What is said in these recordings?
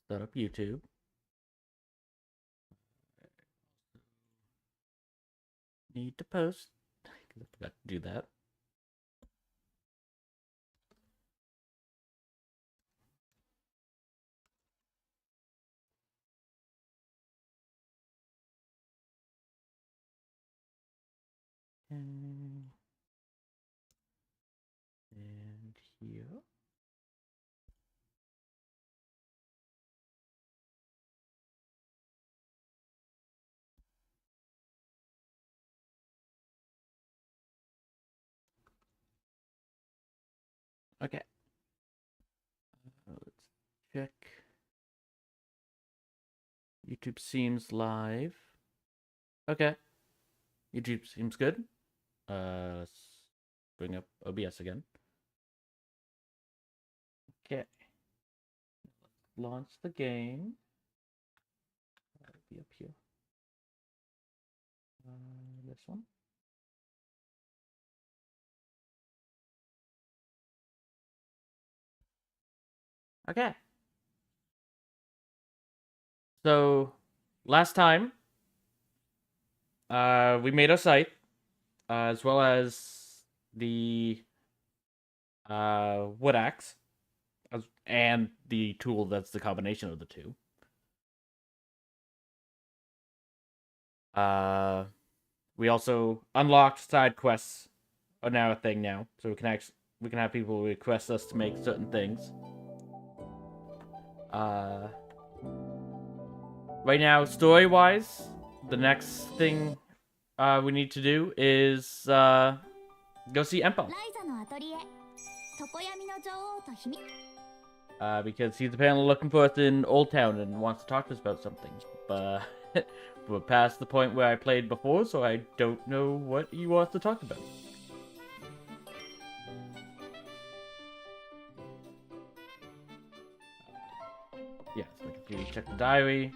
Start up YouTube. Need to post. I forgot to do that. And here. Okay. Let's check. YouTube seems live. Okay. YouTube seems good. Let's bring up OBS again. Okay. Let's launch the game. That'll be up here. This one. Okay. So, last time, we made a site, as well as the wood axe, and the tool that's the combination of the two. We also unlocked side quests are now a thing now, so we can have people request us to make certain things. Right now, story-wise, the next thing we need to do is go see Empel. Because he's apparently looking for us in Old Town and wants to talk to us about something. But we're past the point where I played before, so I don't know what he wants to talk about. Yes, we can check the diary.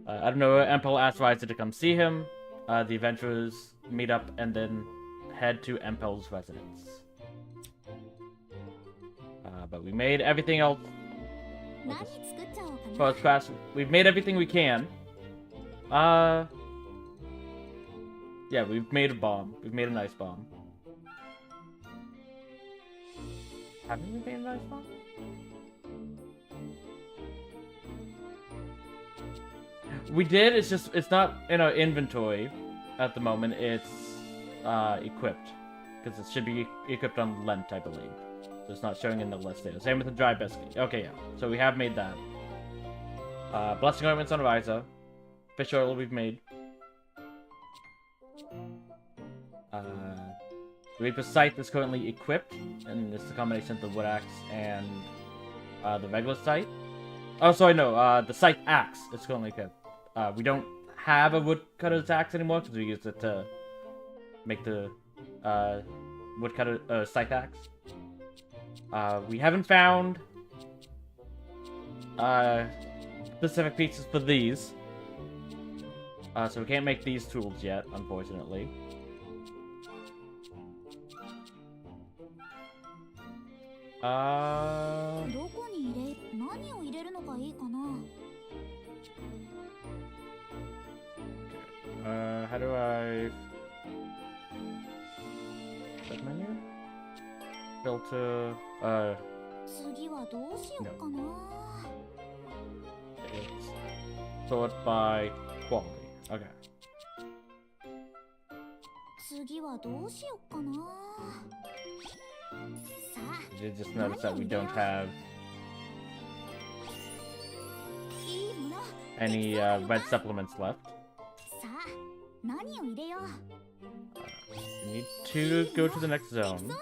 I don't know, Empel asked Ryza to come see him. The adventurers meet up and then head to Empel's residence. But we made everything else. We've made everything we can. Yeah, we've made a bomb. We've made a nice bomb. Haven't we made a nice bomb? We did, it's not in our inventory at the moment, it's equipped. Because it should be equipped on Lent, I believe. So it's not showing in the list there. Same with the dry biscuit. Okay, yeah. So we have made that. Blessing ointments on Ryza. Fish oil we've made. The Reaper's Scythe is currently equipped, and it's a combination of the wood axe and the regular scythe. Oh, sorry, no, the scythe axe is currently equipped. We don't have a woodcutter's axe anymore because we used it to make the woodcutter scythe axe. We haven't found specific pieces for these, so we can't make these tools yet, unfortunately. How do I... That menu? Filter... No. It's sort by quality. Okay. You just notice that we don't have any red supplements left. We need to go to the next zone.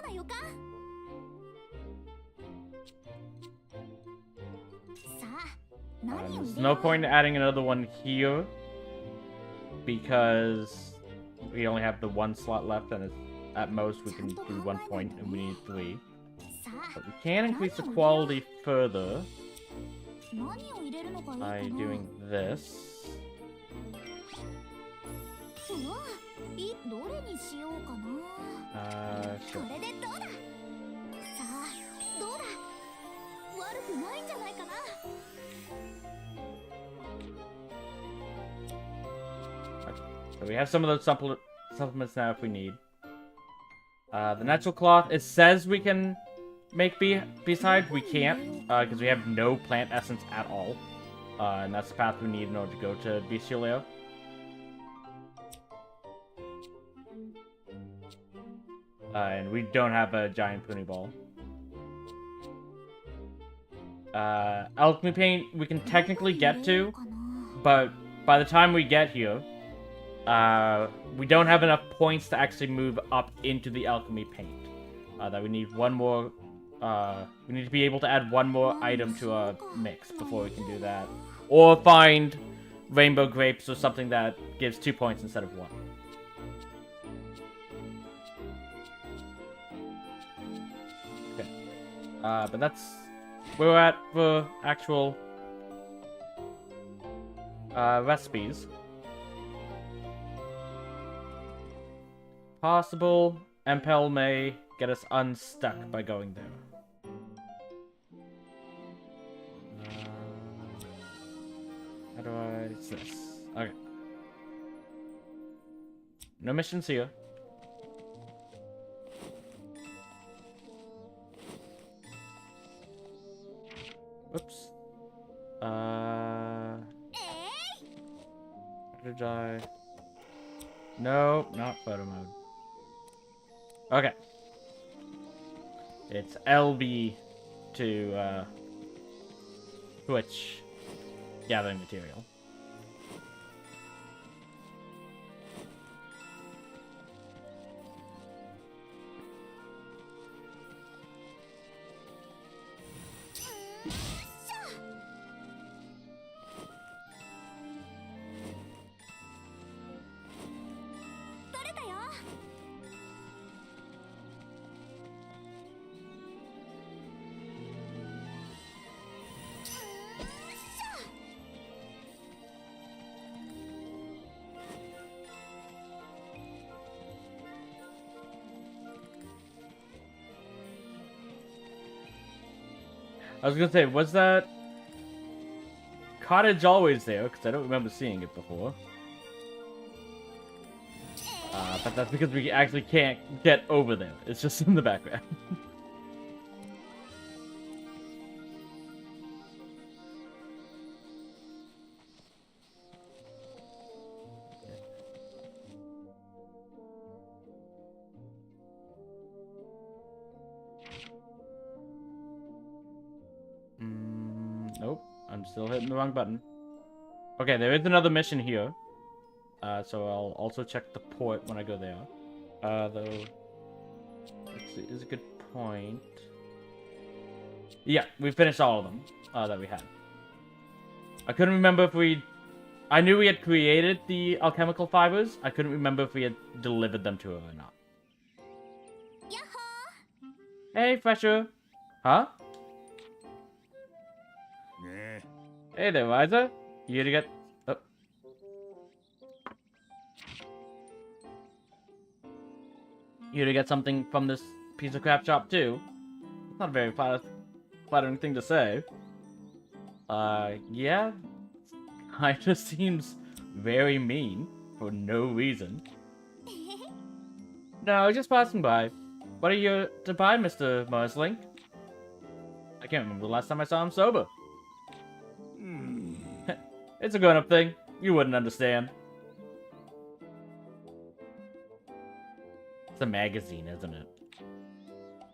There's no point in adding another one here because we only have the one slot left, and at most we can do 1 point, and we need 3. But we can increase the quality further by doing this. Sure. So we have some of those supplements now if we need. The natural cloth, it says we can make B-side. We can't, because we have no plant essence at all. And that's the path we need in order to go to Bestioleo. And we don't have a giant pony ball. Alchemy paint we can technically get to, but by the time we get here, we don't have enough points to actually move up into the alchemy paint. That we need one more, we need to be able to add one more item to our mix before we can do that. Or find rainbow grapes or something that gives 2 points instead of 1. Okay. But that's where we're at for actual recipes. Possible Empel may get us unstuck by going there. How do I... It's this. Okay. No missions here. Whoops. How did I... No, not photo mode. Okay. It's LB to, switch gathering material. I was gonna say, was that cottage always there? Because I don't remember seeing it before. But that's because we actually can't get over there. It's just in the background. Nope, I'm still hitting the wrong button. Okay, there is another mission here. So I'll also check the port when I go there. Though, let's see, is a good point. Yeah, we finished all of them that we had. I couldn't remember if I knew we had created the alchemical fibers. I couldn't remember if we had delivered them to her or not. Hey, Fresher. Huh? Hey there, Ryza. You here to get... Oh. You here to get something from this piece of crap shop, too? It's not a very flattering thing to say. Yeah. Kinda seems very mean, for no reason. No, just passing by. What are you to buy, Mr. Marsling? I can't remember the last time I saw him sober. It's a grown-up thing. You wouldn't understand. It's a magazine, isn't it?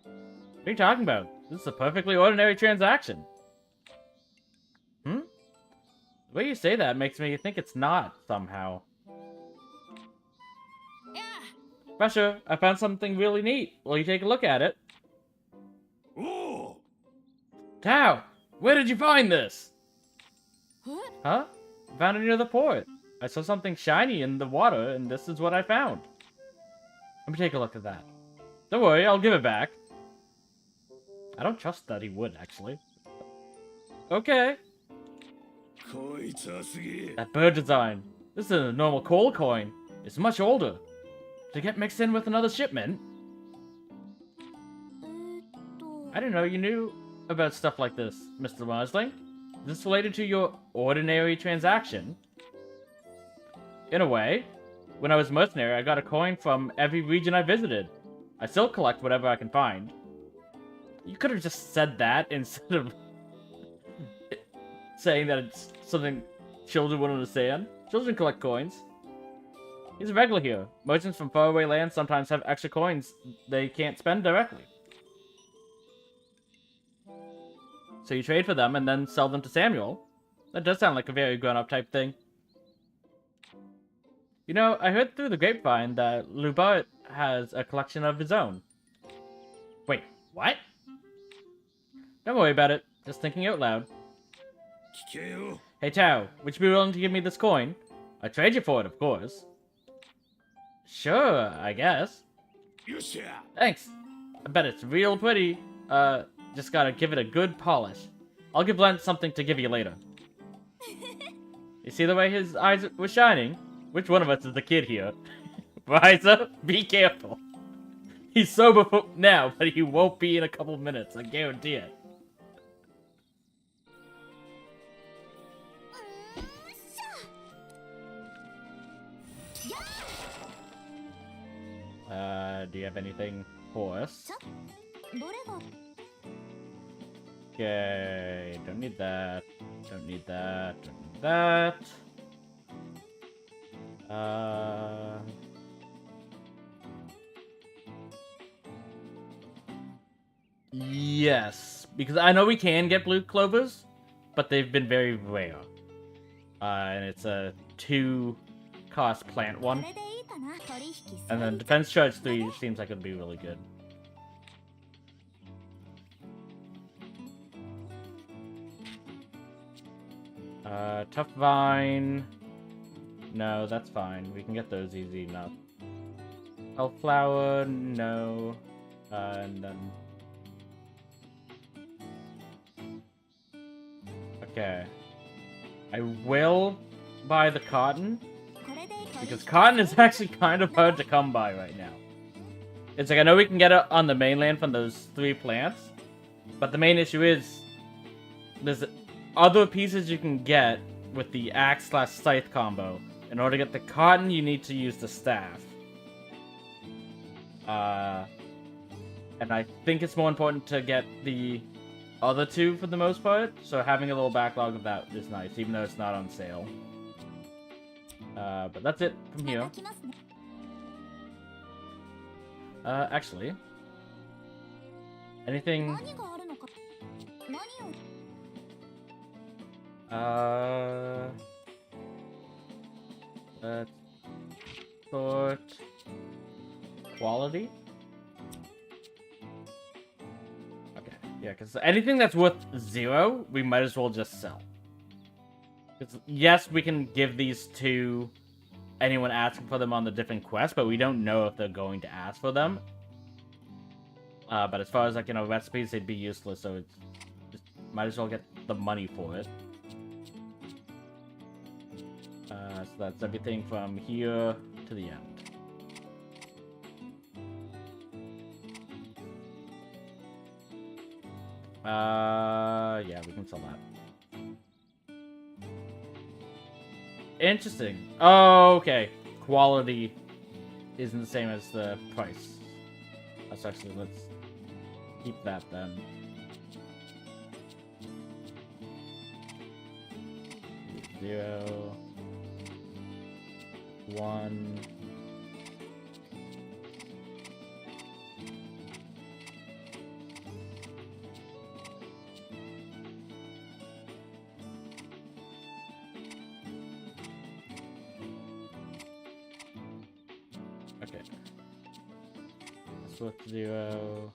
What are you talking about? This is a perfectly ordinary transaction. The way you say that makes me think it's not, somehow. Fresher, I found something really neat. Will you take a look at it? Tao, where did you find this? Huh? Found it near the port. I saw something shiny in the water, and this is what I found. Let me take a look at that. Don't worry, I'll give it back. I don't trust that he would, actually. Okay. That bird design. This isn't a normal coal coin. It's much older. Did it get mixed in with another shipment? I didn't know you knew about stuff like this, Mr. Marsling. Is this related to your ordinary transaction? In a way. When I was mercenary, I got a coin from every region I visited. I still collect whatever I can find. You could have just said that instead of saying that it's something children would understand. Children collect coins. He's a regular here. Merchants from faraway lands sometimes have extra coins they can't spend directly. So you trade for them and then sell them to Samuel. That does sound like a very grown-up type thing. You know, I heard through the grapevine that Lubart has a collection of his own. Wait, what? Don't worry about it. Just thinking out loud. Hey Tao, would you be willing to give me this coin? I'd trade you for it, of course. Sure, I guess. Thanks. I bet it's real pretty. Just gotta give it a good polish. I'll give Lent something to give you later. You see the way his eyes were shining? Which one of us is the kid here? Ryza, be careful. He's sober now, but he won't be in a couple minutes, I guarantee it. Do you have anything for us? Okay, don't need that. Don't need that. Don't need that. Yes, because I know we can get blue clovers, but they've been very rare. And it's a 2-cost plant one. And then Defense Charge 3 seems like it'd be really good. Tough Vine. No, that's fine. We can get those easy enough. Elflower, no. And then... Okay. I will buy the cotton. Because cotton is actually kind of hard to come by right now. It's like, I know we can get it on the mainland from those 3 plants. But the main issue is... there's other pieces you can get with the axe/scythe combo. In order to get the cotton, you need to use the staff. And I think it's more important to get the other 2 for the most part. So having a little backlog of that is nice, even though it's not on sale. But that's it from here. Actually... anything... let's sort... quality? Okay, yeah, because anything that's worth 0, we might as well just sell. Because, yes, we can give these to anyone asking for them on the different quests, but we don't know if they're going to ask for them. But as far as, like, you know, recipes, they'd be useless, so it's just might as well get the money for it. So that's everything from here to the end. Yeah, we can sell that. Interesting. Oh, okay. Quality isn't the same as the price. That's actually, let's keep that then. Zero. 1. Okay. Switch 0.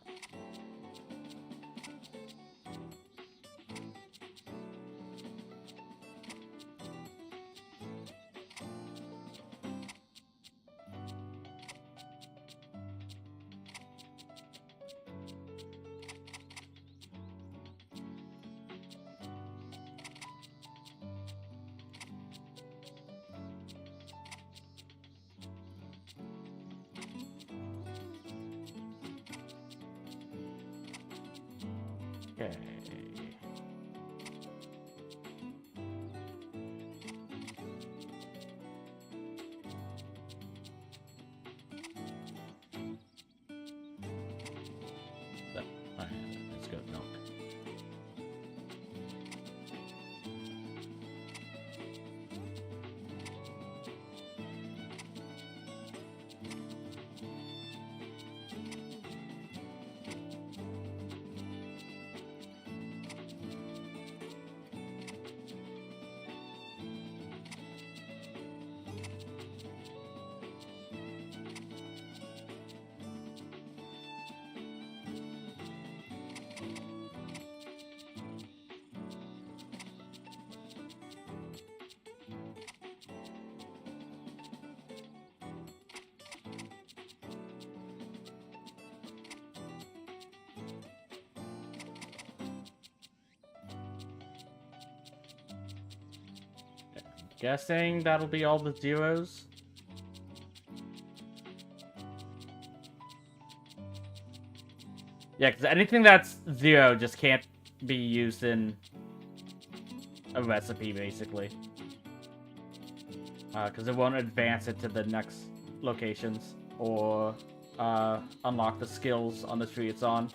Okay. guessing that'll be all the zeros. Yeah, because anything that's 0 just can't be used in a recipe, basically. Because it won't advance it to the next locations or unlock the skills on the tree it's on.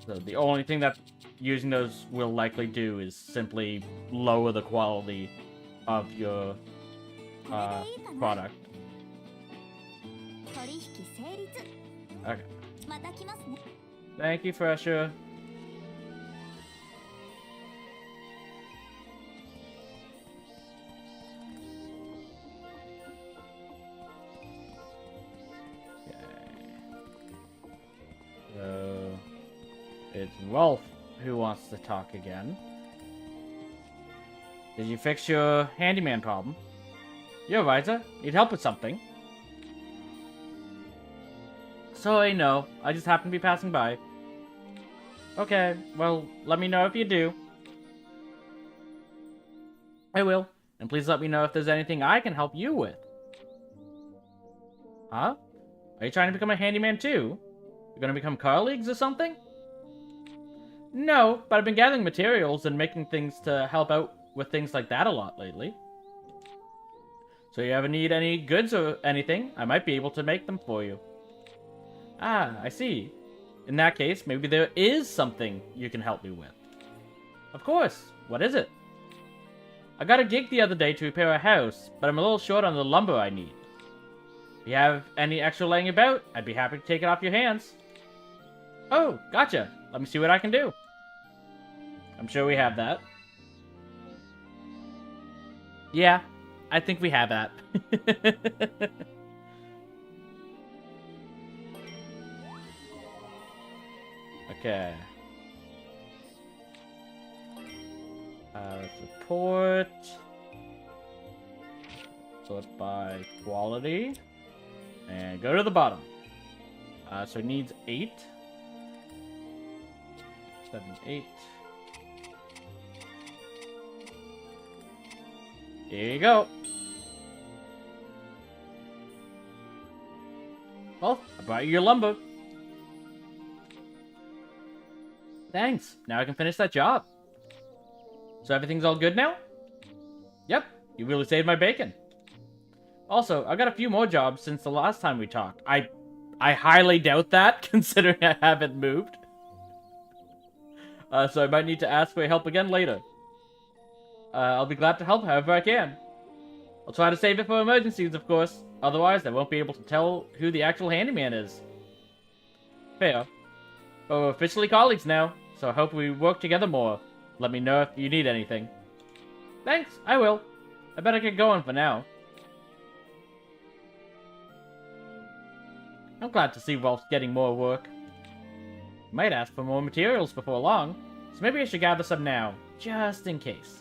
So the only thing that using those will likely do is simply lower the quality of your product. Okay. Thank you, Fresher. So it's Rolf who wants to talk again. Did you fix your handyman problem? Yo, Ryza, need help with something? Sorry, no. I just happened to be passing by. Okay, well, let me know if you do. I will. And please let me know if there's anything I can help you with. Huh? Are you trying to become a handyman too? You're gonna become colleagues or something? No, but I've been gathering materials and making things to help out with things like that a lot lately. So you ever need any goods or anything, I might be able to make them for you. Ah, I see. In that case, maybe there is something you can help me with. Of course. What is it? I got a gig the other day to repair a house, but I'm a little short on the lumber I need. If you have any extra laying about, I'd be happy to take it off your hands. Oh, gotcha. Let me see what I can do. I'm sure we have that. Yeah, I think we have that. Okay. Report. Sort by quality. And go to the bottom. So it needs 8. 7, 8. Here you go. Well, I brought you your lumber. Thanks. Now I can finish that job. So everything's all good now? Yep. You really saved my bacon. Also, I got a few more jobs since the last time we talked. I highly doubt that, considering I haven't moved. So I might need to ask for help again later. I'll be glad to help however I can. I'll try to save it for emergencies, of course. Otherwise, I won't be able to tell who the actual handyman is. Fair. But we're officially colleagues now, so I hope we work together more. Let me know if you need anything. Thanks, I will. I better get going for now. I'm glad to see Rolf's getting more work. Might ask for more materials before long, so maybe I should gather some now, just in case.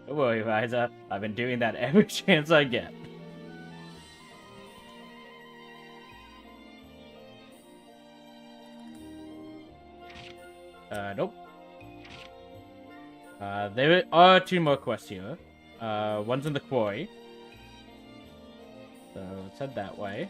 Don't worry, Ryza. I've been doing that every chance I get. Nope. There are 2 more quests here. One's in the quarry. So let's head that way.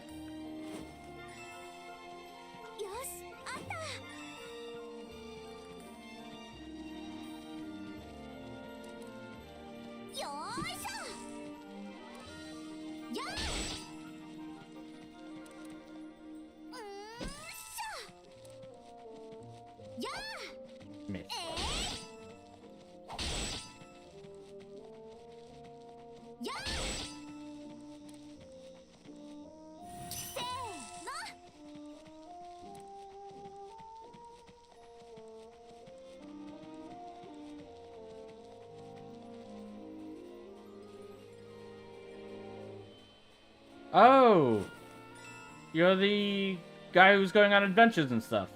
Miss. Oh! You're the guy who's going on adventures and stuff.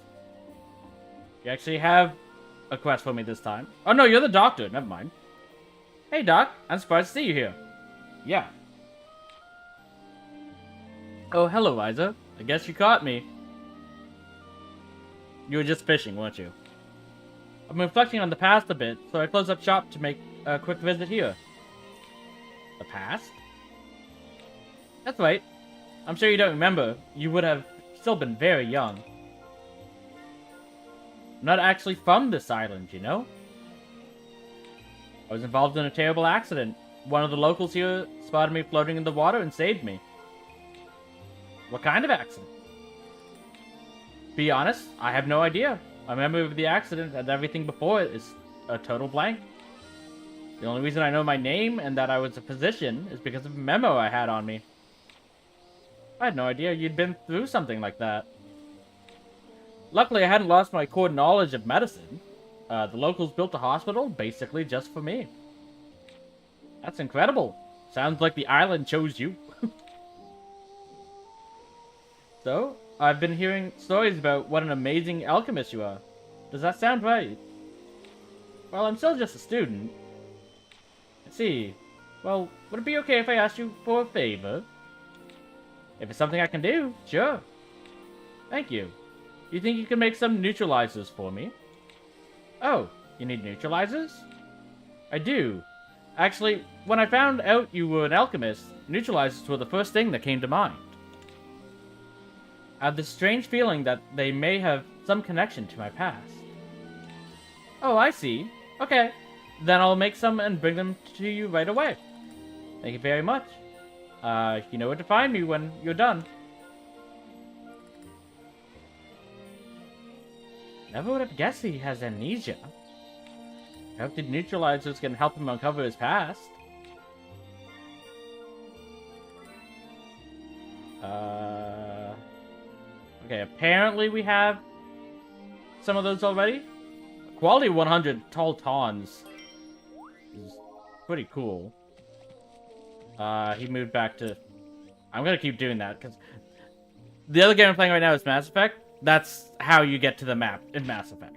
You actually have a quest for me this time. Oh no, you're the doctor. Never mind. Hey Doc, I'm surprised to see you here. Yeah. Oh, hello, Ryza. I guess you caught me. You were just fishing, weren't you? I'm reflecting on the past a bit, so I closed up shop to make a quick visit here. The past? That's right. I'm sure you don't remember. You would have still been very young. I'm not actually from this island, you know? I was involved in a terrible accident. One of the locals here spotted me floating in the water and saved me. What kind of accident? Be honest, I have no idea. My memory of the accident and everything before it is a total blank. The only reason I know my name and that I was a physician is because of a memo I had on me. I had no idea you'd been through something like that. Luckily, I hadn't lost my core knowledge of medicine. The locals built a hospital basically just for me. That's incredible. Sounds like the island chose you. So, I've been hearing stories about what an amazing alchemist you are. Does that sound right? Well, I'm still just a student. Let's see. Well, would it be okay if I asked you for a favor? If it's something I can do, sure. Thank you. You think you can make some neutralizers for me? Oh, you need neutralizers? I do. Actually, when I found out you were an alchemist, neutralizers were the first thing that came to mind. I have this strange feeling that they may have some connection to my past. Oh, I see. Okay. Then I'll make some and bring them to you right away. Thank you very much. You know where to find me when you're done. Never would have guessed he has amnesia. I hope the neutralizers can help him uncover his past. Okay, apparently we have some of those already. Quality 100 tall tawns is pretty cool. He moved back to... I'm gonna keep doing that, because the other game I'm playing right now is Mass Effect. That's how you get to the map in Mass Effect.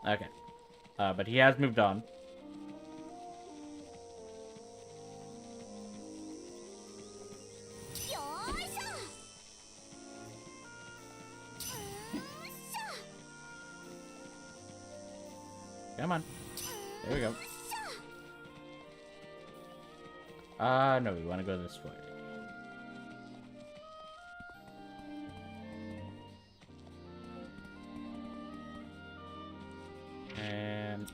Okay. But he has moved on. Come on. There we go. No, we want to go this way. And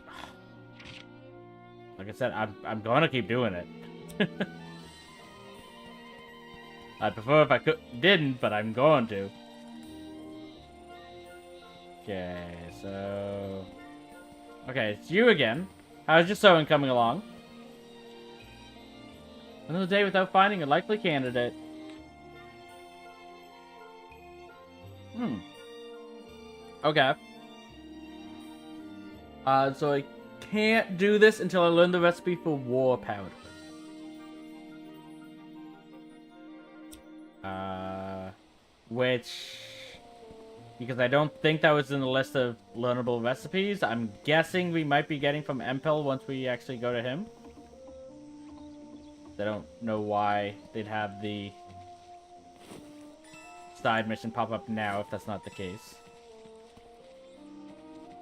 like I said, I'm going to keep doing it. I'd prefer if I didn't, but I'm going to. Okay, so... Okay, it's you again. How's your sewing coming along? Another day without finding a likely candidate. Okay. So I can't do this until I learn the recipe for war powder. Which... Because I don't think that was in the list of learnable recipes. I'm guessing we might be getting from Empel once we actually go to him. I don't know why they'd have the side mission pop up now if that's not the case.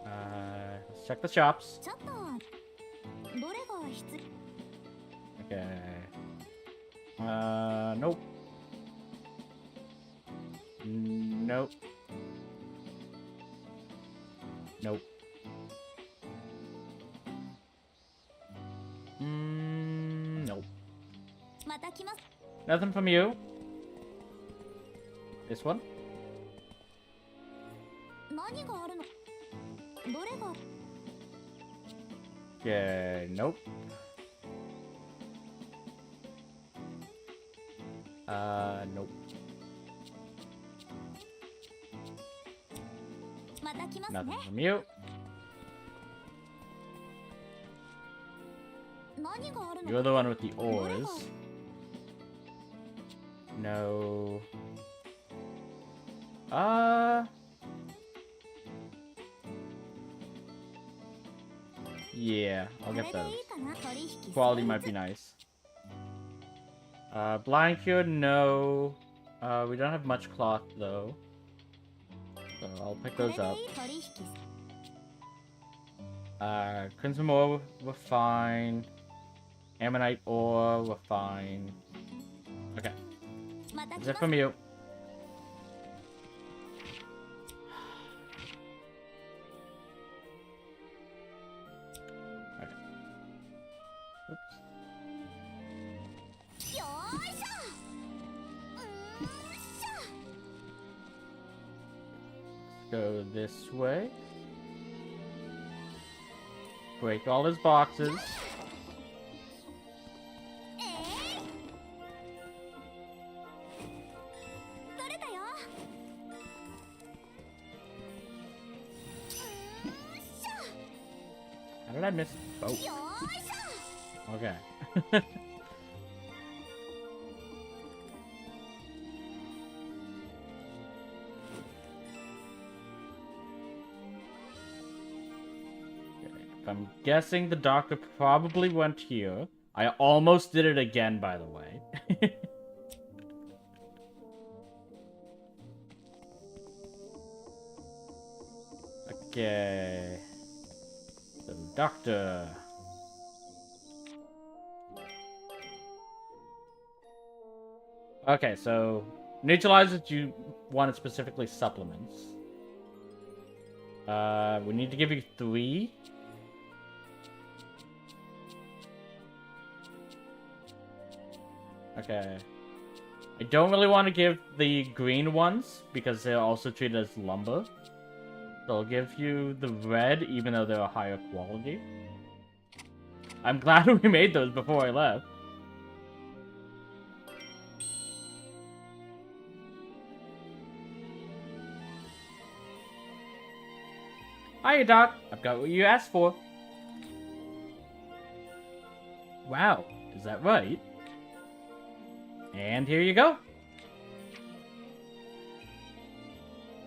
Let's check the shops. Okay. Nope. Nope. Nope. Nope. Nothing from you. This one? Okay, nope. Nope. Nothing from you. You're the one with the oars. No. Yeah, I'll get those. Quality might be nice. Blind cure, no. We don't have much cloth though. So I'll pick those up. Crimson ore, we're fine. Ammonite ore, we're fine. Okay. That's it from you. Okay. Oops. Go this way. Break all his boxes. How did I miss both? Okay. I'm guessing the doctor probably went here. I almost did it again, by the way. Okay. The doctor. Okay, so neutralizers you wanted specifically supplements. We need to give you 3. Okay. I don't really want to give the green ones because they're also treated as lumber. So I'll give you the red even though they're a higher quality. I'm glad we made those before I left. Hiya, Doc. I've got what you asked for. Wow, is that right? And here you go.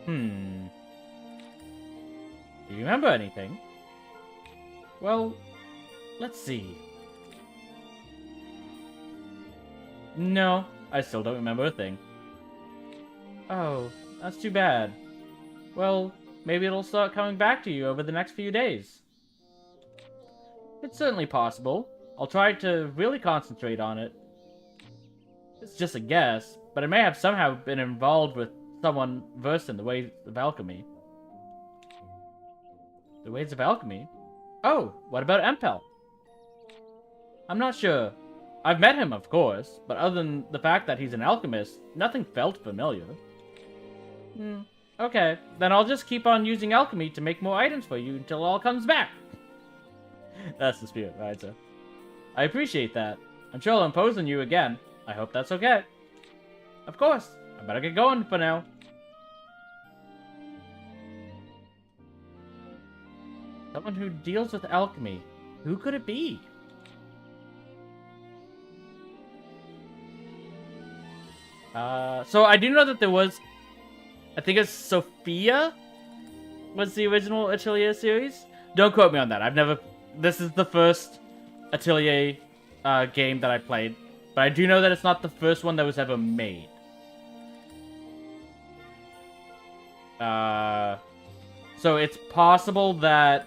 Do you remember anything? Well, let's see. No, I still don't remember a thing. Oh, that's too bad. Well, maybe it'll start coming back to you over the next few days. It's certainly possible. I'll try to really concentrate on it. It's just a guess, but it may have somehow been involved with someone versed in the ways of alchemy. The ways of alchemy? Oh, what about Empel? I'm not sure. I've met him, of course, but other than the fact that he's an alchemist, nothing felt familiar. Okay, then I'll just keep on using alchemy to make more items for you until it all comes back. That's the spirit, right, sir? I appreciate that. I'm sure I'll impose on you again. I hope that's okay. Of course. I better get going for now. Someone who deals with alchemy. Who could it be? So I do know that there was... I think it's Sophia was the original Atelier series. Don't quote me on that. I've never... This is the first Atelier game that I played. But I do know that it's not the first one that was ever made. So it's possible that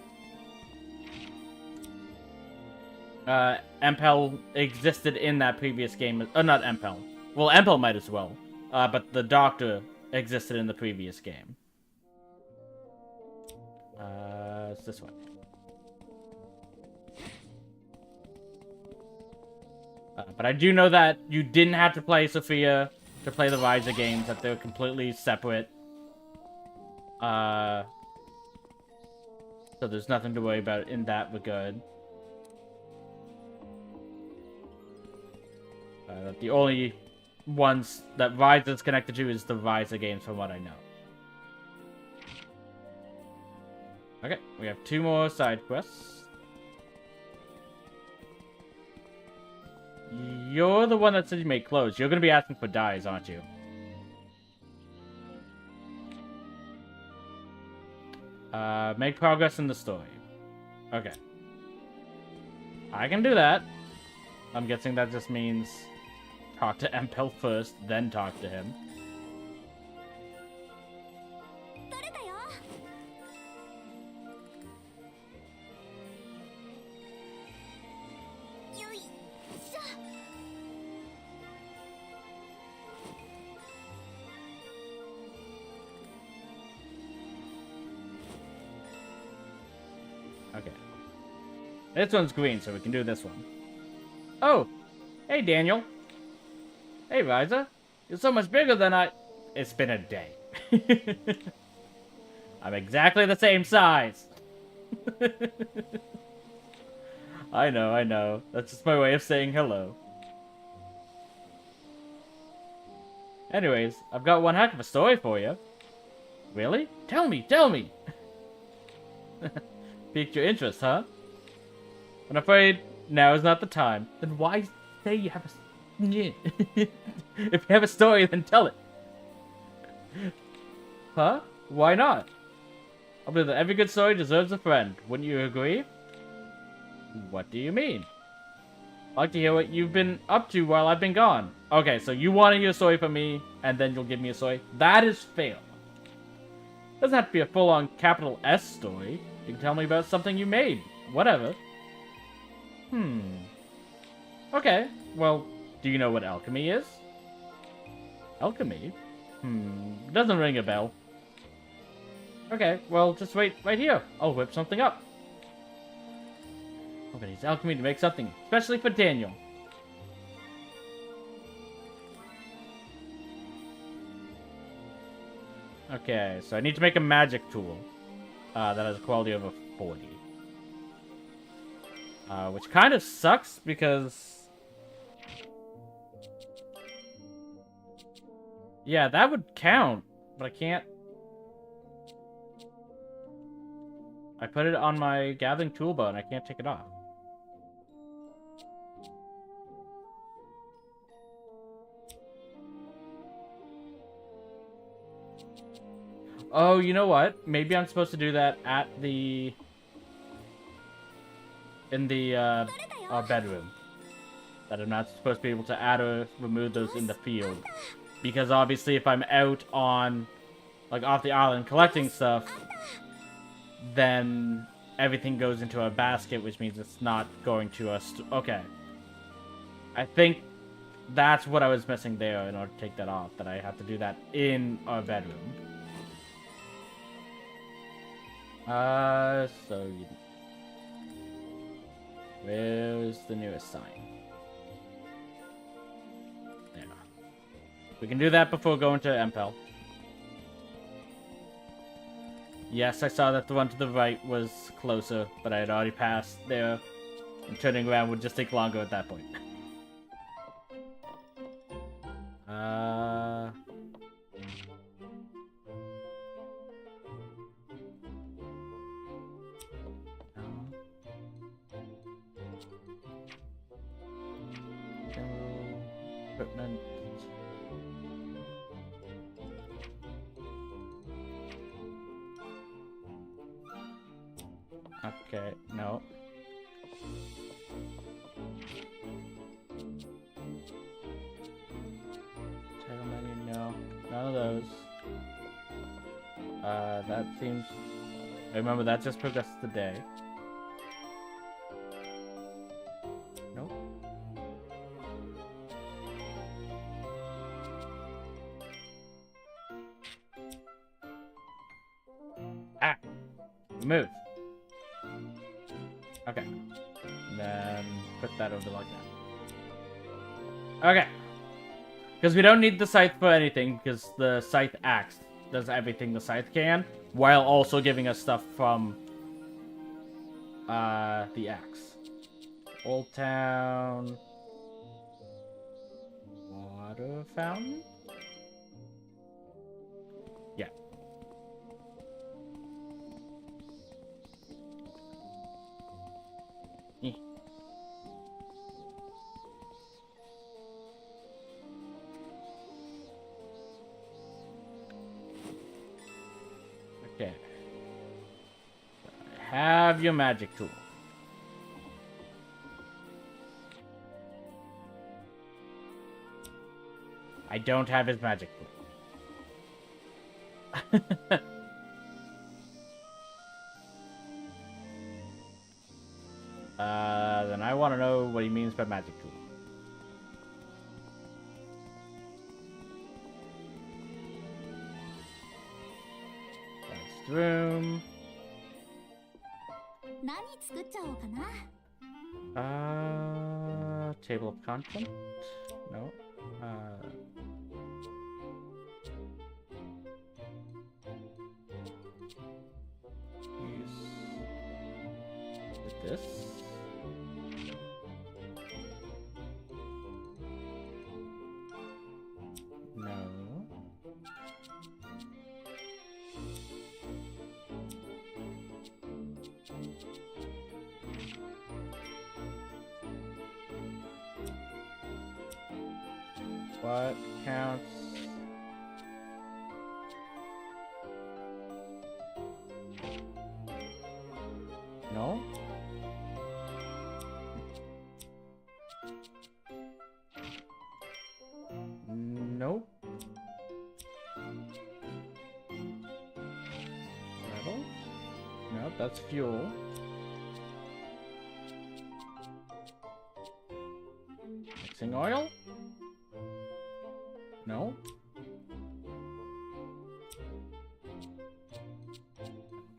Empel existed in that previous game. Not Empel. Well, Empel might as well. But the Doctor existed in the previous game. It's this way. But I do know that you didn't have to play Sophia to play the Ryza games, that they're completely separate. So there's nothing to worry about in that regard. The only ones that Ryza's connected to is the Ryza games, from what I know. Okay, we have 2 more side quests. You're the one that said you made clothes. You're going to be asking for dyes, aren't you? Make progress in the story. Okay. I can do that. I'm guessing that just means talk to Empel first, then talk to him. Okay. This one's green, so we can do this one. Oh! Hey, Daniel. Hey, Ryza. You're so much bigger than I... It's been a day. I'm exactly the same size. I know. That's just my way of saying hello. Anyways, I've got one heck of a story for you. Really? Tell me! Piqued your interest, huh? I'm afraid now is not the time. Then why say you have a... If you have a story, then tell it. Huh? Why not? I believe that every good story deserves a friend. Wouldn't you agree? What do you mean? I'd like to hear what you've been up to while I've been gone. Okay, so you want to hear a story from me, and then you'll give me a story. That is fair. Doesn't have to be a full-on capital S story. You can tell me about something you made. Whatever. Okay, well, do you know what alchemy is? Alchemy? Doesn't ring a bell. Okay, well, just wait right here. I'll whip something up. I'm gonna use alchemy to make something, especially for Daniel. Okay, so I need to make a magic tool that has a quality of a 40. Which kind of sucks because... Yeah, that would count, but I can't... I put it on my gathering toolbar and I can't take it off. Oh, you know what? Maybe I'm supposed to do that at the... in the, our bedroom. That I'm not supposed to be able to add or remove those in the field. Because obviously if I'm out on, like, off the island collecting stuff, then everything goes into a basket, which means it's not going to us. Okay. I think that's what I was missing there in order to take that off. That I have to do that in our bedroom. So... Where's the nearest sign? There. We can do that before going to Empel. Yes, I saw that the one to the right was closer, but I had already passed there. And turning around would just take longer at that point. Equipment. Okay, no. Title menu, no. None of those. That seems... Remember, that just progressed the day. Nope. Ah! Move. Okay. And then put that over like that. Okay. Because we don't need the scythe for anything, because the scythe axe does everything the scythe can, while also giving us stuff from the axe. Old Town. Water fountain? Yeah. Okay. Have your magic tool. I don't have his magic tool. Then I want to know what he means by magic tool. Room. Table of content? No. With this. No. What counts? No? Nope. Metal? Nope, that's fuel. Mixing oil? No.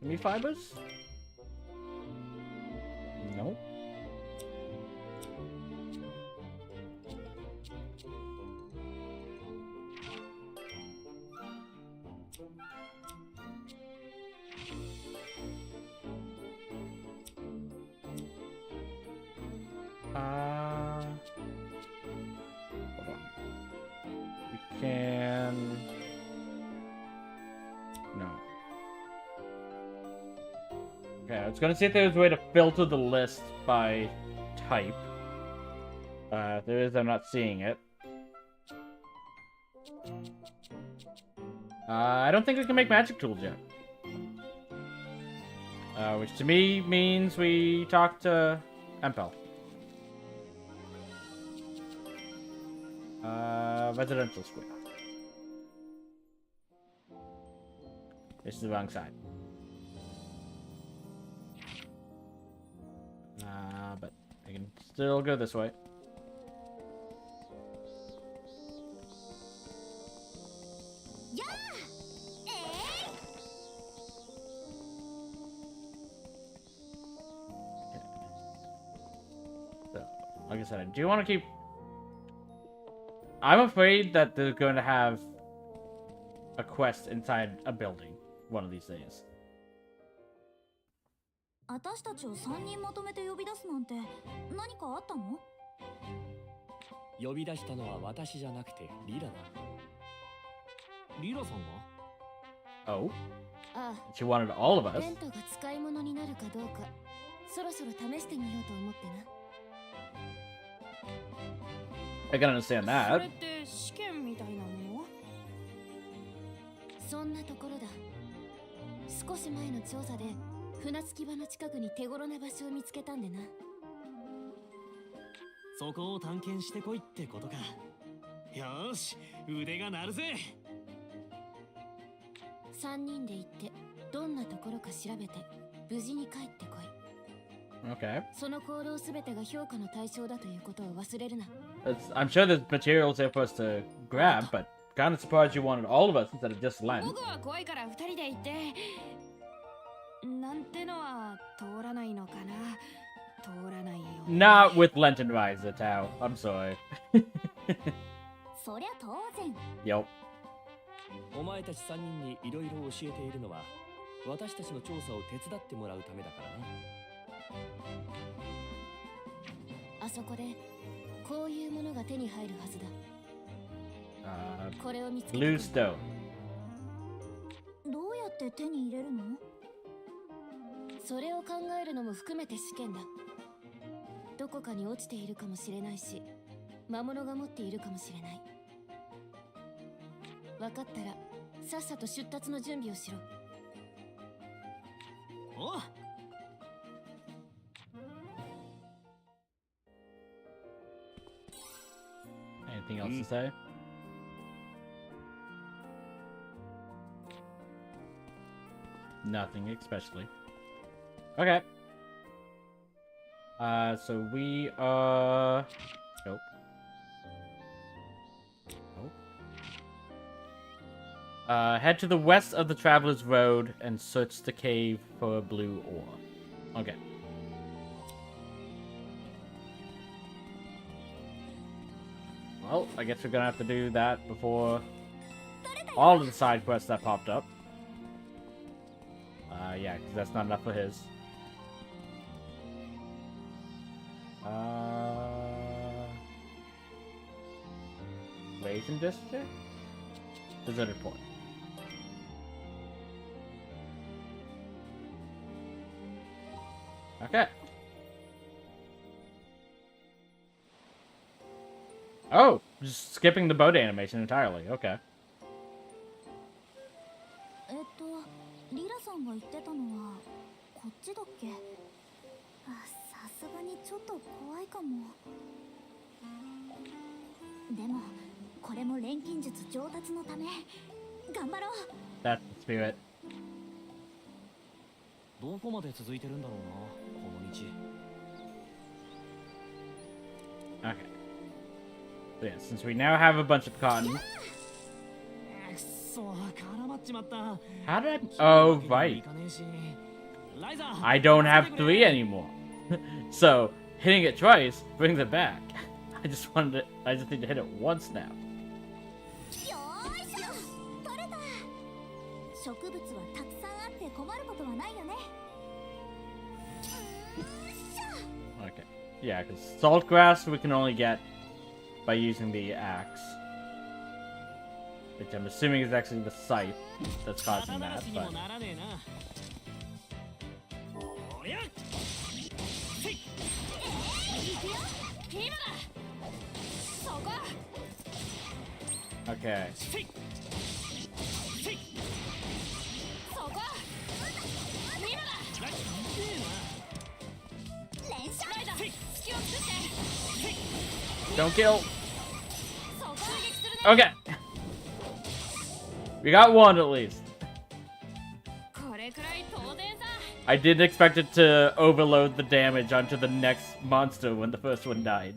Any fibers? No. Hold on. We can... No. Okay, I was gonna see if there was a way to filter the list by type. If there is, I'm not seeing it. I don't think we can make magic tools yet. Which to me means we talk to Empel. Residential square. This is the wrong side. But I can still go this way. So, like I said, I do want to keep... I'm afraid that they're going to have a quest inside a building one of these days. 私たちを3人まとめて呼び出すなんて何かあったの？呼び出したのは私じゃなくてリラだ。リラさんが？ Oh? ああ。 She wanted all of us. テントが使い物になるかどうか、そろそろ試してみようと思ってな。 I can understand そ that. れって試験みたいなもの？そんなところだ。少し前の調査で船着き場の近くに手頃な場所を見つけたんでな。そこを探検してこいってことか。よーし、腕が鳴るぜ。3人で行ってどんなところか調べて無事に帰ってこい。 Okay. その行動すべてが評価の対象だということを忘れるな。 I'm sure there's materials there for us to grab, but kind of surprised you wanted all of us instead of just Len. 僕は怖いから2人で行って。なんてのは通らないのかな。通らないよ。Not with Lenten Ryza, Tao. I'm sorry. そりゃ当然。Yup. お前たち3人にいろいろ教えているのは私たちの調査を手伝ってもらうためだからな。あそこでこういうものが手に入るはずだ。これを見つけて。 Blue stone. どうやって手に入れるの？それを考えるのも含めて試験だ。どこかに落ちているかもしれないし、魔物が持っているかもしれない。分かったらさっさと出立の準備をしろ。おう。Anything else to say? Nothing, especially. Okay. So we are... Nope. Nope. Head to the west of the Traveler's Road and search the cave for a blue ore. Okay. Oh, I guess we're gonna have to do that before all of the side quests that popped up. Yeah, because that's not enough for his. Invasion district? Deserted point. Okay. Oh, just skipping the boat animation entirely. Okay. リラさんが言ってたのはこっちだっけ？さすがにちょっと怖いかも。でもこれも錬金術上達のため頑張ろう。 That's the spirit. どこまで続いてるんだろうな、この道。Okay. So yeah, since we now have a bunch of cotton. How did I... Oh, right. I don't have 3 anymore. So, hitting it twice brings it back. I just need to hit it once now. 植物はたくさんあって困ることはないよね。Okay. Yeah, because salt grass we can only get by using the axe. Which I'm assuming is actually the scythe that's causing that, but... Okay. Don't kill! Okay! We got one at least. I didn't expect it to overload the damage onto the next monster when the first one died.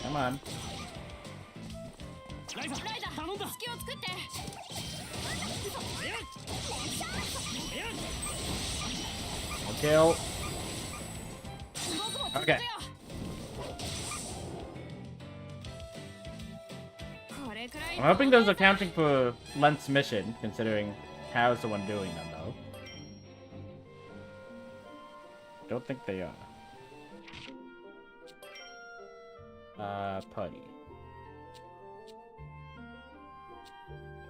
Come on. Kill. Okay. I'm hoping those are counting for Lent's mission, considering how's the one doing them, though. Don't think they are. Putty.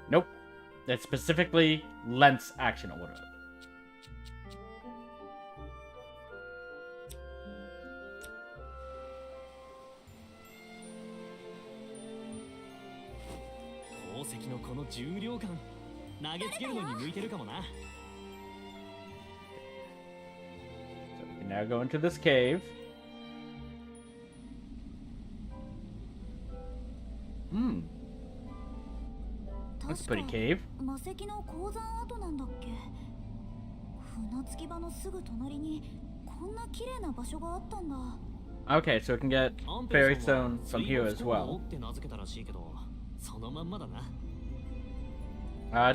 Nope. It's specifically Lent's action order. So we can now go into this cave. That's a pretty cave. Okay, so we can get fairy stone from here as well. It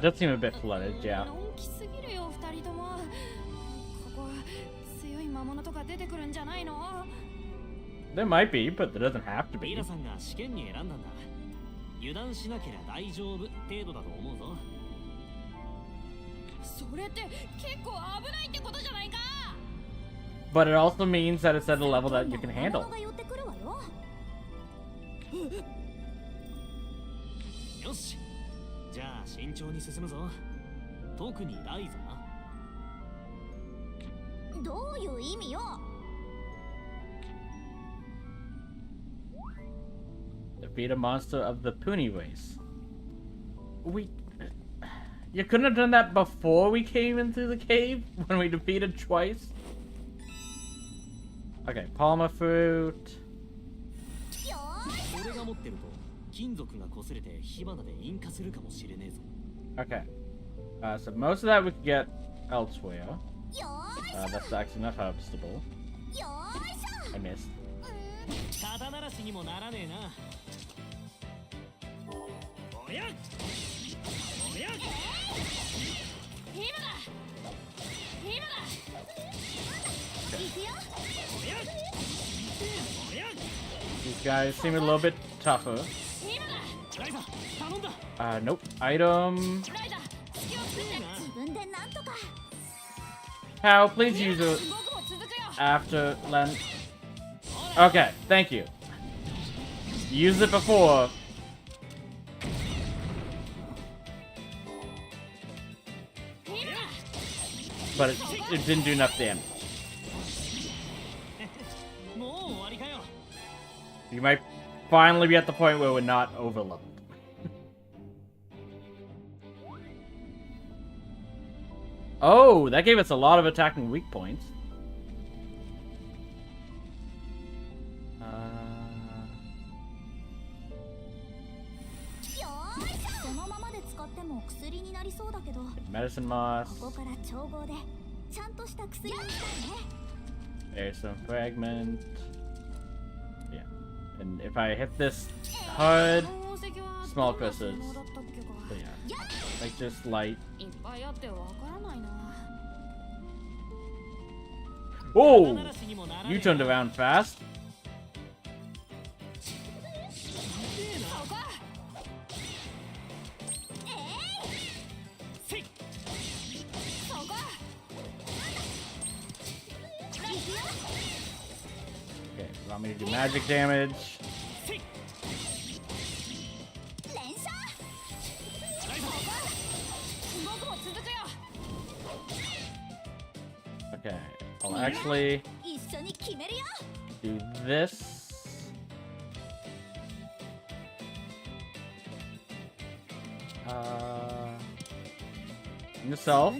does seem a bit flooded, yeah. There might be, but there doesn't have to be. But it also means that it's at a level that you can handle. Defeat a monster of the Puni race. You couldn't have done that before we came into the cave when we defeated twice? Okay, Palma fruit. 持ってると金属が擦れて火花で引火するかもしれねえぞ。 Okay. So most of that we could get elsewhere. That's actually not harvestable. I missed. 肩慣らしにもならねえな。おやおやThese guys seem a little bit tougher. Nope. Item. How? Please use it after Len. Okay, thank you. Used it before. But it didn't do enough damage. You might finally be at the point where we're not overleveled. Oh, that gave us a lot of attacking weak points. Medicine moss. There's some fragment. Yeah. And if I hit this hard, small crystals. So yeah. Like just light. Oh! You turned around fast. Okay, want me to do magic damage? Okay, I'll actually do this. Yourself.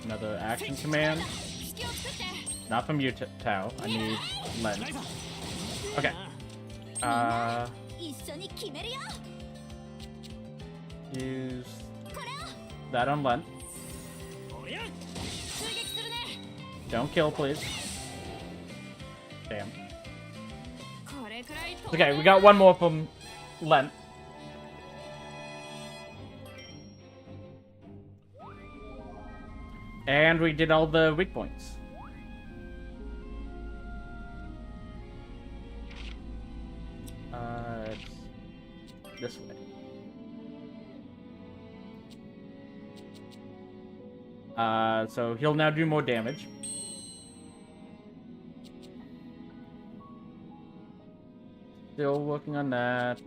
Another action command. Not from you, Tao. I need Len. Okay. Use that on Len. Don't kill, please. Damn. Okay, we got one more from Len. And we did all the weak points. It's this way. So he'll now do more damage. Still working on that.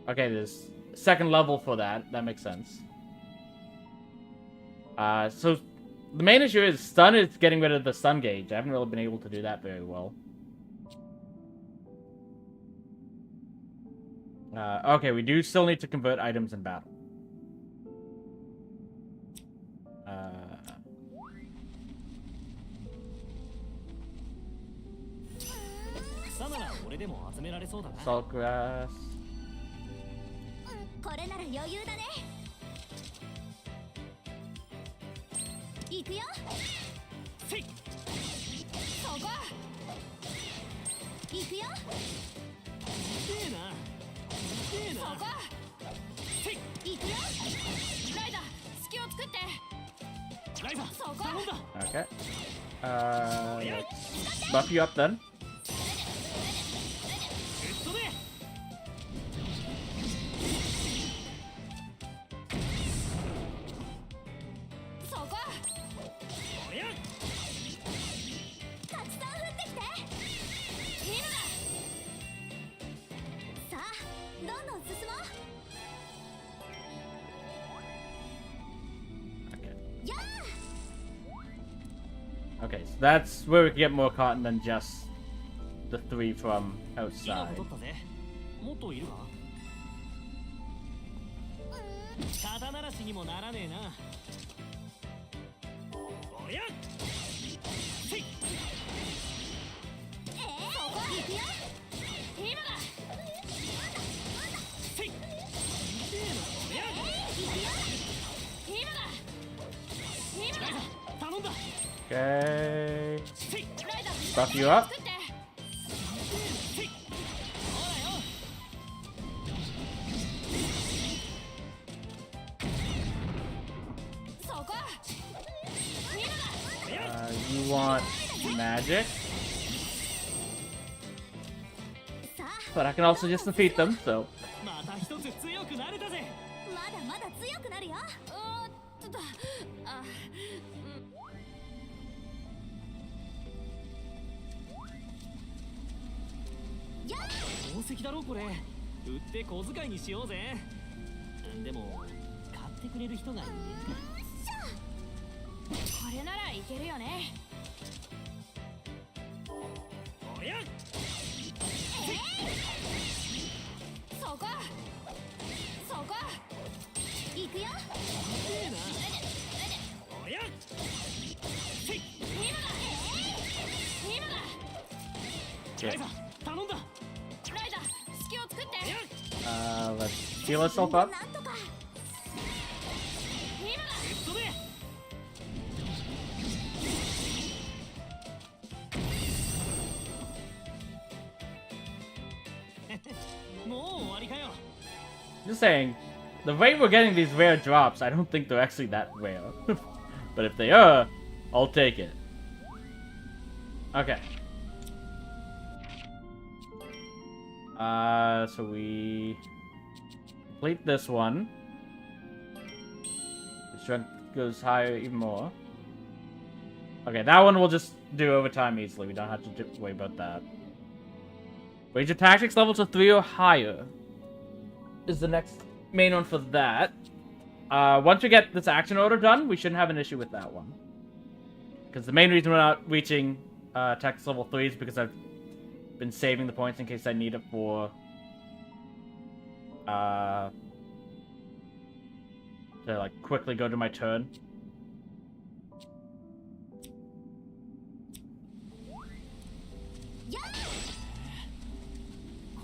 Okay, there's second level for that. That makes sense. So the main issue is stun is getting rid of the stun gauge. I haven't really been able to do that very well. Okay, we do still need to convert items in battle. Salt grass. Okay. Let's buff you up then. Okay, so that's where we can get more cotton than just the 3 from 今 outside. 戻ったぜ。もっといるか？肩慣らしにもならねえな。おりゃ！せい！そこ行くよ。今だ。せい！おりゃ！今だ。今だ。頼んだ。 Okay. せい！ ライダー Buff you up. 作って。せい！ほらよ！ そこ。今だ。 You want magic? But I can also just defeat them, so. また一つ強くなれたぜ。まだまだ強くなるよ。ちょっと。あ、宝石だろこれ。売って小遣いにしようぜ。でも買ってくれる人がいねこれならいけるよね。おりゃ！そこ。そこ。行くよ。おりゃ！せい！今だ。今だ。ライザ頼んだ。ライダー隙を作って。 Let's heal ourselves up. なんとか。今だ。グッドで。もう終わりかよ。 Just saying, the way we're getting these rare drops, I don't think they're actually that rare. But if they are, I'll take it. Okay. So we complete this one. The strength goes higher even more. Okay, that one we'll just do over time easily. We don't have to worry about that. Ranger Tactics level to 3 or higher is the next main one for that. Once we get this action order done, we shouldn't have an issue with that one. Because the main reason we're not reaching Tactics level 3 is because I've been saving the points in case I need it for to like quickly go to my turn.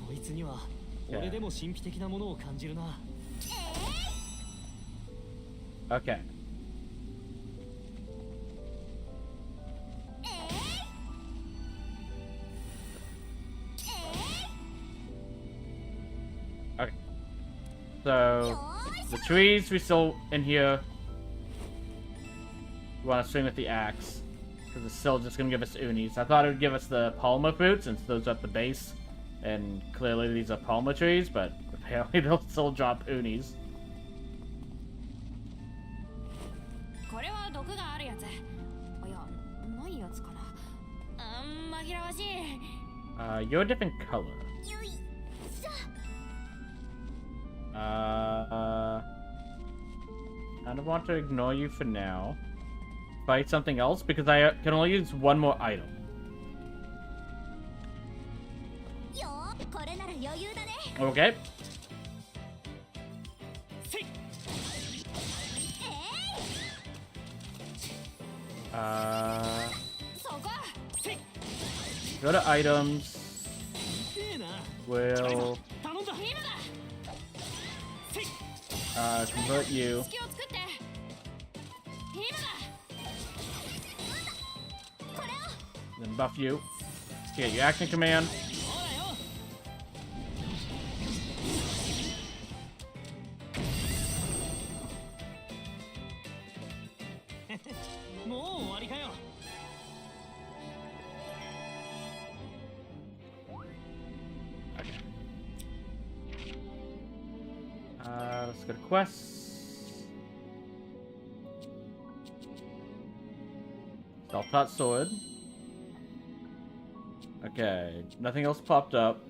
こいつには俺でも神秘的なものを感じるな。 Okay. Okay. So, the trees we still in here. We want to swing with the axe. Because it's still just going to give us unis. I thought it would give us the palmer fruit since those are at the base. And clearly these are palmer trees, but apparently they'll still drop unis. これは毒があるやつ。いや、ないやつかな。紛らわしい。You're a different color. よいしょ。 Kind of want to ignore you for now. Fight something else because I can only use one more item. よー、これなら余裕だね。 Okay. せい！ そこ。 せい！ Go to items. ええな。 We'll 頼んだ。今だ。 せい！ convert you. 隙を作って。今だ。これを。 Then buff you. To get your action command. ほらよ。もう終わりかよ。 Let's go to quests. Self-taught sword. Okay, nothing else popped up.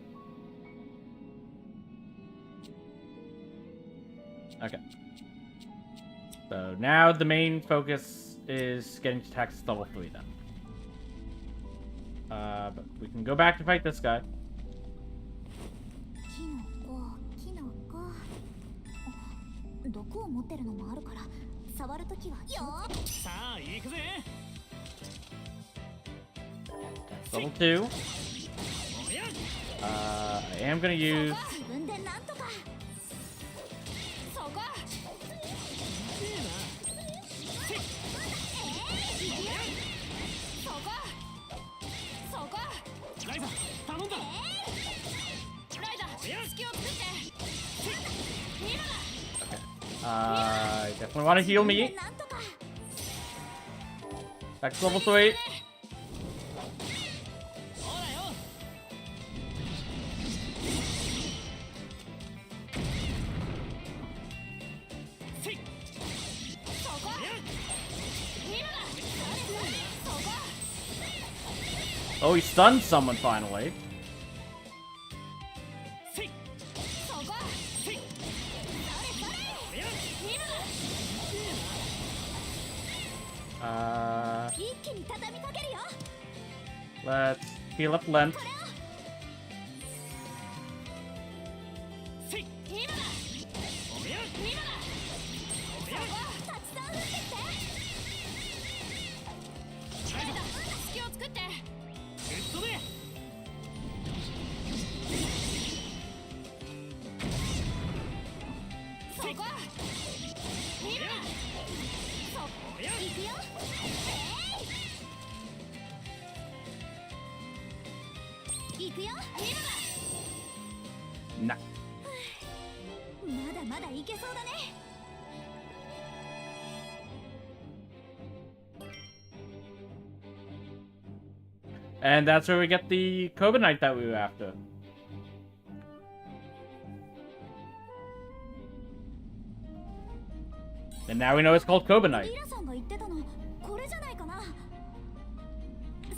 Okay. So now the main focus is getting to Tactics level 3 then. But we can go back to fight this guy. キノコ毒を持ってるのもあるから触るときはよーさあ行くぜ Level 2. I am gonna use. 自分でなんとかそこそこライザ頼んだライダー隙を作って今だ Definitely want to heal 自分 me. でなんとか Back to level 3. そうだよ そこ今だそこ Oh, he stunned someone finally. そこそれ今だ 一気に畳みかけるよ Let's heal up Lent. 今だ今だそこたくさん降ってきてライダー隙を作ってグッドでそこ今だそこ行くよ行くよ今だ Nah. まだまだいけそうだね And that's where we get the Cobenite that we were after. And now we know it's called Cobenite. リラさんが言ってたのこれじゃないかな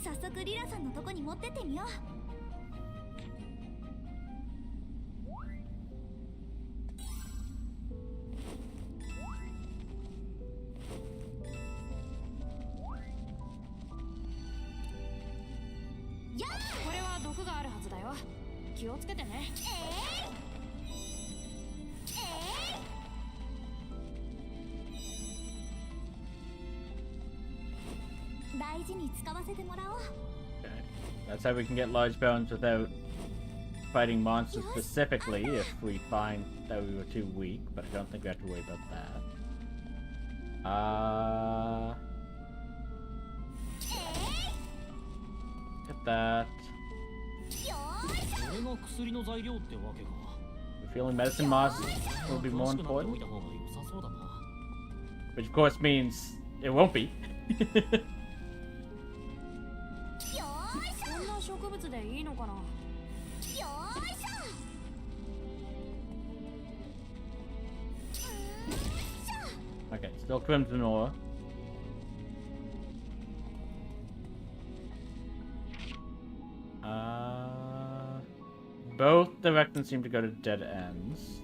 早速リラさんのとこに持ってってみよう これは毒があるはずだよ。気をつけてね。大事に使わせてもらおう That's how we can get large bones without fighting monsters specifically if we find that we were too weak, but I don't think we have to worry about that. Get that. これが薬の材料ってわけか Refueling medicine moss will be more 詳しくなってお important, いた方が良さそうだな which of course means it won't be. こんな植物でいいのかな。よーいしょ Okay, still Crimson Ore. Both directions seem to go to dead ends.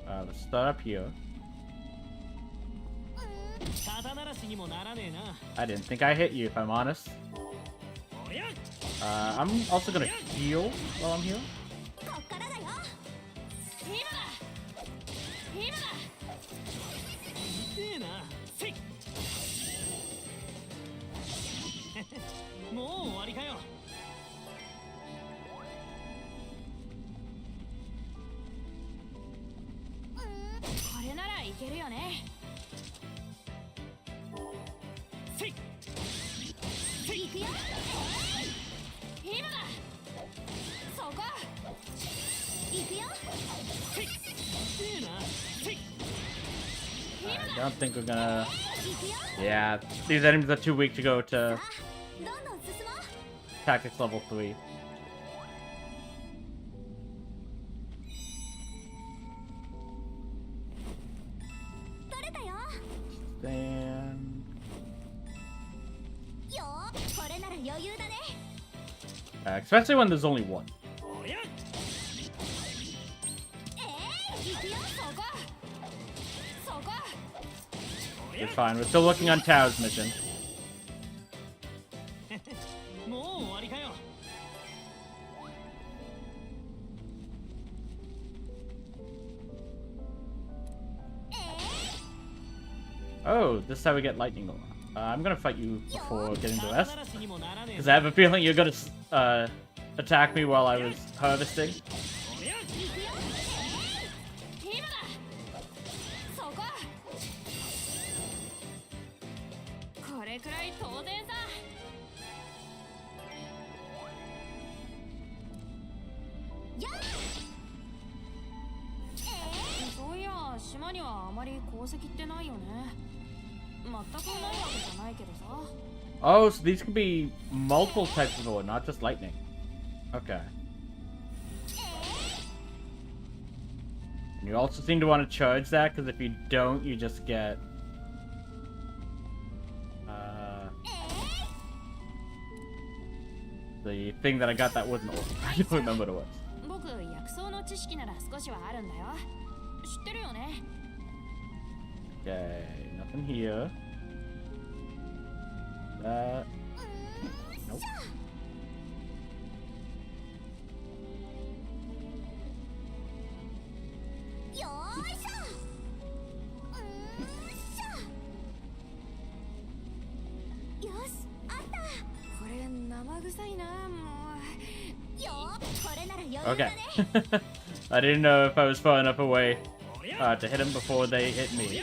Let's start up here. 肩慣らしにもならねえな I didn't think I hit you, if I'm honest. おや I'm also gonna heal while I'm here. こっからだよ今だ。今だ。痛えなせいもう終わりかよこれならいけるよね。せい行くよ今だ。そこ。行くよ痛えなせい I don't think we're gonna. 行くよ Yeah, these enemies are too weak to go to どんどん進もう tactics level 3. 取れたよ Stand. よーこれなら余裕だね Especially when there's only one. おや行くよそこ。そこ。おや It's fine. We're still working on Tao's mission. もう終わりかよ。 Oh, this is how we get lightning aura. I'm gonna fight you before getting the rest. Because I have a feeling you're gonna attack me while I was harvesting. これくらい当然さ。そういや島にはあまり鉱石ってないよね。全くないわけじゃないけどさ。 Oh, so these could be multiple types of ore, not just lightning. Okay. And you also seem to want to charge that, because if you don't, you just get... the thing that I got that wasn't ore. I don't remember what it was. 僕薬草の知識なら少しはあるんだよ。知ってるよね。 Okay, nothing here. Nope. よーいしょ。よし、あった。これ生臭いな、もう。よー、これなら余裕だ Okay. ね。 I didn't know if I was far enough away to hit them before they hit me.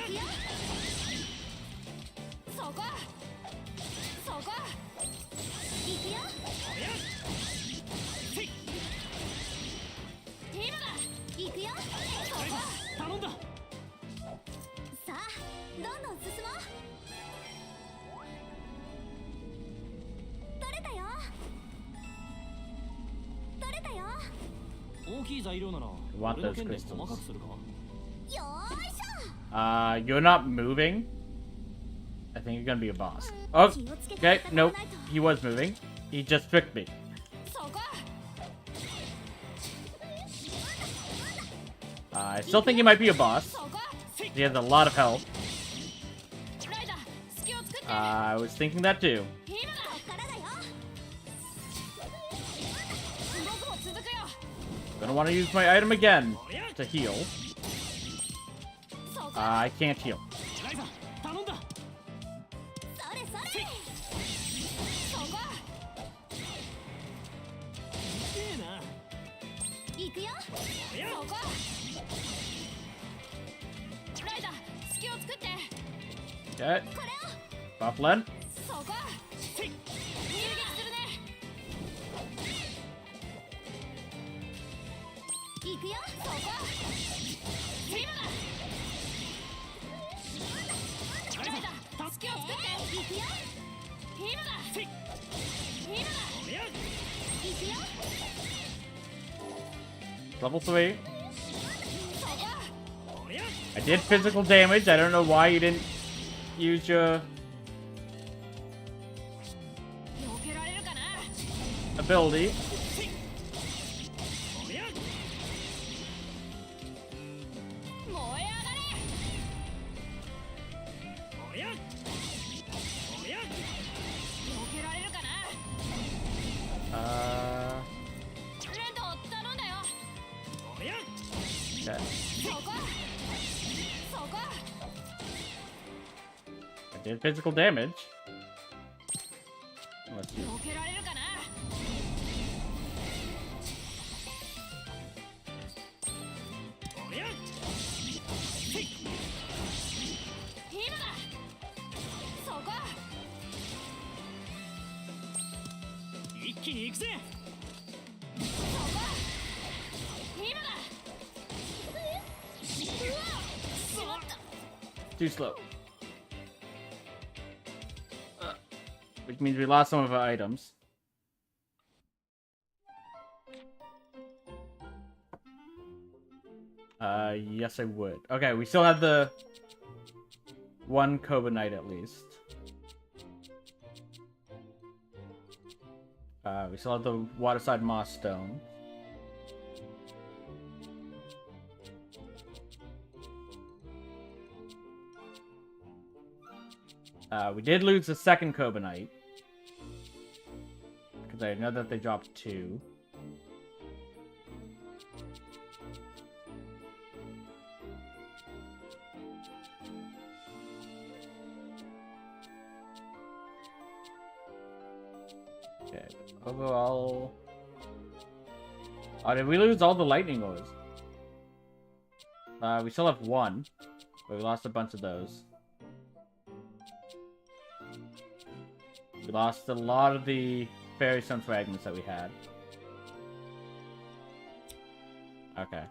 そこ。そこ。いくよ。ティーマだ。いくよ。そこ。頼んだ。さあ、どんどん進もう。取れたよ。取れたよ。大きい材料なら Want 俺の those 剣で crystals. 細かくするか。よーいしょ。 You're not moving. I think you're gonna be a boss. Oh, okay, nope. He was moving. He just tricked me. そこ。 I still think he might be a boss. そこ。 He has a lot of health. ライダー、隙を作って。 I was thinking that too. ティーマだ。こっからだよ。僕も続くよ。 Gonna want to use my item again to heal. そこ。 I can't heal. ライザ頼んだ。それそれ。そこ。いいな。いくよ。そこ。ライダー、隙を作って。 Okay. これを。 Bufflin. そこ。入撃するね。いくよ。そこ。ティーマだ。ライダー、隙を作って。いくよ。ティーマだ。ティーマだ。いくよ。 Level 3. そこ。 I did physical damage. I don't know why you didn't use your 避けられるかな。 ability. 燃え上がれ。避けられるかな。 レンド頼んだよ。 Okay. そこ。そこ。 I did physical damage. Unless you... 避けられるかな。 今だ。そこ。一気に行くぜ。そこ。今だ。うわ。しまった。 Too slow. Which means we lost some of our items. Yes, I would. Okay, we still have the one Koba Knight at least. We still have the Waterside Moss Stone. We did lose the second Koba Knight. There, now that they dropped 2. Okay, overall... Oh, did we lose all the lightning ores? We still have 1, but we lost a bunch of those. We lost a lot of the fairy stone fragments that we had. Okay.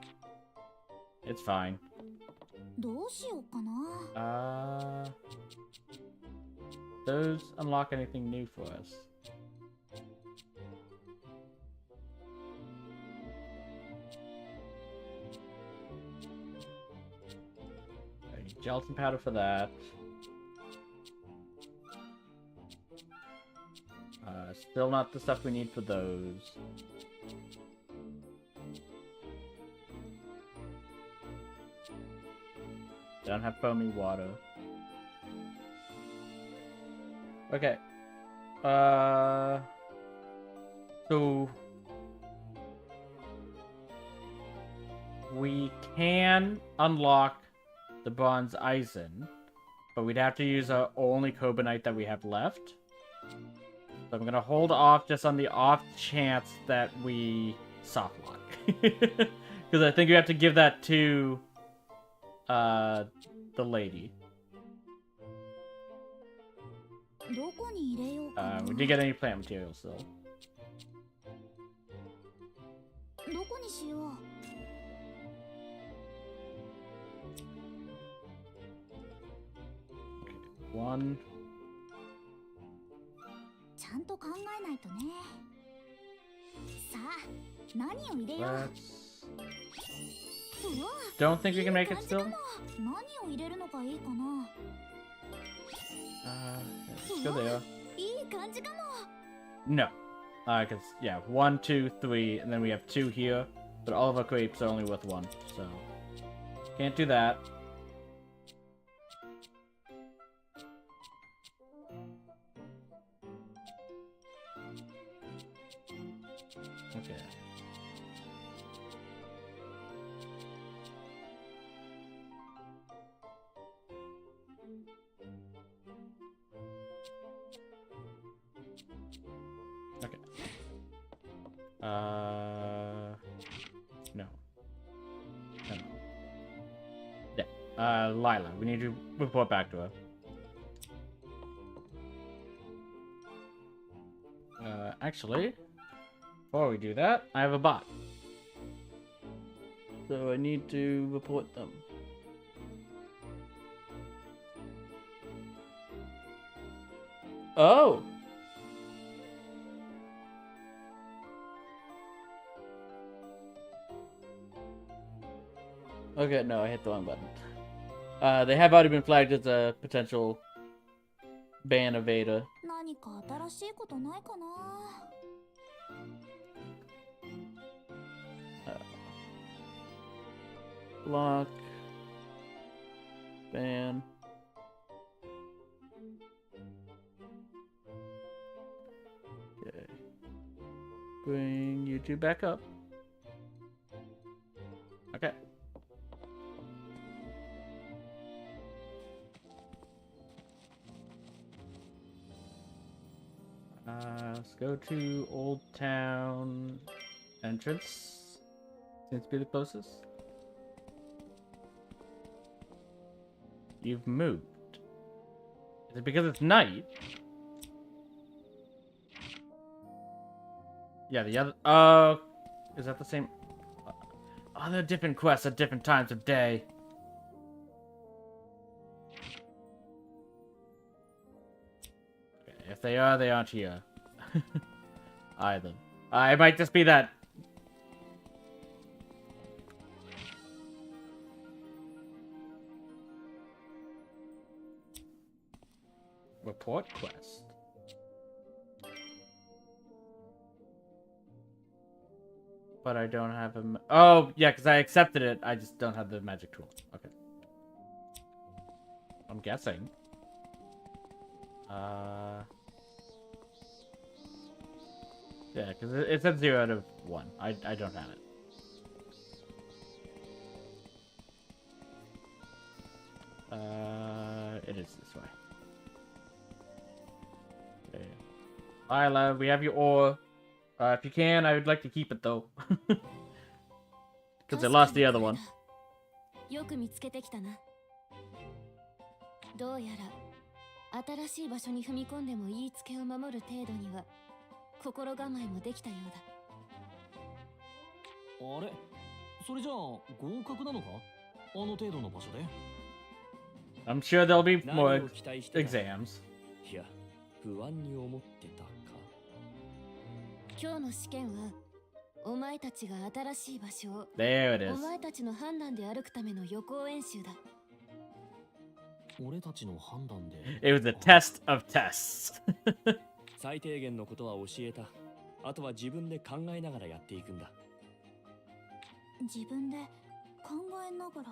It's fine. どうしようかな。 Those unlock anything new for us? Okay, gelatin powder for that. Still not the stuff we need for those. Don't have foamy water. Okay. So we can unlock the bronze Eisen, but we'd have to use our only Cobonite that we have left. So I'm gonna hold off just on the off chance that we soft lock. Because I think we have to give that to the lady. We didn't get any plant materials still. Okay, 1. ちゃんと考えないとね。さあ、何を入れよう。 Don't think we can make it still. 何を入れるのがいいかな。 Let's go there. いい感じかも。 No. Because, yeah, 1, 2, 3, and then we have 2 here. But all of our crepes are only worth 1, so... Can't do that. Okay. Okay. No. No. Yeah. Lila, we need to report back to her. Actually, before we do that, I have a bot. So I need to report them. Oh! Okay, no, I hit the wrong button. They have already been flagged as a potential ban of Veda. 何か新しいことないかな。 Block. Ban. Okay. Bring you two back up. Okay. Let's go to Old Town entrance. Seems to be the closest. You've moved. Is it because it's night? Yeah, the other... is that the same? Oh, they're different quests at different times of day. Okay, if they are, they aren't here. Either. It might just be that... Report quest. But I don't have a... Oh, yeah, because I accepted it. I just don't have the magic tool. Okay. I'm guessing. Yeah, because it said 0 out of 1. I don't have it. It is this way. Okay. Isla, we have your ore. If you can, I would like to keep it though. Because I lost the other one. よく見つけてきたな。どうやら新しい場所に踏み込んでも言いつけを守る程度には心構えもできたようだ。あれ、それじゃあ合格なのか？あの程度の場所で。I'm sure there'll be 何 more を期待してた？ exams. いや、不安に思ってたか。今日の試験はお前たちが新しい場所を There it お is. 前たちの判断で歩くための予行演習だ。俺たちの判断で。It was a test of tests. 最低限のことは教えた。あとは自分で考えながらやっていくんだ。自分で考えながら。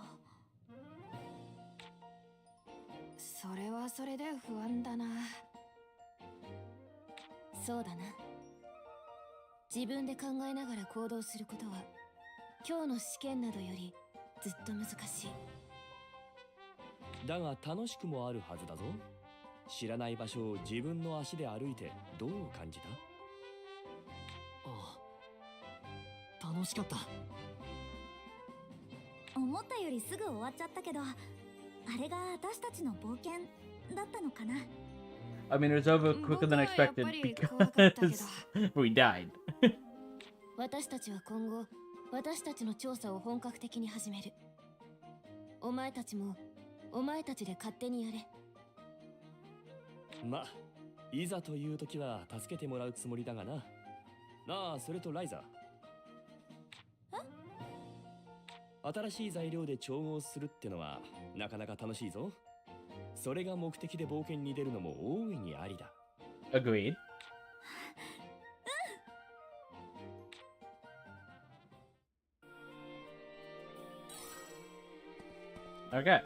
それはそれで不安だな。そうだな。自分で考えながら行動することは今日の試験などよりずっと難しい。だが楽しくもあるはずだぞ。知らない場所を自分の足で歩いてどう感じた？ああ、楽しかった。思ったよりすぐ終わっちゃったけど、あれが私たちの冒険だったのかな。I mean, it was over quicker than expected because we died. 私たちは今後私たちの調査を本格的に始める。お前たちもお前たちで勝手にやれ。ま、いざという時は助けてもらうつもりだがな。なあ、それとライザ。新しい材料で調合するってのはなかなか楽しいぞ。それが目的で冒険に出るのも大いにありだ。Agreed. Okay.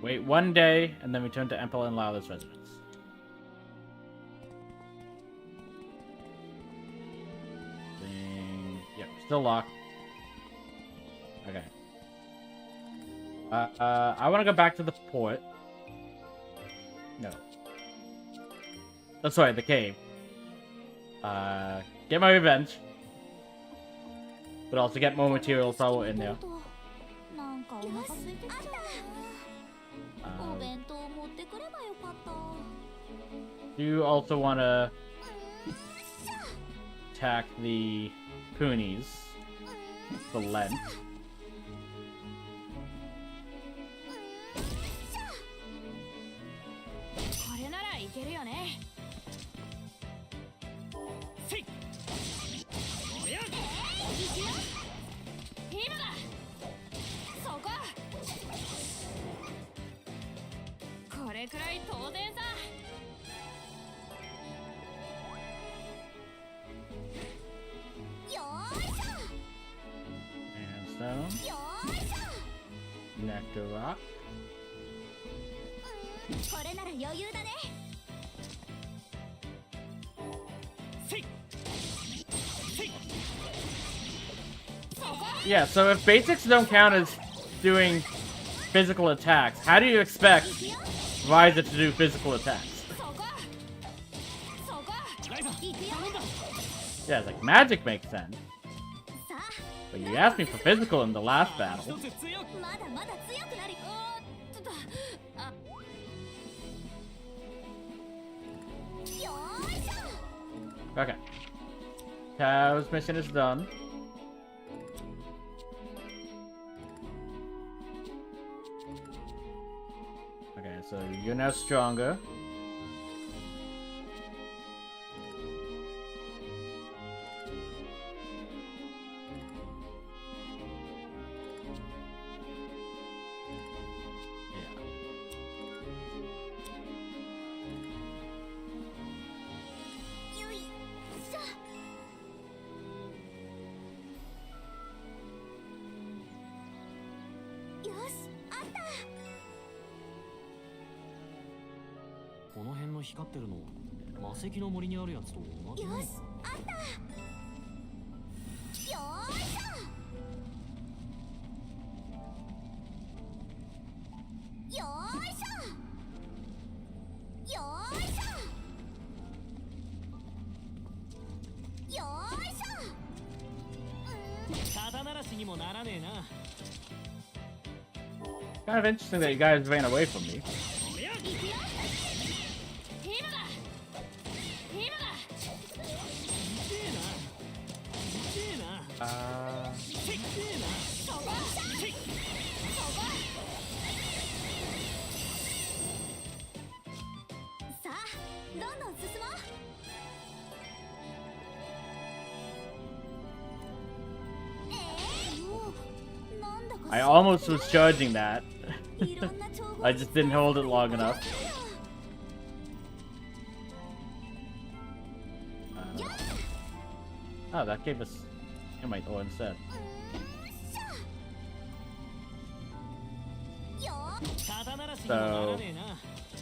Wait 1 day, and then return to Empel and Lila's residence. Yep, still locked. Okay. I want to go back to the port. No. That's right, the cave. Get my revenge. But also get more materials while we're in there. なんかお腹空いてきちゃうな。お弁当持ってくればよかった。 Do you also want to attack the Poonies? The Lent. これならいけるよね。せい。おや。今だ。そこ。これくらい当然さ。よーいし And ょ。 stone. よーいし Nectar rock. ょ。これなら余裕だね。せい。せい。 Yeah, so if basics don't count as doing physical attacks, how do you expect Ryza to do physical attacks? そこ。そこ。ライザ、行くよ。 Yeah, like magic makes sense. さ But you asked me for physical in the last 一 battle. つ強く。あ、まだまだ強くなる。ちょっと。あ、よーいしょ。 Okay. Cow's mission is done. Okay, so you're now stronger. Yeah. よいしょ。よし、あった。この辺の光ってるの魔石の森にあるやつと同じなのか。よし、あった。よーいしょ。よーいしょ。よーいしょ。よーいしょ。肩慣らしにもならねえな。 Kind of interesting that you guys ran away from me. さあ、どんどん進もう。もうなんだか I almost was charging that. いろんな調合 I just didn't hold it long enough. Oh, that gave us Termite ore instead. よ 肩慣らしにもならねえな。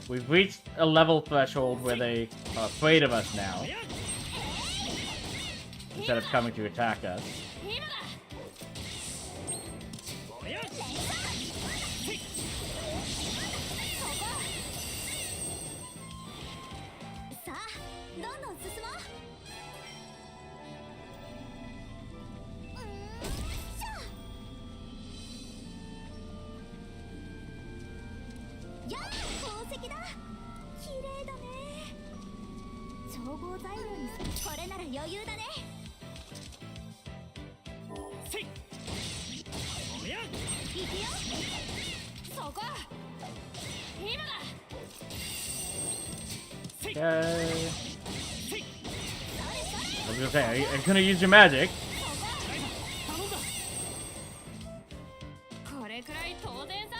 We've reached a level threshold where they are afraid of us now, instead of coming to attack us. さあ、どんどん進もう。やっ、宝石だ。綺麗だね。調合材料にすこれなら余裕だね。せい。おや。いくよ。そこ今だ。 Okay. I was gonna say, are you gonna use your magic? これくらい当然さ。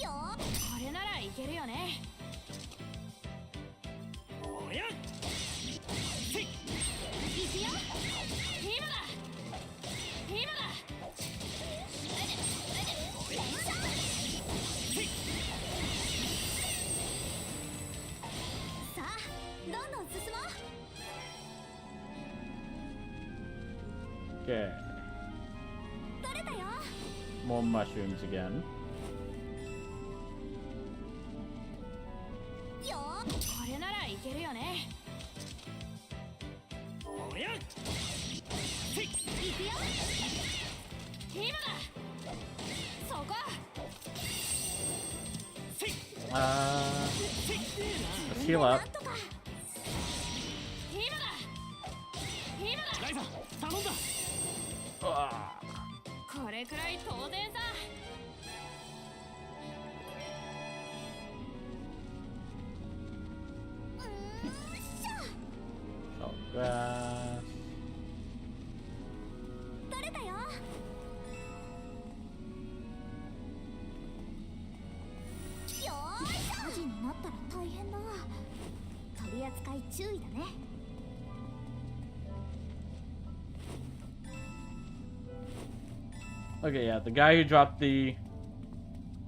よー。これならいけるよね。おや。せい。いくよ。今だ。今だ。さあ、どんどん進もう。 Okay. 取れたよ。 More mushrooms again. よー。これならいけるよね。おや。せい。いくよ。今だ。そこ。せい。 Let's heal up. なんとか。今だ。今だ。ライザ頼んだ。Ah. これくらい当然さ。 Oh, grass. 取れたよ。よーいしょ。火事になったら大変だ。取り扱い注意だね。 Okay, yeah, the guy who dropped the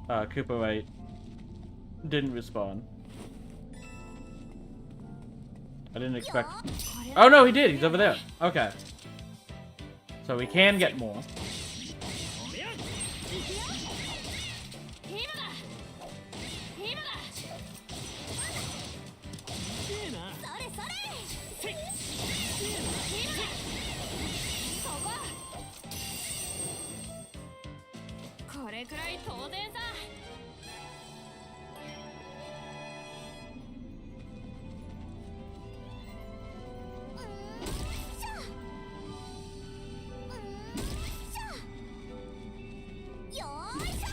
Cooperite didn't respawn. I didn't expect. Oh no, he did. He's over there. Okay. So we can get more. おや。今だ。今だ。せえな。それそれ。せい。そこ。これくらい当然さ。 よーいしょ。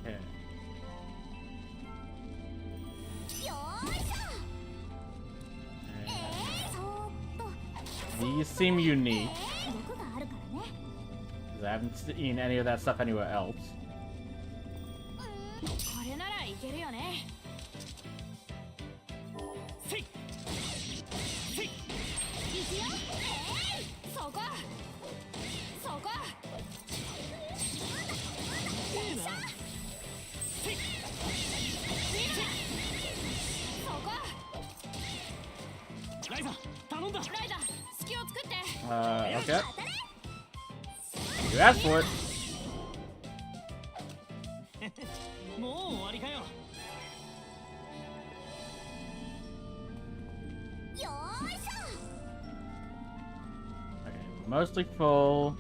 Okay. よーいしょ。 そーっと。 These seem unique. 毒があるからね。 'Cause I haven't seen any of that stuff anywhere else. これならいけるよね。せい。イザー頼んだ。ライザー隙を作って。 Okay. You asked for it. もう終わりかよ。よーいしょ。 Okay, mostly full. よ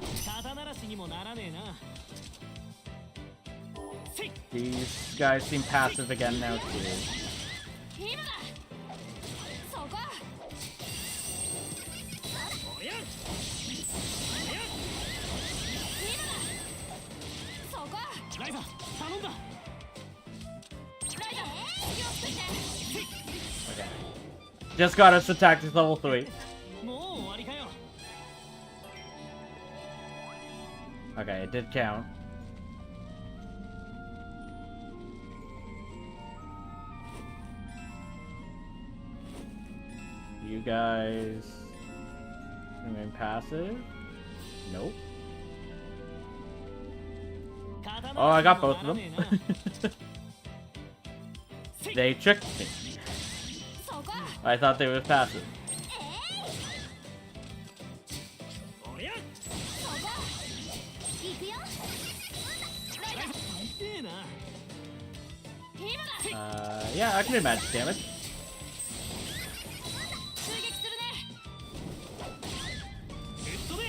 ー。肩慣らしにもならねえな。 These guys seem passive again now too. 今だ。そこ。おや。そこ。ライザー頼んだ。ライザー隙を作って。 Okay. Just got us to tactics level 3. もう終わりかよ。 Okay, it did count. You guys remain passive? Nope. Oh, I got both of them. They tricked me. そこ。 I thought they were passive. おや。そこ。行くよ。痛えな。 今だ。 Yeah, I can do magic damage. 追撃するね。 ぶっ飛べ。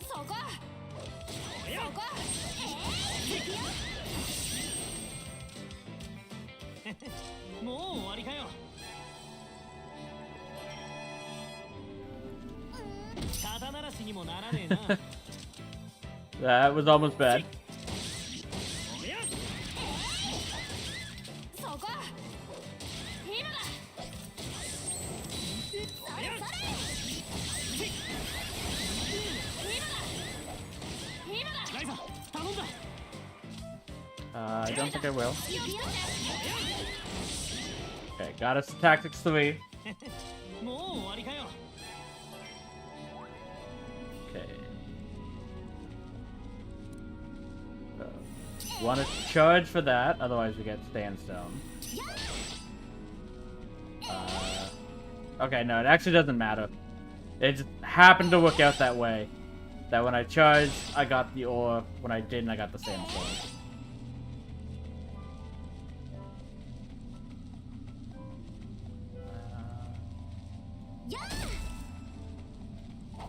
そこ。おや。そこ。行くよ。もう終わりかよ。肩慣らしにもならねえな。 That was almost bad. おや。 そこ。今だ。おや。 今だ。ライザー頼んだ。 I don't think I will. 隙を作って。 Okay, got us to tactics 3. もう終わりかよ。 Okay. Want to charge for that, otherwise we get standstone. Okay, no, it actually doesn't matter. It just happened to work out that way. That when I charged, I got the ore. When I didn't, I got the sandstone.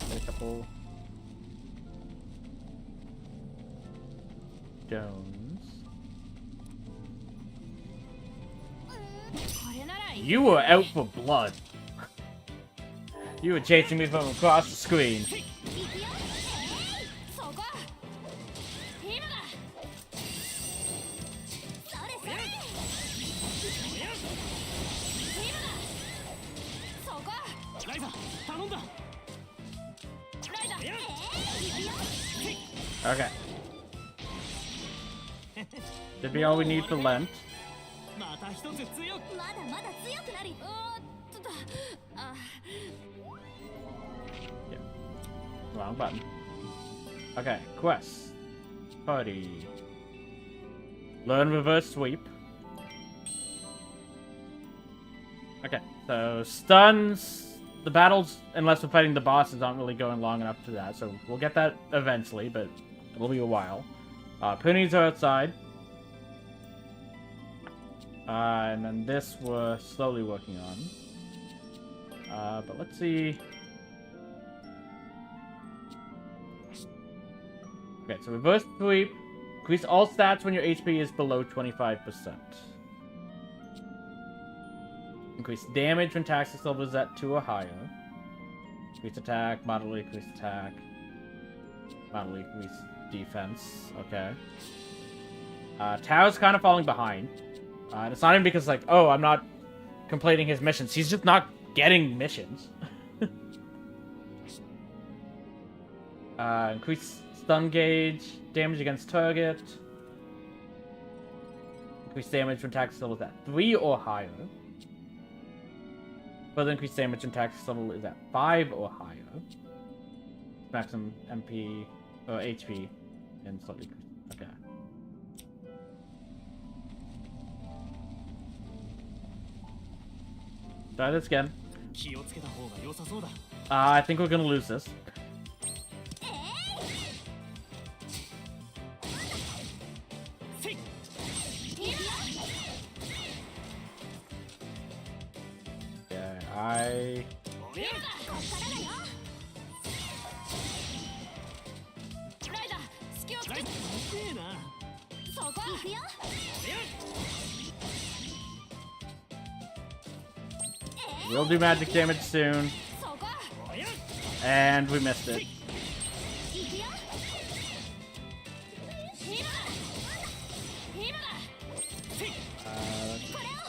Get a couple stones. これならいい。 You were out for blood. You were chasing me from across the screen. そこ。今だ。それそれ。今だ。そこ。ライザー頼んだ。ライザー。行くよ。 Okay. Should be all we need for Lent. また一つ強く。まだまだ強くなる。ちょっと。あ。 Wrong button. Okay, quest. Party. Learn reverse sweep. Okay, so stuns. The battles, unless we're fighting the bosses, aren't really going long enough to that, so we'll get that eventually, but it'll be a while. Ponies are outside. And then this we're slowly working on. But let's see. Okay, so reverse sweep. Increase all stats when your HP is below 25%. Increase damage when tactics level is at 2 or higher. Increase attack, moderately increase attack. Moderately increase defense. Okay. Tao's kind of falling behind. And it's not even because, like, oh, I'm not completing his missions. He's just not getting missions. Increase stun gauge, damage against target. Increase damage when tactics level is at 3 or higher. Further increase damage when tactics level is at 5 or higher. Maximum MP or HP And slightly. Okay. Try this again. 気をつけた方が良さそうだ。I think we're gonna lose this. Yeah, I... ライダー隙をつけてうせえな。そこ行くよ We'll do magic damage soon. そこ And we missed it. 行くよ今だ今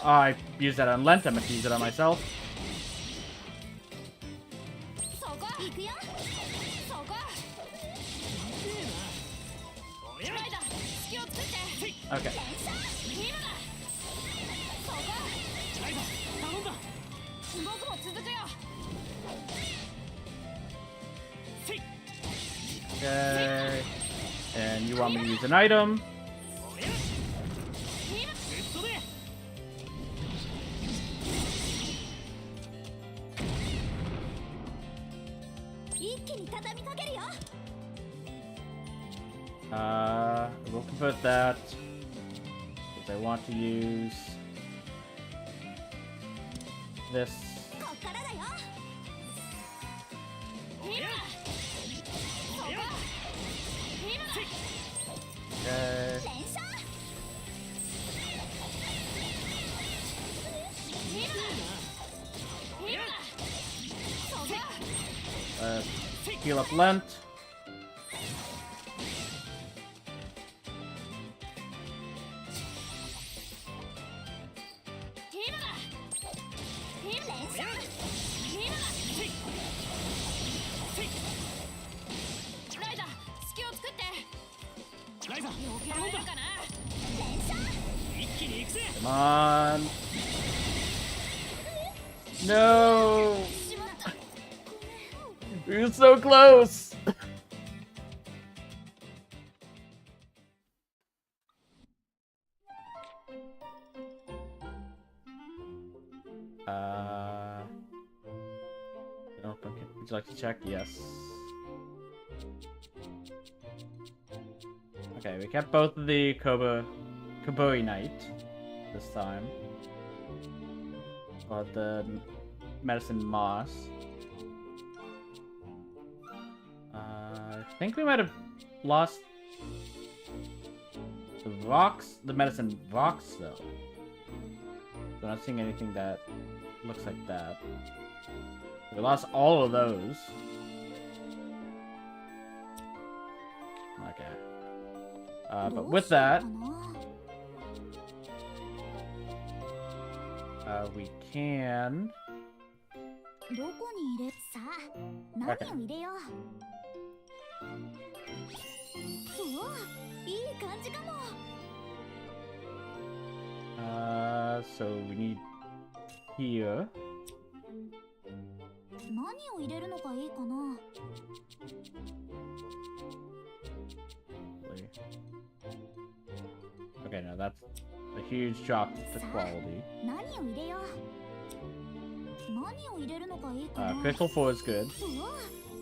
だ I used that on Lent. I'm gonna use it on myself. そこ行くよそこライダー隙を作って Okay. 今だそこライダー頼んだ。僕も続くよ Okay. And you want me to use an item? グッドで。一気に畳みかけるよ。 We'll convert that. Because I want to use this. こっからだよ。今だそこ今だ Okay. 連射。今だ今だそこ Heal up Lent. 今だ今連射今だライダー隙を作ってライダー避けられるかな連射。一気に行くぜ。 Come on. No. しまった We were so close. Okay. Would you like to check? Yes. Okay, we kept both of the Koboi Knight this time. Or the Medicine Moss. I think we might have lost the rocks, the Medicine Rocks though. So I'm not seeing anything that looks like that. We lost all of those. Okay. But with that, we can. どこに入れさあ何を入れよう。おお、いい感じかも。So we need here. 何を入れるのがいいかな。Okay, now that's a huge drop to quality. 何を入れよう。何を入れるのがいいかな。 Crystal 4 is good. おお、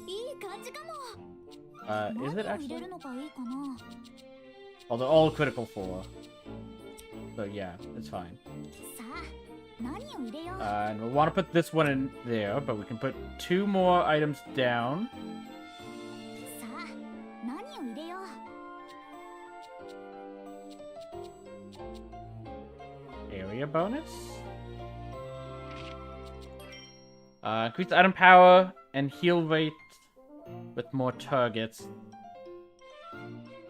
いい感じかも。 Is it 何を入れ actually? るのがいいかな。 Oh, they're all critical 4. So yeah, it's fine. さあ、何を入れよう。 And we'll want to put this one in there, but we can put 2 more items down. さあ、何を入れよう。 Area bonus. Increase item power and heal rate with more targets.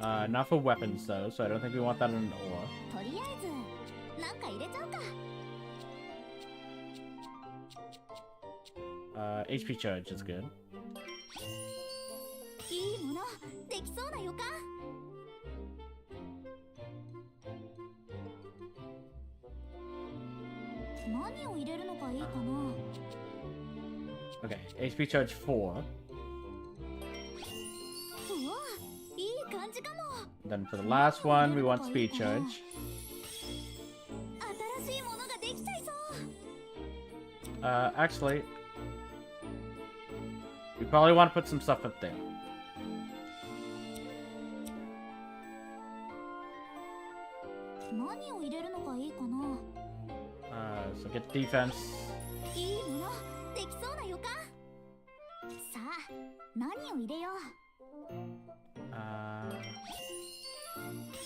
Not for weapons though, so I don't think we want that in an ore. とりあえず、なんか入れちゃうか。 HP charge is good. いいもの、できそうな予感。何を入れるのがいいかな。 Okay, HP charge 4. うわ、いい感感じかも。 Then for the last one, we want speed charge. 新しいものができちゃいそう。 Actually, we probably want to put some stuff up there. 何を入れるのがいいかな。 So get defense. いいものできそうな予感。さあ何を入れよう。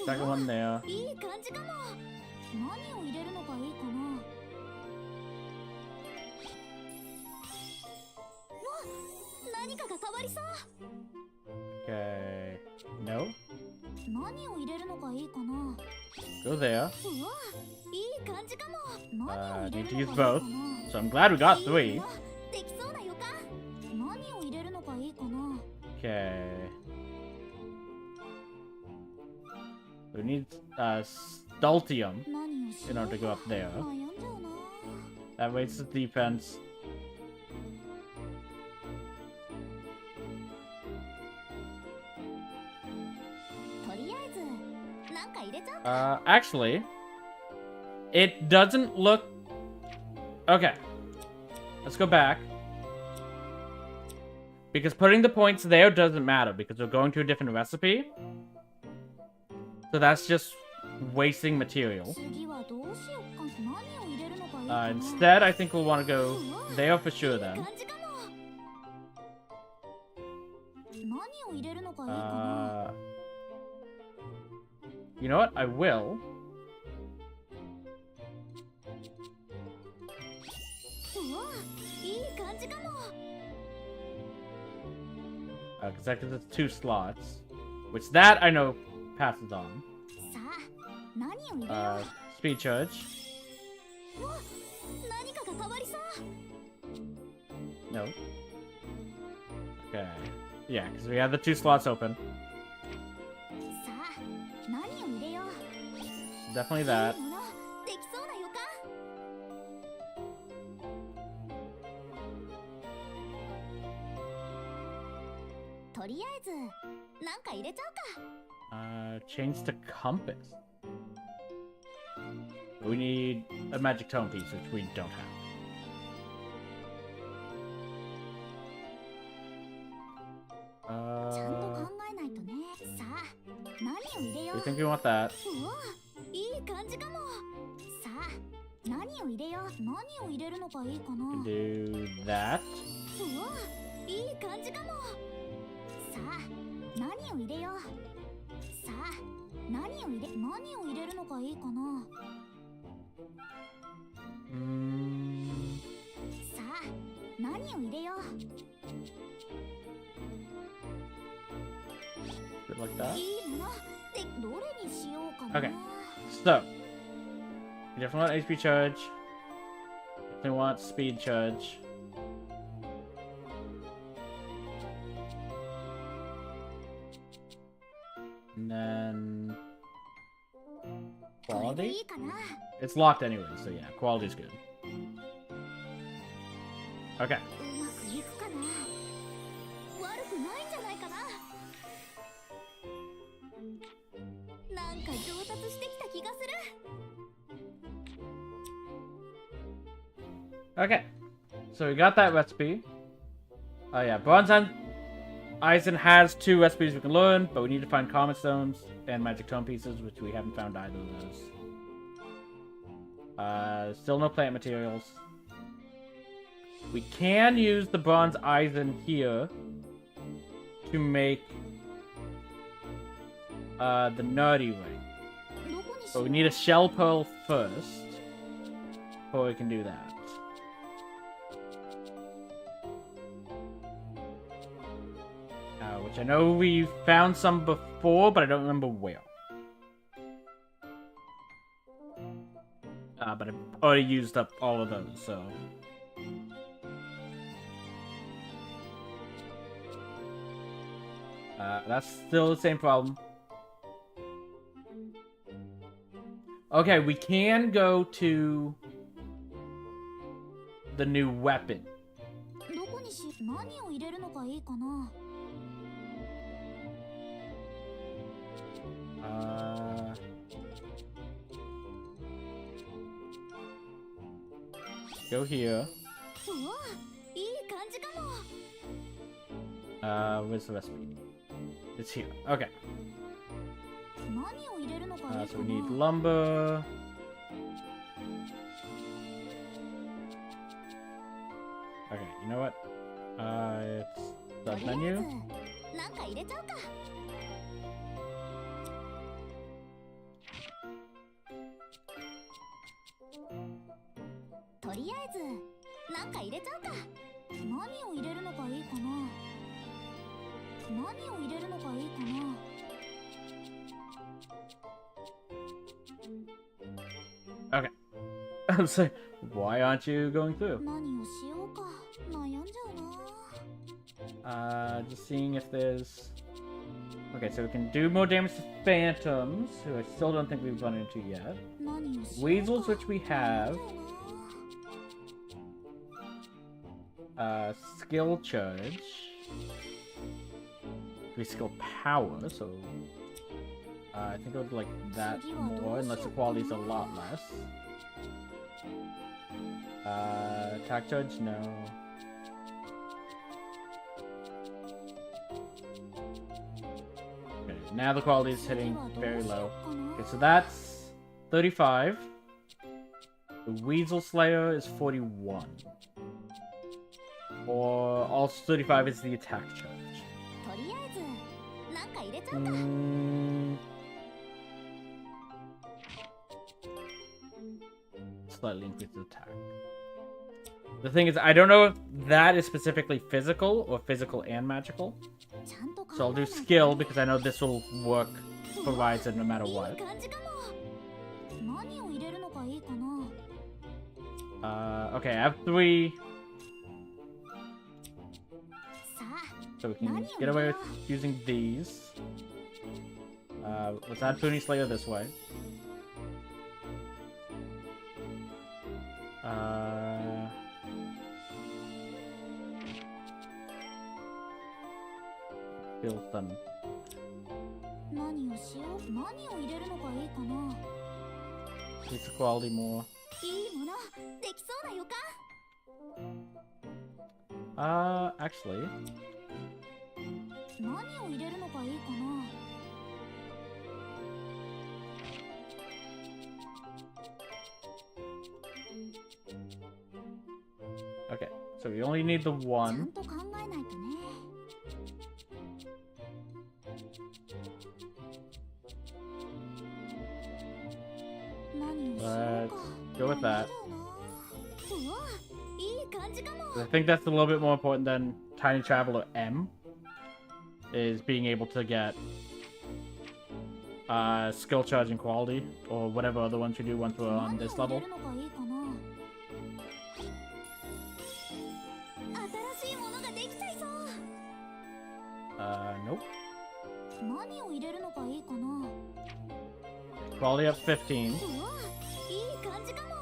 Second one there. いい感じかも。何を入れるのがいいかな。何かが変わりそう。 Okay. No. 何を入れるのがいいかな。 Go there. うわ、いい感じかも。何を入れ Need る to の use がいい both. かな。 So I'm glad we got いい three. ものできそうな予感。何を入れるのがいいかな。 Okay. We need Stultium 何をし in よう order to go up there. 悩んじゃうな。 That wastes the defense. とりあえずなんか入れちゃうか。 Actually, it doesn't look... Okay. Let's go back. Because putting the points there doesn't matter, because we're going to a different recipe. So that's just wasting material. 次はどうしようか。何を入れるのがいいかな。 Instead, I think we'll want to go there for sure いい then. 感じかも。何を入れるのがいいかな。 You know what? I will. うわ、いい感じかも。 Because that gives us 2 slots. Which that I know passes on. さあ、何を入れよ Speed charge. う。うわ、何かが変わりそう。 No. Okay. Yeah, because we have the 2 slots open. さあ、何を入れよう。 Definitely いい that. ものできそうな予感。とりあえずなんか入れちゃうか。 Change to compass. We need a magic tone piece, which we don't have. ちゃんと考えないとね。さあ、何を入れよ We う。 think we want that. うわ、いい感じかも。さあ、何を入れよう。何を入れるのがいいかな。 Do that. うわ、いい感じかも。さあ、何を入れよう。さあ、何を入れるのがいいかな。 さあ、何を入れよう。 Good like that. いいものでどれにしようかな。 Okay. So, we definitely want HP charge. Definitely want speed charge. And then これでい quality. いかな。 It's locked anyway, so yeah, quality's good. Okay. うまくいくかな。悪くないんじゃないかな。なんか上達してきた気がする。 Okay. So we got that recipe. Oh yeah, Bronze Eisen has 2 recipes we can learn, but we need to find common stones and magic tome pieces, which we haven't found either of those. Still no plant materials. We can use the Bronze Eisen here to make the nerdy ring. どこにし But よ we う。 need a shell pearl first before we can do that. Which I know we found some before, but I don't remember where. But I've already used up all of those, so... That's still the same problem. Okay, we can go to the new weapon. どこに何を入れるのがいいかな。Go here. うわいい感じかも。 Where's the recipe? It's here. Okay. 何を入れるのがいい So か we な。 need lumber. Okay, you know what? It's と the りあえ menu. ずなんか入れちゃうか。とりあえずなんか入れちゃうか。何を入れるのがいいかな。何を入れるのがいいかな。 Okay. I'm saying, why aren't you going through? 何をしようか悩んじゃうな。 Just seeing if there's... Okay, so we can do more damage to phantoms, who I still don't think we've run into yet. 何をしようか Weasels, which we 悩ん have. じゃうな。 Skill charge. We skill power, so... I think I would like that more, unless the quality is a lot less. Attack charge? No. Okay, now the quality is hitting very low. Okay, so that's 35. The Weasel Slayer is 41. Or also 35 is the attack charge. とりあえずなんか入れちゃうか。 Slightly increase the attack. The thing is, I don't know if that is specifically physical or physical and magical. ちゃんと考え So I'll ない do と skill because I know this will work for Ryza no matter いい what. 感じかも。何を入れるのがいいかな。 Okay, I have 3, さあ so we can get away with using these. Let's add Puni Slayer this way. Kill them. 何をしよう。何を入れるのがいいかな。 Increase the quality more. いいものできそうな予感。 Actually, 何を入れるのがいいかな。 okay. So we only need the ちゃ one. んと考えないとね。 何をしよう Let's か。 go with that. うわ、いい感じかも。 I think that's a little bit more important than Tiny Traveler M. Is being able to get skill charge and quality, or whatever other ones you do once we're on this 何を level. 入れるのがいいかな。新しいものができちゃいそう。 Nope. 何を入れるのがいいかな。 Quality up 15. うわ、いい感じかも。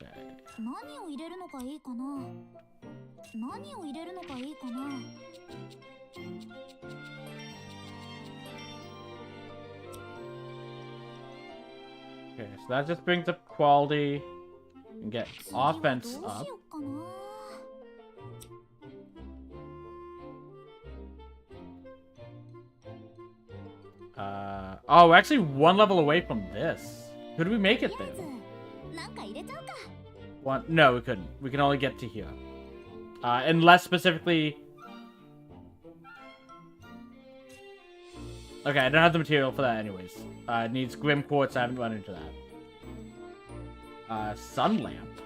Okay. 何を入れるのがいいかな。何を入れるのがいいかな。 Okay, so that just brings up quality and get 次は offense どう up. しよっかな。 Oh, we're actually one level away from this. Could we make と it りあえず there? なんか入れちゃうか。 One? No, we couldn't. We can only get to here. Unless specifically... Okay, I don't have the material for that anyways. It needs Grim Quartz, I haven't run into that. Sun Lamp.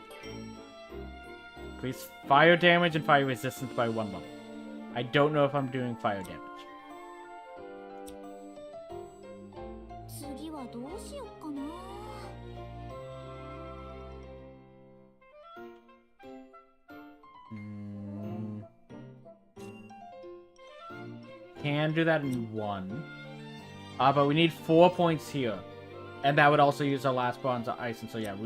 Increase fire damage and fire resistance by 1 level. I don't know if I'm doing fire damage. 次はどうしよっかな。 Can do that in 1. But we need 4 points here. And that would also use our last bronze ice, and so yeah,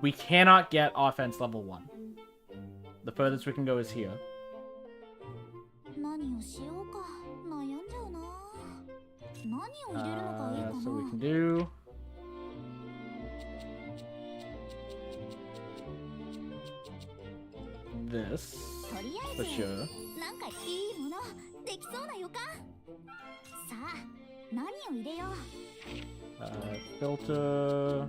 we cannot get offense level 1. The furthest we can go is here. 何をしようか。悩んじゃうな。何を入れるのがいいか So we な。 can do... this とりあえ for ず sure. なんかいいものできそうな予感。さあ何を入れよう。 Filter.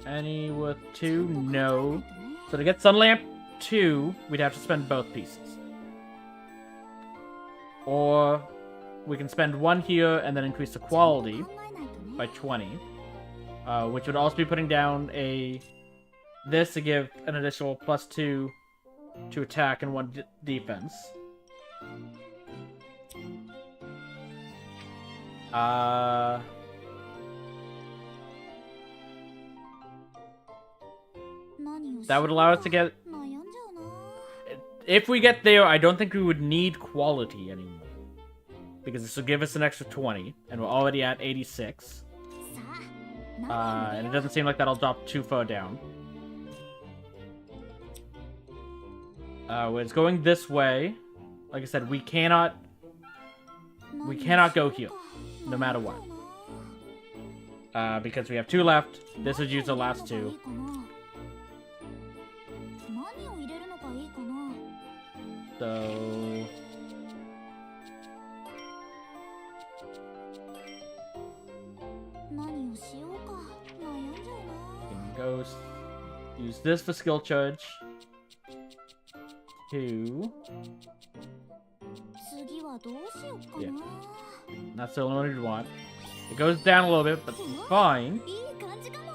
Any with 2? No. So to get Sun Lamp 2, we'd have to spend both pieces. Or we can spend one here and then increase the quality 考えないとね。 by 20. Which would also be putting down this to give an additional +2 to attack and 1 defense. That would allow us to get... 悩んじゃうな。 If we get there, I don't think we would need quality anymore. Because this would give us an extra 20, and we're already at 86. さあ And 何 it を入れよ doesn't seem like that'll drop too far down. When it's going this way, like I said, we cannot う。 we 何を cannot しよ go うか here, no matter what. 悩んじゃうな。 Because we have 2 left. This would use the last 2. 何を入れるのがいいかな。 So... 何をしようか悩んじゃうな。 Go use this for skill charge. 2. 次はどうしようか Yeah. な。 That's the only one we'd want. It goes down a little bit, but it's fine. いい感じかも。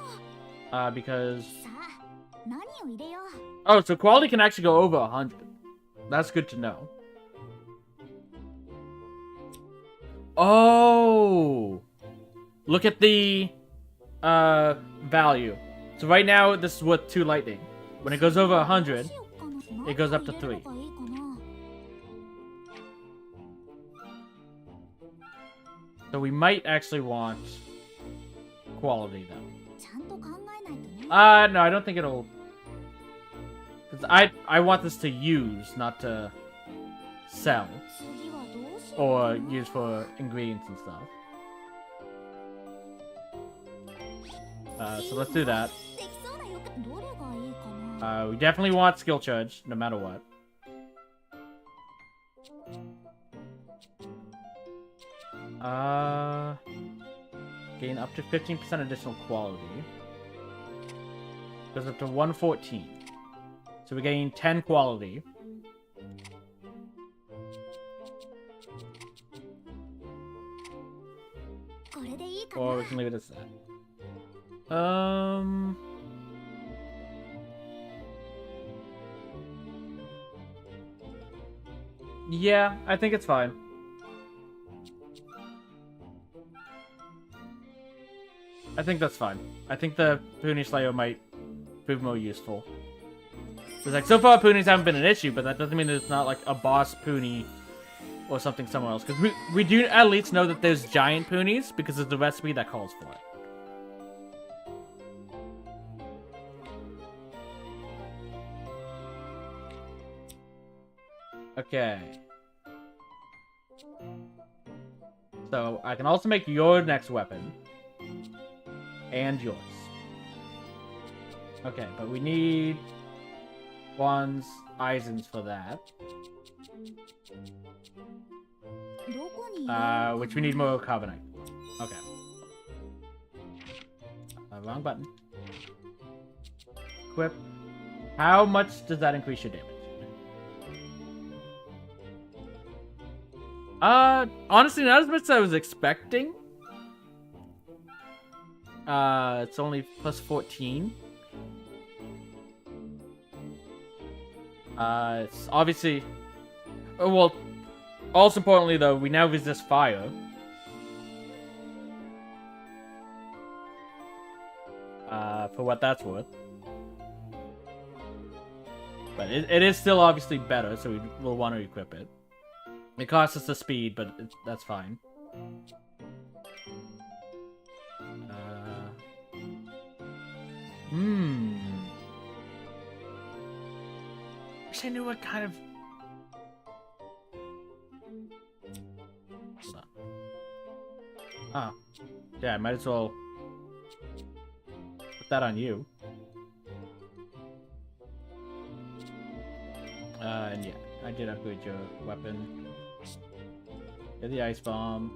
Because... さあ何を入れよう。 Oh, so quality can actually go over 100. That's good to know. Oh! Look at the value. So right now, this is worth 2 lightning. When it goes over 100, it goes up to 3. So we might actually want quality then. ちゃんと考えないとね。 No, I don't think it'll... Because I want this to use, not to sell. 次はどうしようか Or な。 use for ingredients and stuff. So let's do that. できそうな予感。どれがいいかな。 We definitely want skill charge, no matter what. Gain up to 15% additional quality. Goes up to 114. So we gain 10 quality. Or we can leave it as that. Yeah, I think it's fine. I think that's fine. I think the Puni Slayer might prove more useful. It's like, so far Punis haven't been an issue, but that doesn't mean there's not like a boss Puni or something somewhere else. Because we do at least know that there's giant Punis because of the recipe that calls for it. Okay. So, I can also make your next weapon. And yours. Okay, but we need... Wands, Eisens for that. どこに入れようかな。 Which we need more carbonite. Okay. Wrong button. Equip. How much does that increase your damage? Honestly, not as much as I was expecting. It's only plus 14. It's obviously... Oh, well, also importantly, though, we now resist fire. For what that's worth. But it is still obviously better, so we'll want to equip it. It costs us the speed, but that's fine. Wish I knew what kind of... Hold on. Oh. Yeah, I might as well put that on you. And yeah, I did upgrade your weapon. Get the ice bomb.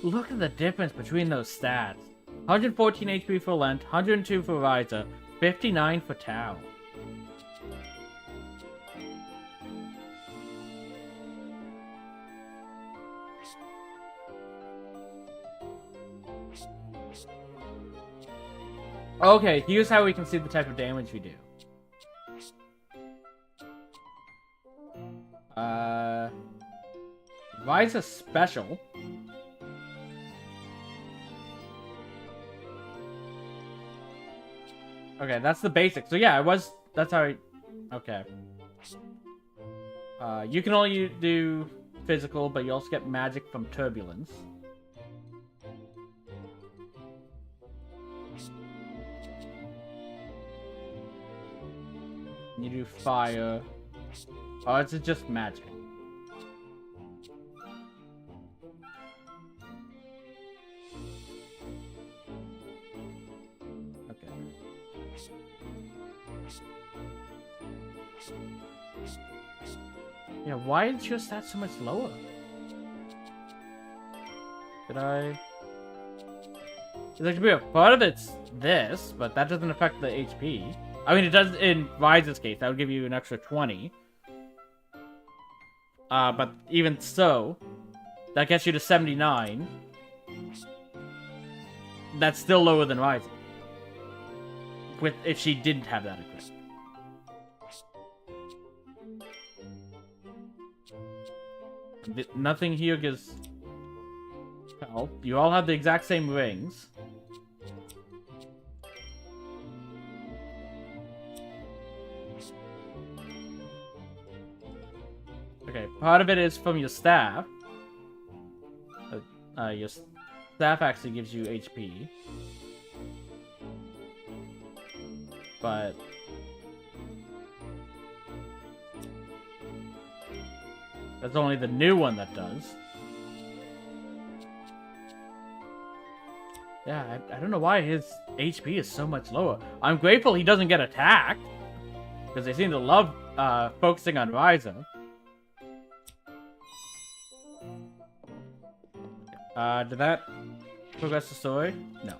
Look at the difference between those stats. 114 HP for Lent, 102 for Ryza, 59 for Tau. Okay, here's how we can see the type of damage we do. Ryza special. Okay, that's the basic. So yeah, that's how okay. You can only do physical, but you also get magic from turbulence. You do fire. Oh, it's just magic. Okay. Yeah, why is your stat so much lower? Did I... There could be a part of it's this, but that doesn't affect the HP. I mean, it does in Ryza's case. That would give you an extra 20. But even so, that gets you to 79. That's still lower than Ryza. If she didn't have that equipped. Nothing here gives help. You all have the exact same rings. Okay, part of it is from your staff. Your staff actually gives you HP. But... that's only the new one that does. Yeah, I don't know why his HP is so much lower. I'm grateful he doesn't get attacked. Because they seem to love focusing on Ryza. Did that progress the story? No.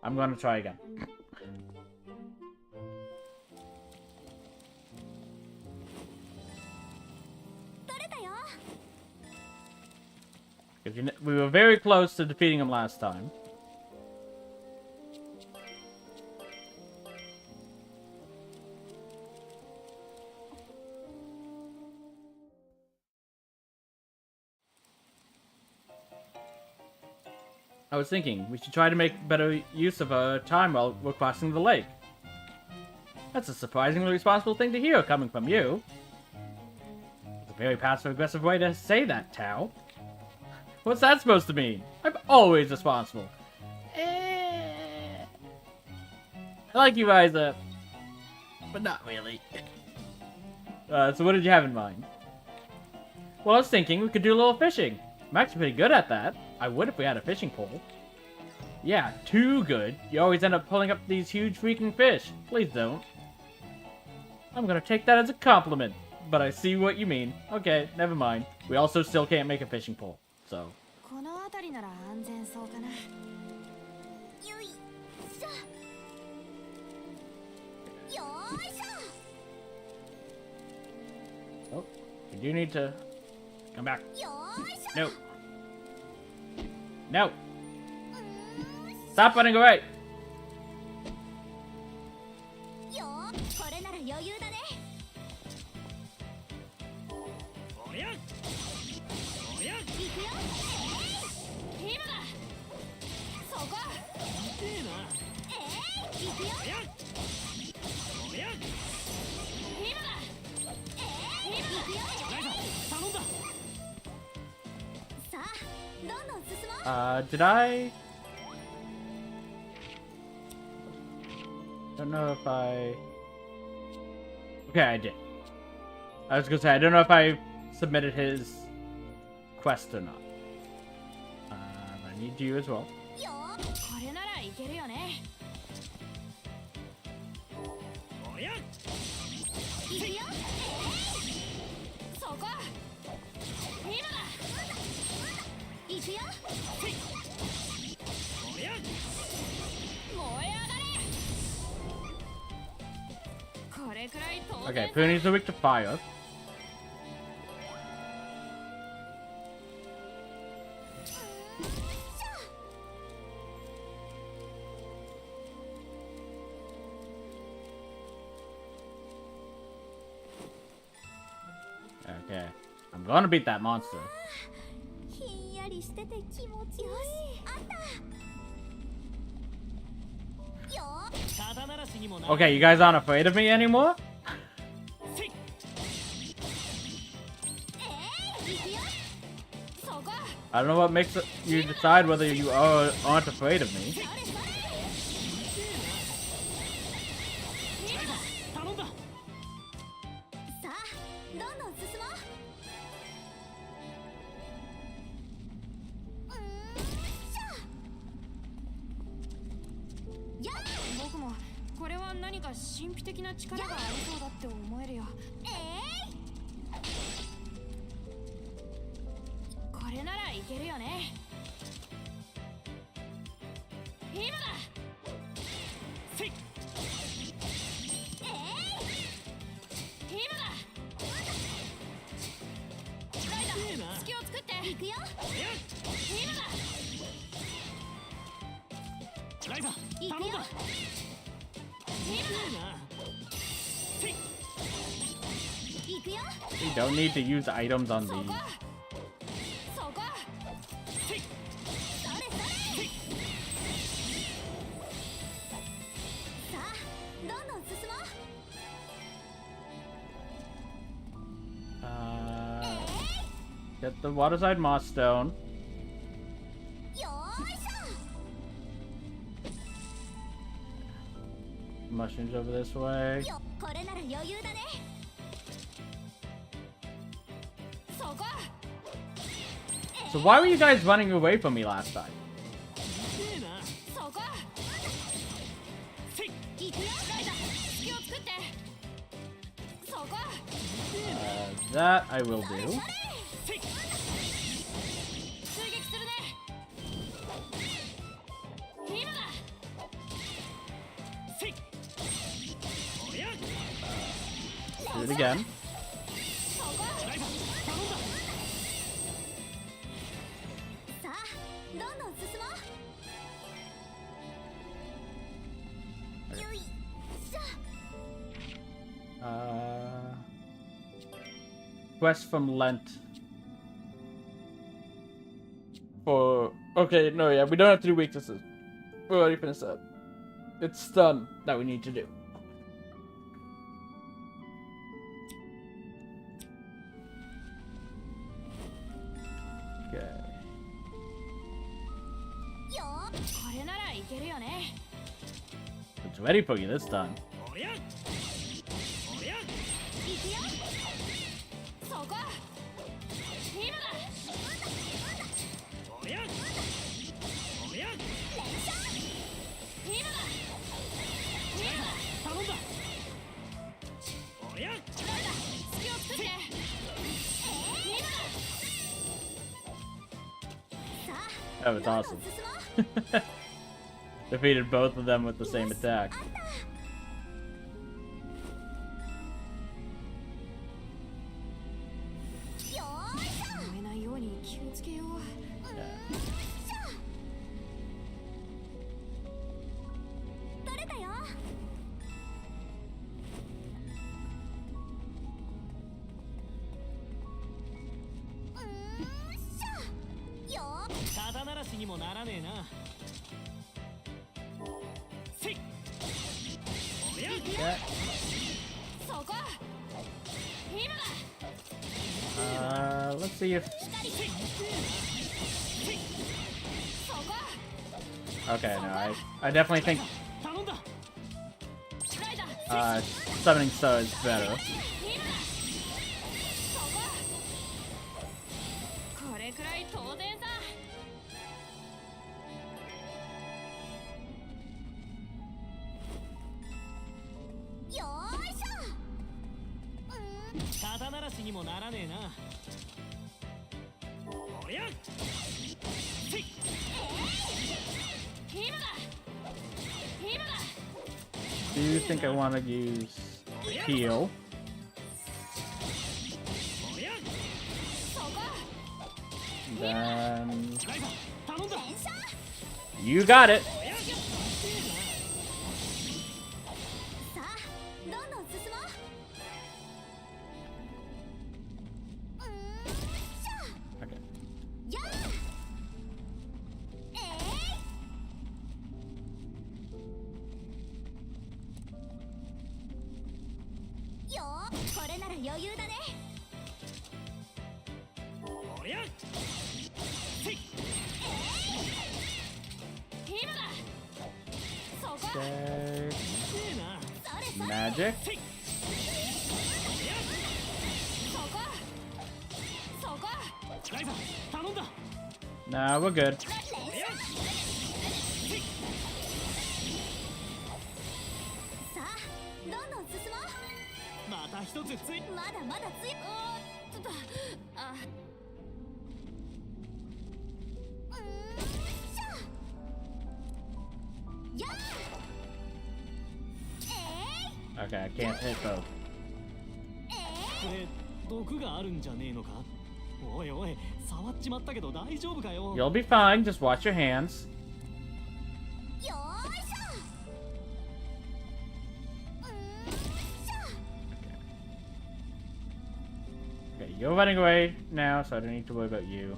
I'm gonna try again. We were very close to defeating him last time. I was thinking, we should try to make better use of our time while we're crossing the lake. That's a surprisingly responsible thing to hear coming from you. It's a very passive-aggressive way to say that, Tau. What's that supposed to mean? I'm always responsible. I like you, Ryza, but not really. So what did you have in mind? Well, I was thinking we could do a little fishing. I'm actually pretty good at that. I would if we had a fishing pole. Yeah, too good. You always end up pulling up these huge freaking fish. Please don't. I'm gonna take that as a compliment, but I see what you mean. Okay, never mind. We also still can't make a fishing pole, so... Oh, you do need to come back. No. No. Stop running away. Did I? Don't know if I... Okay, I did. I was gonna say, I don't know if I submitted his quest or not. I need you as well. これならいけるよね。おやいくよそこ今だいくよおや燃え上がれこれくらい当 Okay, 然 Puni's are weak to fire. Okay, I'm gonna beat that monster. ひんやりしてて気持ちよしあったよ肩慣らしにもな Okay, you guys aren't afraid of me anymore? いくよ そこ I don't know what makes you decide whether you are or aren't afraid of me. 頼んださあどんどん進もうしょやー僕もこれは何か神秘的な力がありそうだって思えるよ。これならいけるよね。今だせい今だライダー隙を作っていくよ今だライザいくよ頼んだせいいくよ You don't need to use items on そこ these. そこそれそれさあどんどん進もう Get the waterside moss stone. よーいし Mushrooms over this way. ょよこれなら余裕だね そこ So why were you guys running away from me last time? そこいくよライダー隙を作ってそこ That I will do. 追撃するね今だ Do it again. そこさあどんどん進もうよいしょ Quest from Lent. For okay, no, yeah, we don't have to do weaknesses. We already finished that. It's stun that we need to do. Okay. よこれならいけるよね It's ready for you this time. おやおやいくよそこ今だおやおや今だ頼んだおやライダー隙を作って今だ さあ That was どんどん awesome. 進も Defeated both of them with the same attack. うよーいしょ燃えないように気をつけよう 取れたよしょよー肩慣らしにもならねえなせいおや Yeah. そこ今だ Let's see if. そこ Okay, no, I definitely think 頼んだライダー summoning star is better. 今だそここれくら肩慣らしにもならねえな。おりゃせい今だ今だ Do you think I want to use heal? おりゃ Then ライザ頼んだ。 you got it. さあどんどん進もう。しゃ Okay. やあよーこれなら余裕だね。おりゃせい今だそこ Okay. せえな。 Magic. そこそこライザ頼んだ。 Nah, we're good. さあどんどん進もう。また一つつい。まだまだつい。ちょっとあしゃやあ Okay, I can't hit both. これ毒があるんじゃねえのか。おいおい触っちまったけど大丈夫かよ。 You'll be fine. Just watch your hands. よーいしょしゃ Okay, you're running away now, so I don't need to worry about you.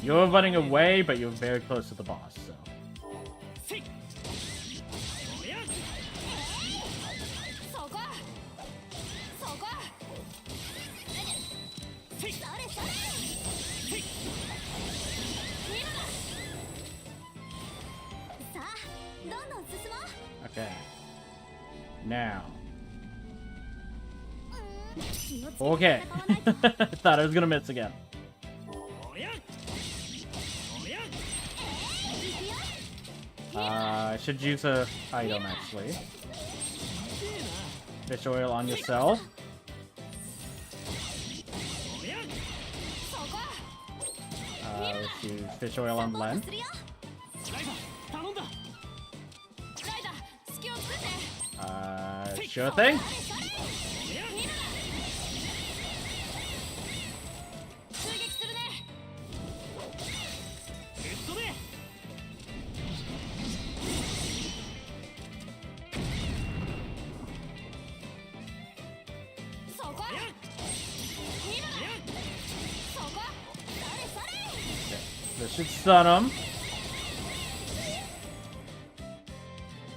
You're running away, but you're very close to the boss, so. せいおりゃそこそこせいそれそれせい今ださあどんどん進もう。 Okay. Now. 気をつけて Okay. 戦わないと。 Thought I was gonna miss again. おりゃおりゃ I should use a item actually. Fish oil on yourself. おりゃ そこ Let's use fish oil on サポー Len. トするよ。ライザ頼んだ。ライダー隙を作って Sure thing. 襲撃するねヘッドでそこ今だそこそれそれ This should stun him.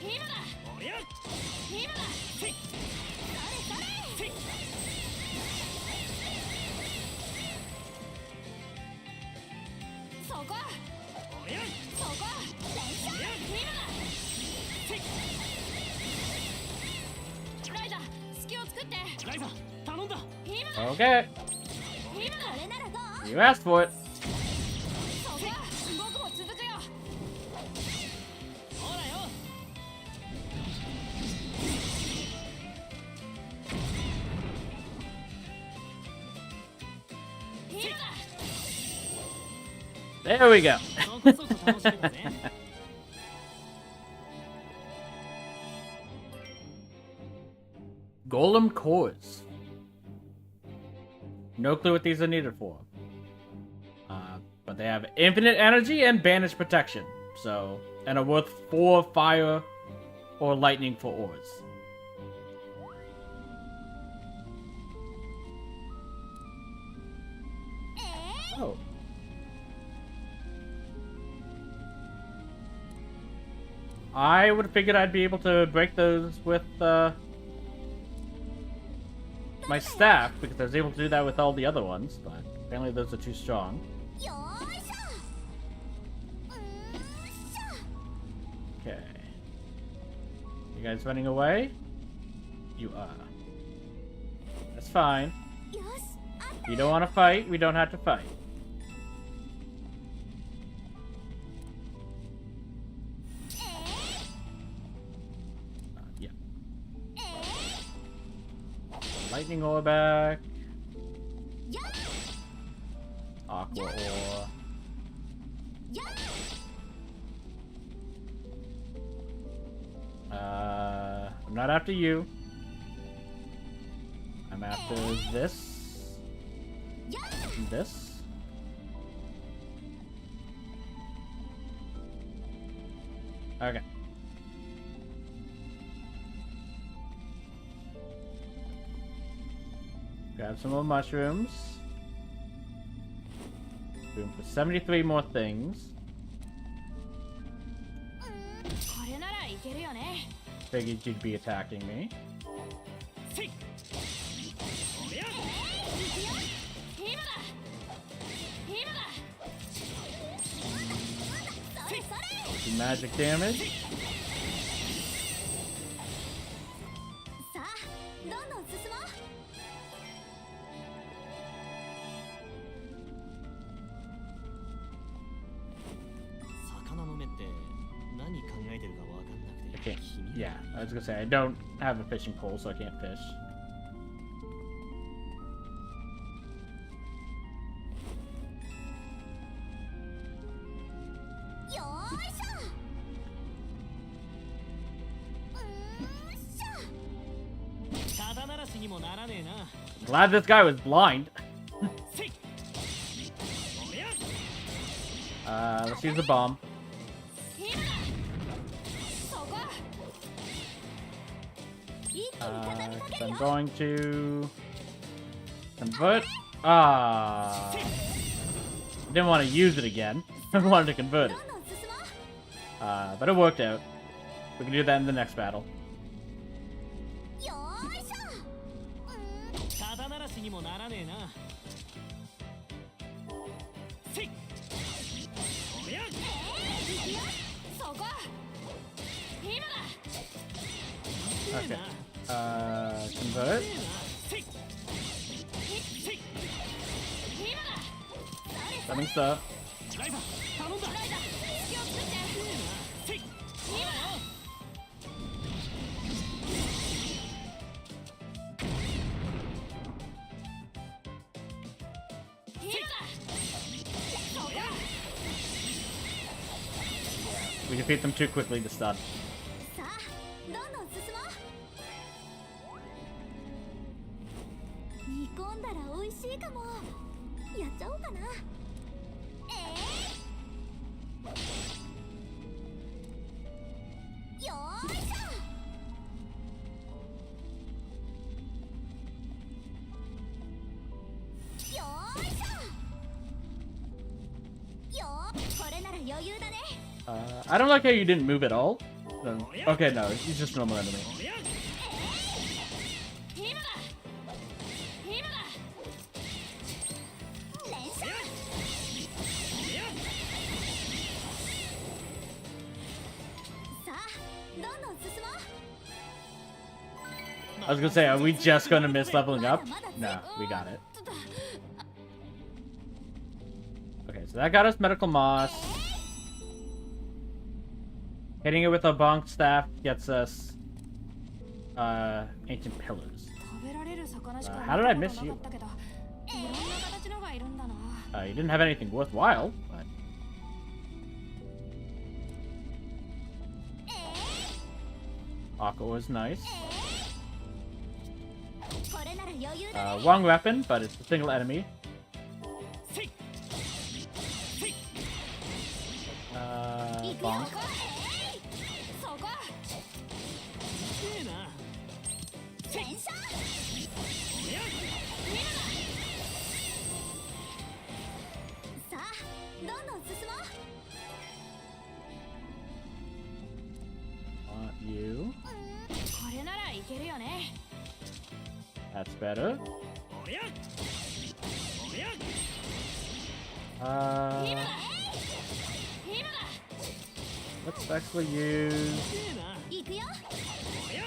今だおりゃ今だせいせいそこおりゃそこ今だせいライダー隙を作ってライザ頼んだ。今だ Okay. 今だこれならどう。 You asked for it. そこ僕も続くよほらよ。 今だ There we go. そこそこ楽しみだぜ。 Golem cores. No clue what these are needed for. But they have infinite energy and banish protection. So, and are worth 4 fire or lightning for ores. Oh. I would have figured I'd be able to break those with my staff, because I was able to do that with all the other ones, but apparently those are too strong. よーいしょ。しょ。 Okay. You guys running away? You are. That's fine. よし。あっ If you don't want to fight, we don't have to fight. Lightning ore back. Yeah. Aqua ore. Yeah. I'm not after you. I'm after this. Yeah. And this. Okay. Grab some more mushrooms. Room for 73 more things. これならいけるよね。 Figured you'd be attacking me. せいおりゃ今だ今だ Some magic damage. さあどんどん進もう。魚の目って何考えてるかわかんなく I て can't. 気にな Yeah, る I was gonna say, I don't have a fishing pole, so I can't fish. よーいしょ。しょ。肩慣らしにもならねえな Glad this guy was blind. せいおりゃ Let's use the bomb. そこ 一気に畳みかける I'm よ。 going to convert. Ah, didn't want to use it again. I wanted to convert ど it. んどん進もう。 But it worked out. We can do that in the next battle. よーいしょ。肩慣らしにもならねえなせいおりゃそこ今だ Okay. Convert. せいせい今だ Coming stuff. ライザ頼んだ気をつけてせい今だ We defeat them too quickly to stun. さあどんどん進もう。煮込んだら美味しいかも。やっちゃおうかな。よーいしょ。よーいしょ。よー、これなら余裕だね。I don't like how you didn't move at all. No. Okay, no, he's just normal enemy. おりゃ今だ今だ連射。さあどんどん進もう。 I was gonna say, are we just gonna miss leveling up? No, we got it. Okay, so that got us medical moss. Hitting it with a bonk staff gets us ancient pillars. 食べられる魚しか How did I miss 見 you? たことなかったけどいろんな形のがいるんだな You didn't have anything worthwhile, but Aqua was nice. これなら余裕だね。 Wrong weapon, but it's a single enemy. せいせい 行くよ。 Bonk. そこええな連射。おりゃさあどんどん進もう。 Want you. これならいけるよね That's better. おりゃおりゃ Uh, 今だ let's actually use. ええな行くよ。おりゃ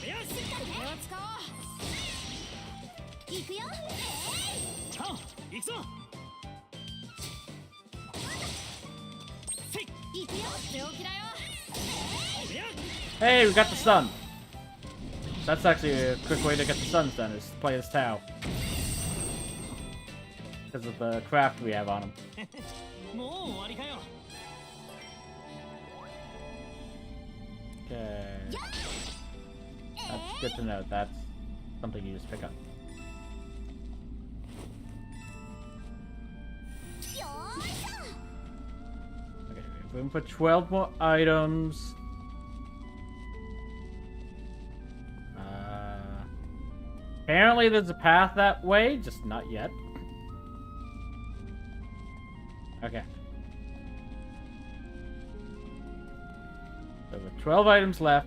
おりゃしっかりね。気を使おう行くよ。さあ行くぞせい行くよ。手置きだよおりゃ Hey, we got the stun. That's actually a quick way to get the suns done, is to play as Tao. Because of the craft we have on him. もう終わりかよ。 Okay. That's good to know. That's something you just pick up. よーいしょ Okay, we have room for 12 more items. Apparently there's a path that way, just not yet. Okay. So with 12 items left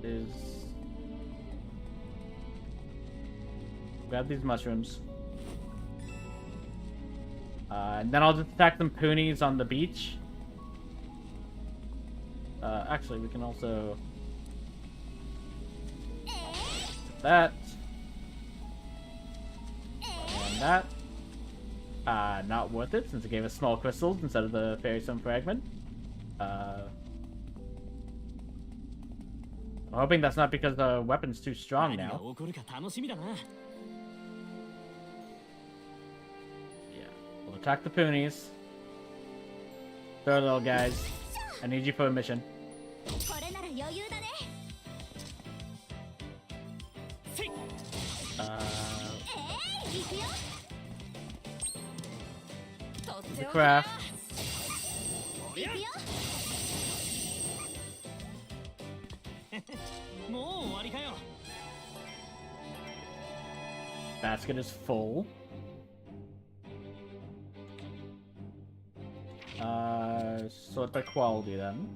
is grab these mushrooms. And then I'll just attack some poonies on the beach. Actually, we can also that and that. Not worth it since it gave us small crystals instead of the fairy stone fragment. I'm hoping that's not because the weapon's too strong 何が now. 起こるか楽しみだな。 Yeah. We'll attack the poonies. Throw little guys. I need you for a mission. これなら余裕だね 行くよ The craft. 行くよ もう終わりかよ。 Basket is full. Sort by quality then.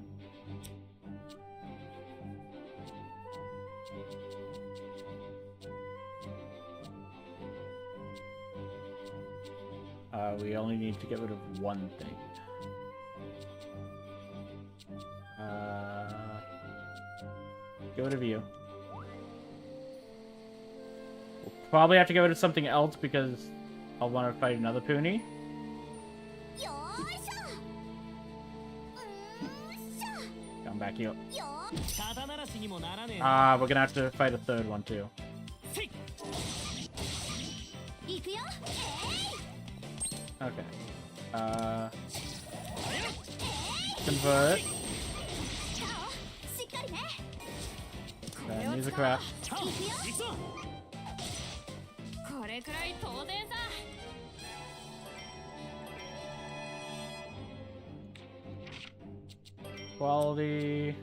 We only need to get rid of one thing. Get rid of you. We'll probably have to get rid of something else because I'll want to fight another Poonie. よーいしょうーんしょ Come back here. よ肩慣らしにもならねえ。 We're gonna have to fight a third one too. せい。ー行くよ Okay. Convert. しっかりね Then use a craft. 行くぞ。これくらい当然さ。 Quality.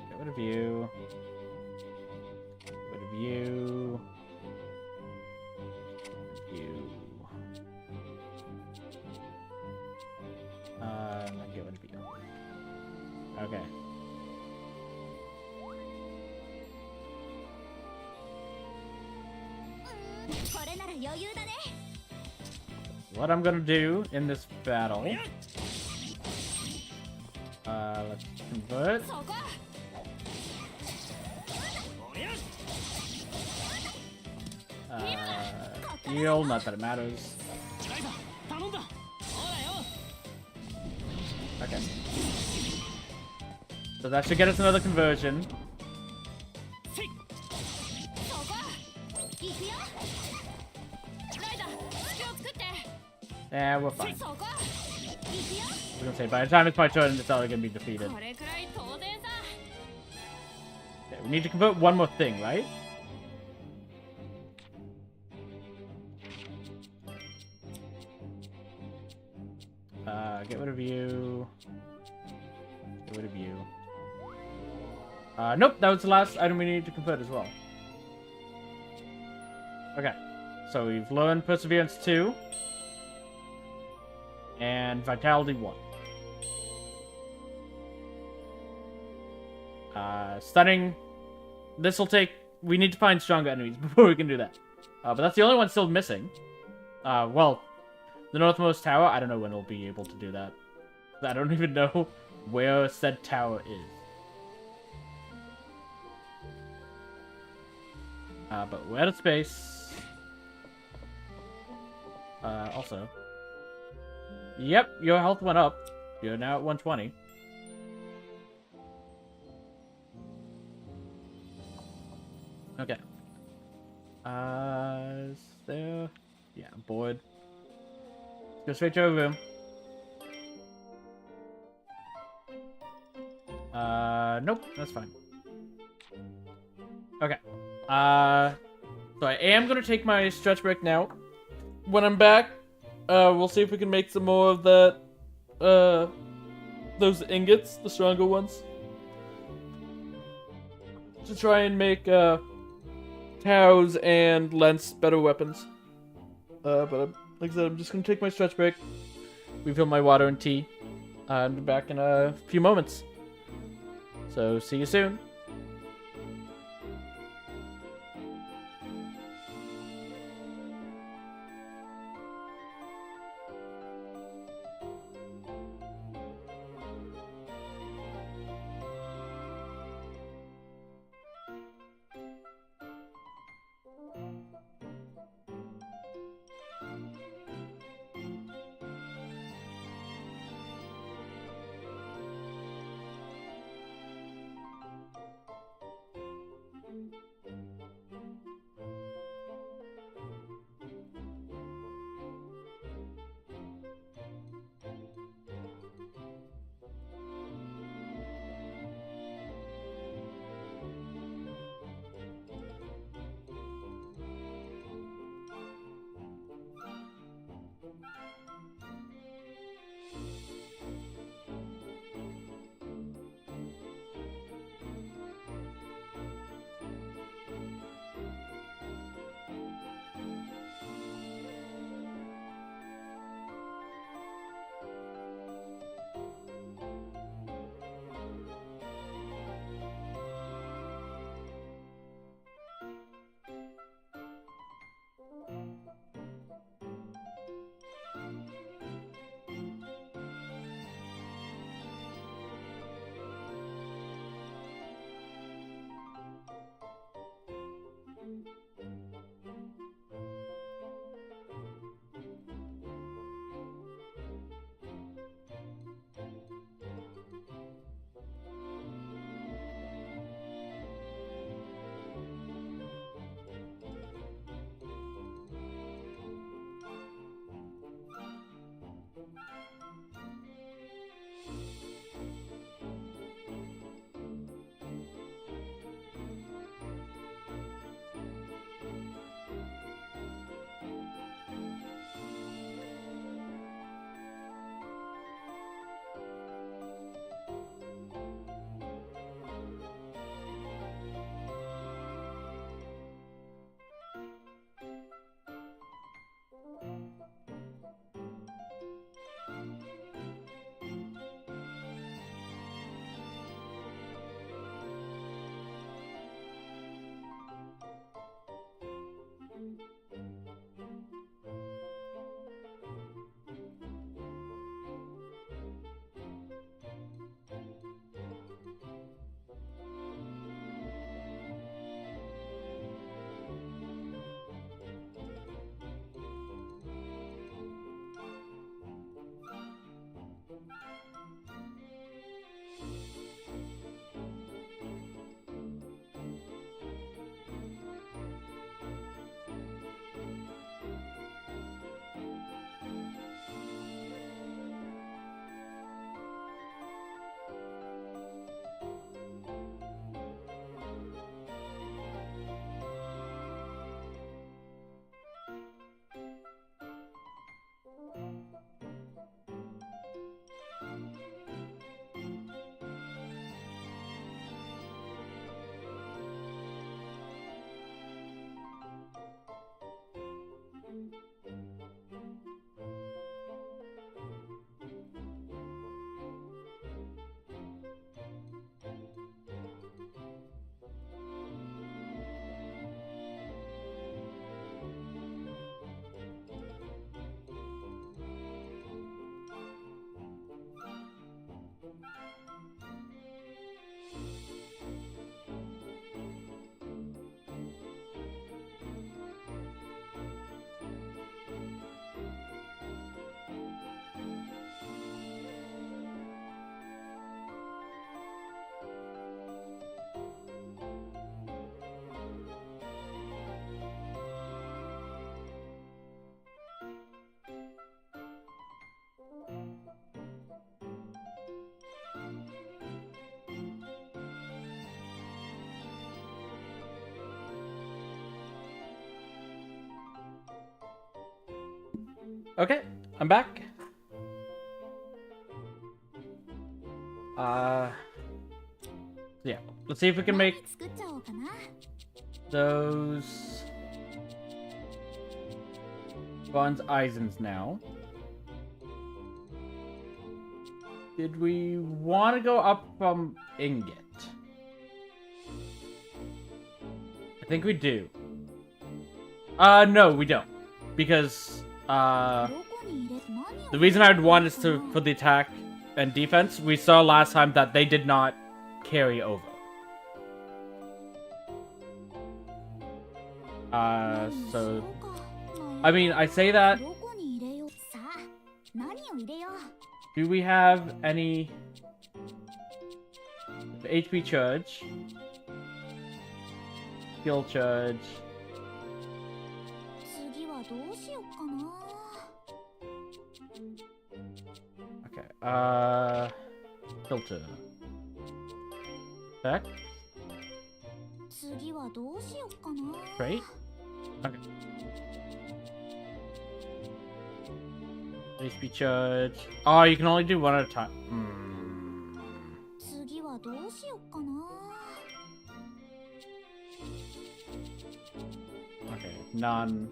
Get rid of you. Get rid of you. You. And then get rid of you. Okay.これなら余裕だね What I'm gonna do in this battle. Let's convert. そこ Heal, not that it matters. ライザ頼んだ。ほらよ。 Okay. So that should get us another conversion. せい。そこ行くよライダー隙を作って Yeah, we're fine. そこ行くよ I was gonna say, by the time it's my turn, it's already gonna be defeated. これくらい当然さ Okay, we need to convert one more thing, right? Get rid of you. Get rid of you. Nope, that was the last item we needed to convert as well. Okay, so we've learned Perseverance 2 and Vitality 1. Stunning. This will take... We need to find stronger enemies before we can do that. But that's the only one still missing. Well, the northmost tower, I don't know when we'll be able to do that. I don't even know where said tower is. But we're out of space. Also, Yep, your health went up. You're now at 120. Okay. Is there... Yeah, I'm bored. Go straight to our room. Nope, that's fine. Okay. So I am gonna take my stretch break now. When I'm back, we'll see if we can make some more of that, those ingots, the stronger ones. To try and make, cows and lents better weapons. But like I said, I'm just gonna take my stretch break, refill my water and tea, and be back in a few moments. So, see you soon. Okay, I'm back. Yeah, let's see if we can make 何作っちゃおうかな。 those bronze Eisens now. Did we want to go up from ingot? I think we do. No, we don't. Because, どこに入れ、何を the reason I would want is to, for the attack and defense, we saw last time that they did not carry over. So, I mean, I say that, どこに入れよう。さあ、何を入れよう。 do we have any HP charge? Skill charge. 次はどうしよっかな。 Okay, filter. Back. 次はどうしよっかな。 Great. Okay. HP charge. Oh, you can only do one at a time. 次はどうしよっかな。 Okay, none.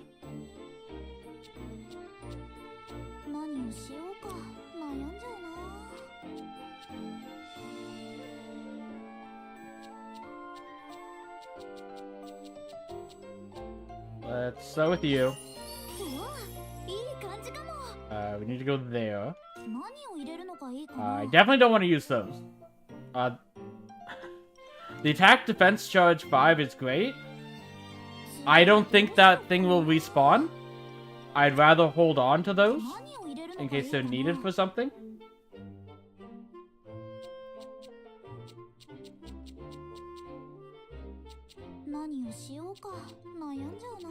何をしようか悩んじゃうな。 Let's start with you. うわ、いい感じかも。 We need to go there. 何を入れるのがいいかな。 I definitely don't want to use those. The attack defense charge 5 is great. I don't think that thing will respawn. I'd rather hold on to those 何を入れるの in がいい case か they're な。 needed for something. 何をしようか悩んじゃうな。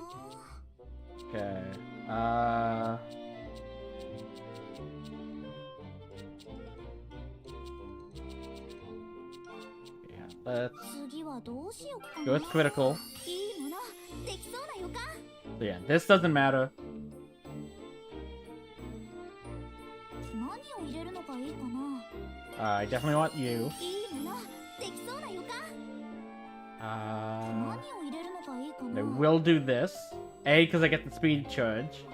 Okay. Yeah, let's 次はどうしようか go な。 with critical. いいものできそうな予感。 So yeah, this doesn't matter. 何を入れるのがいいかな。 I definitely want you. いいものできそうな予感。何を入れるのがいいか I な。 will do this. A, because I get the speed charge.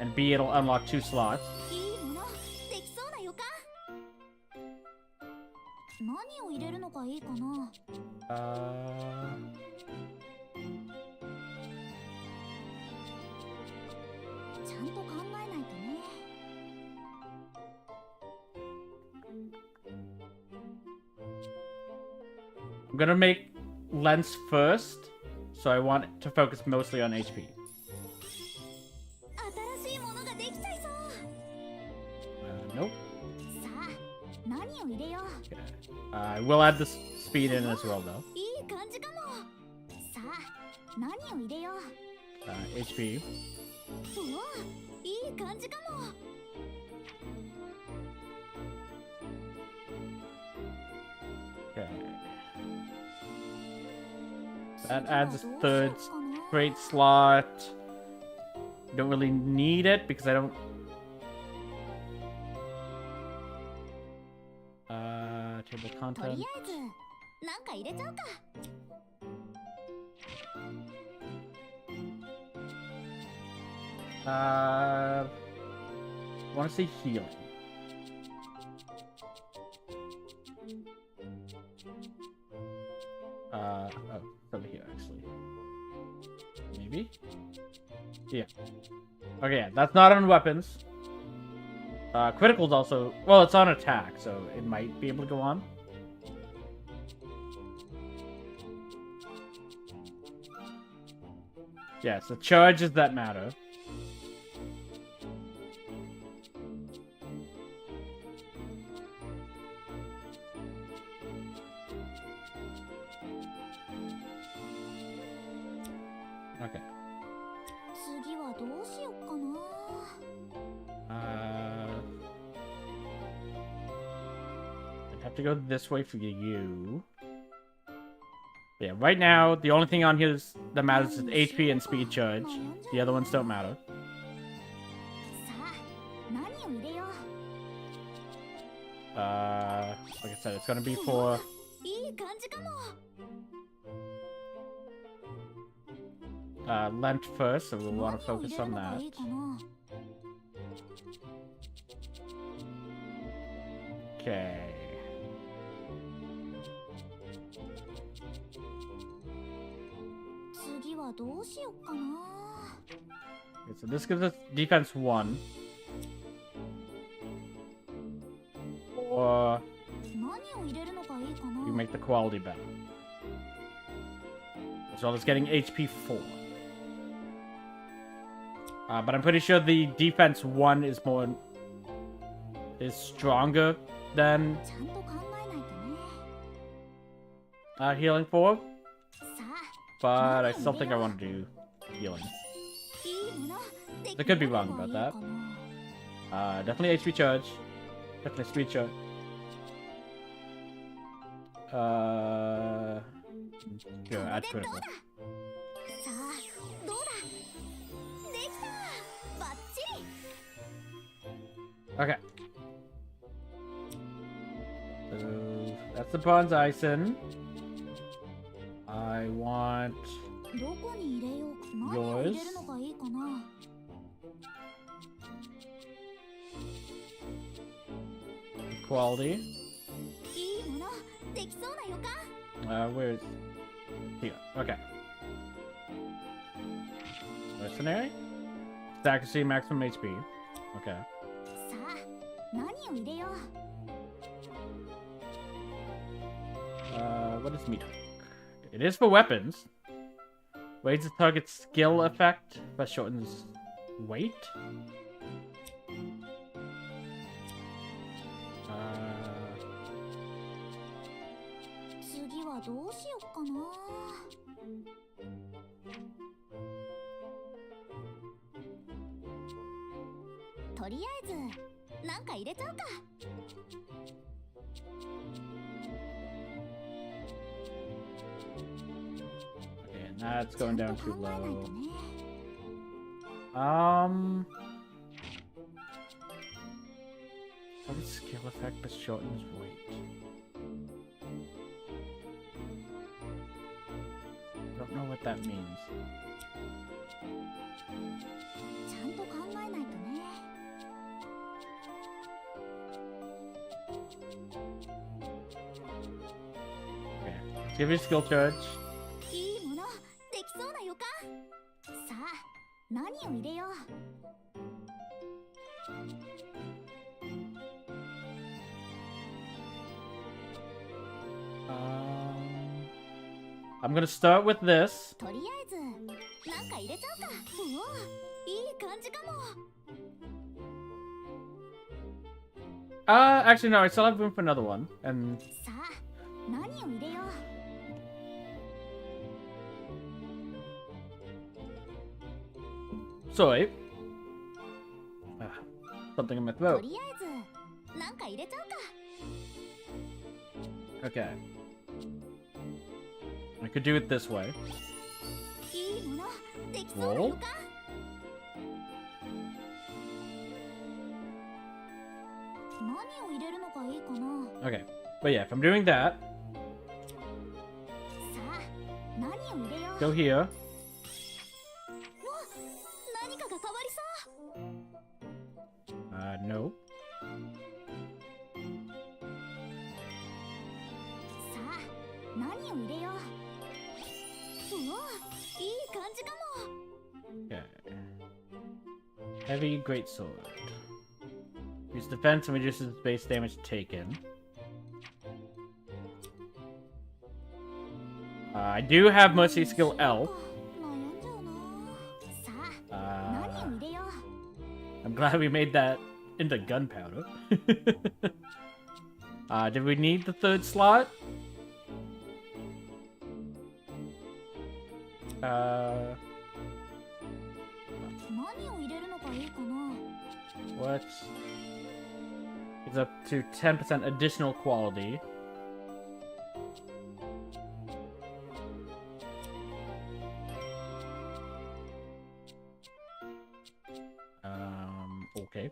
And B, it'll unlock 2 slots. いいものできそうな予感。何を入れるのがいいかな。 ちゃんと考えないとね。 I'm gonna make lens first. So I want to focus mostly on HP. 新しいものができちゃいそう。 Nope. さあ、何を入れよう。 Okay. I will add the speed in as well, though. いい感じかも。さあ、何を入れよう。 HP. うわ、いい感じかも。 Okay. That adds a third straight slot. Don't really need it because I don't. Table と content. りあえず、なんか入れちゃうか。 Want to say healing. Oh, it's over here actually. Maybe? Yeah. Okay, yeah, that's not on weapons. Critical's also... Well, it's on attack, so it might be able to go on. Yeah, so charges that matter. Okay. 次はどうしよっかな。 I'd have to go this way for you. Yeah, right now, the only thing on here that matters is HP and speed charge. The other ones don't matter. さ何を入れよう。 Like I said, it's gonna be for いい感じかも。 lent first, so we'll want to 何を入 focus れる on のが that. いいかな。 Okay. 次はどうしよっかな。 Okay, so this gives us defense 1. Or 何を入れるのがいいかな。 you make the quality better. As well as getting HP 4. But I'm pretty sure the defense 1 is stronger than ちゃんと考えないとね。 healing 4. さ But I still think I want to do healing. あ、いいもの。 I could be wrong about that. Definitely HP charge. Definitely speed charge. Here, add critical. さあ、どうだ。できた。バッチリ。 Okay. So that's the bronze ison. I want どこに入れよう。何を入れるのがいいかな。 quality. いいもの。できそうな予感。 Where's here? Okay. Mercenary. Accuracy, maximum HP. Okay. さあ、何を入れよう。 What is meat hook? It is for weapons. Raises the target's skill effect, but shortens weight. Uh, 次はどうしよっかな。とりあえずなんか入れちゃうか。 okay, and that's going ちゃ down んと too 考えないと low. ね。 Target skill effect, but shortens weight. Don't know what that means. ちゃんと考えないとね。 Okay, let's give you a skill charge. いいもの。できそうな予感。さあ、何を入れよう。 I'm gonna start with this. とりあえずなんか入れちゃうか。おお、いい感じかも。 Actually, no, I still have room for another one. And さあ、何を入れよう。 sorry. Something in my と throat. りあえずなんか入れちゃうか。 Okay. I could do it this way. いいもの。できそうな予 Roll. 感。 何を入れるのがいいかな。 Okay. But yeah, if I'm doing that, さあ、何を入れよう。 go here. 何かが変わりそう。 No. さあ、何を入れよう。おお、いい感じかも。 Okay. Heavy greatsword. Use defense and reduces base damage taken. I do have mercy skill L. 悩んじゃうな。さあ、何を入れよう。 I'm glad we made that into gunpowder. Did we need the third slot? 何を入れるのがいいかな。 What? It's up to 10% additional quality. Okay.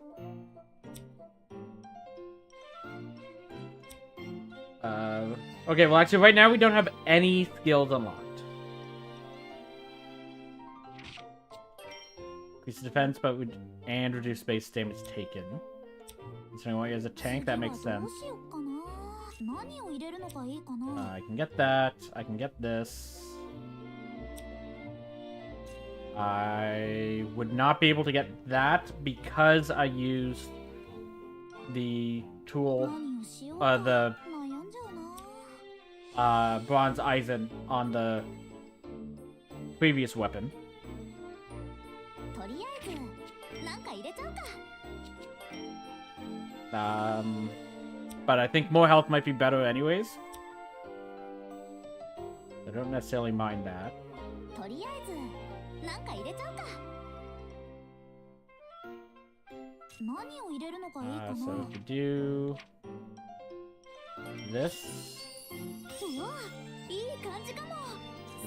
Okay, well actually right now we don't have any skills unlocked. Increase defense, but and reduce base damage taken. Considering why he has a tank, that makes sense. I can get that. I can get this. I would not be able to get that because I used the tool, the bronze Eisen on the previous weapon. But I think more health might be better anyways. I don't necessarily mind that. So we could do this. We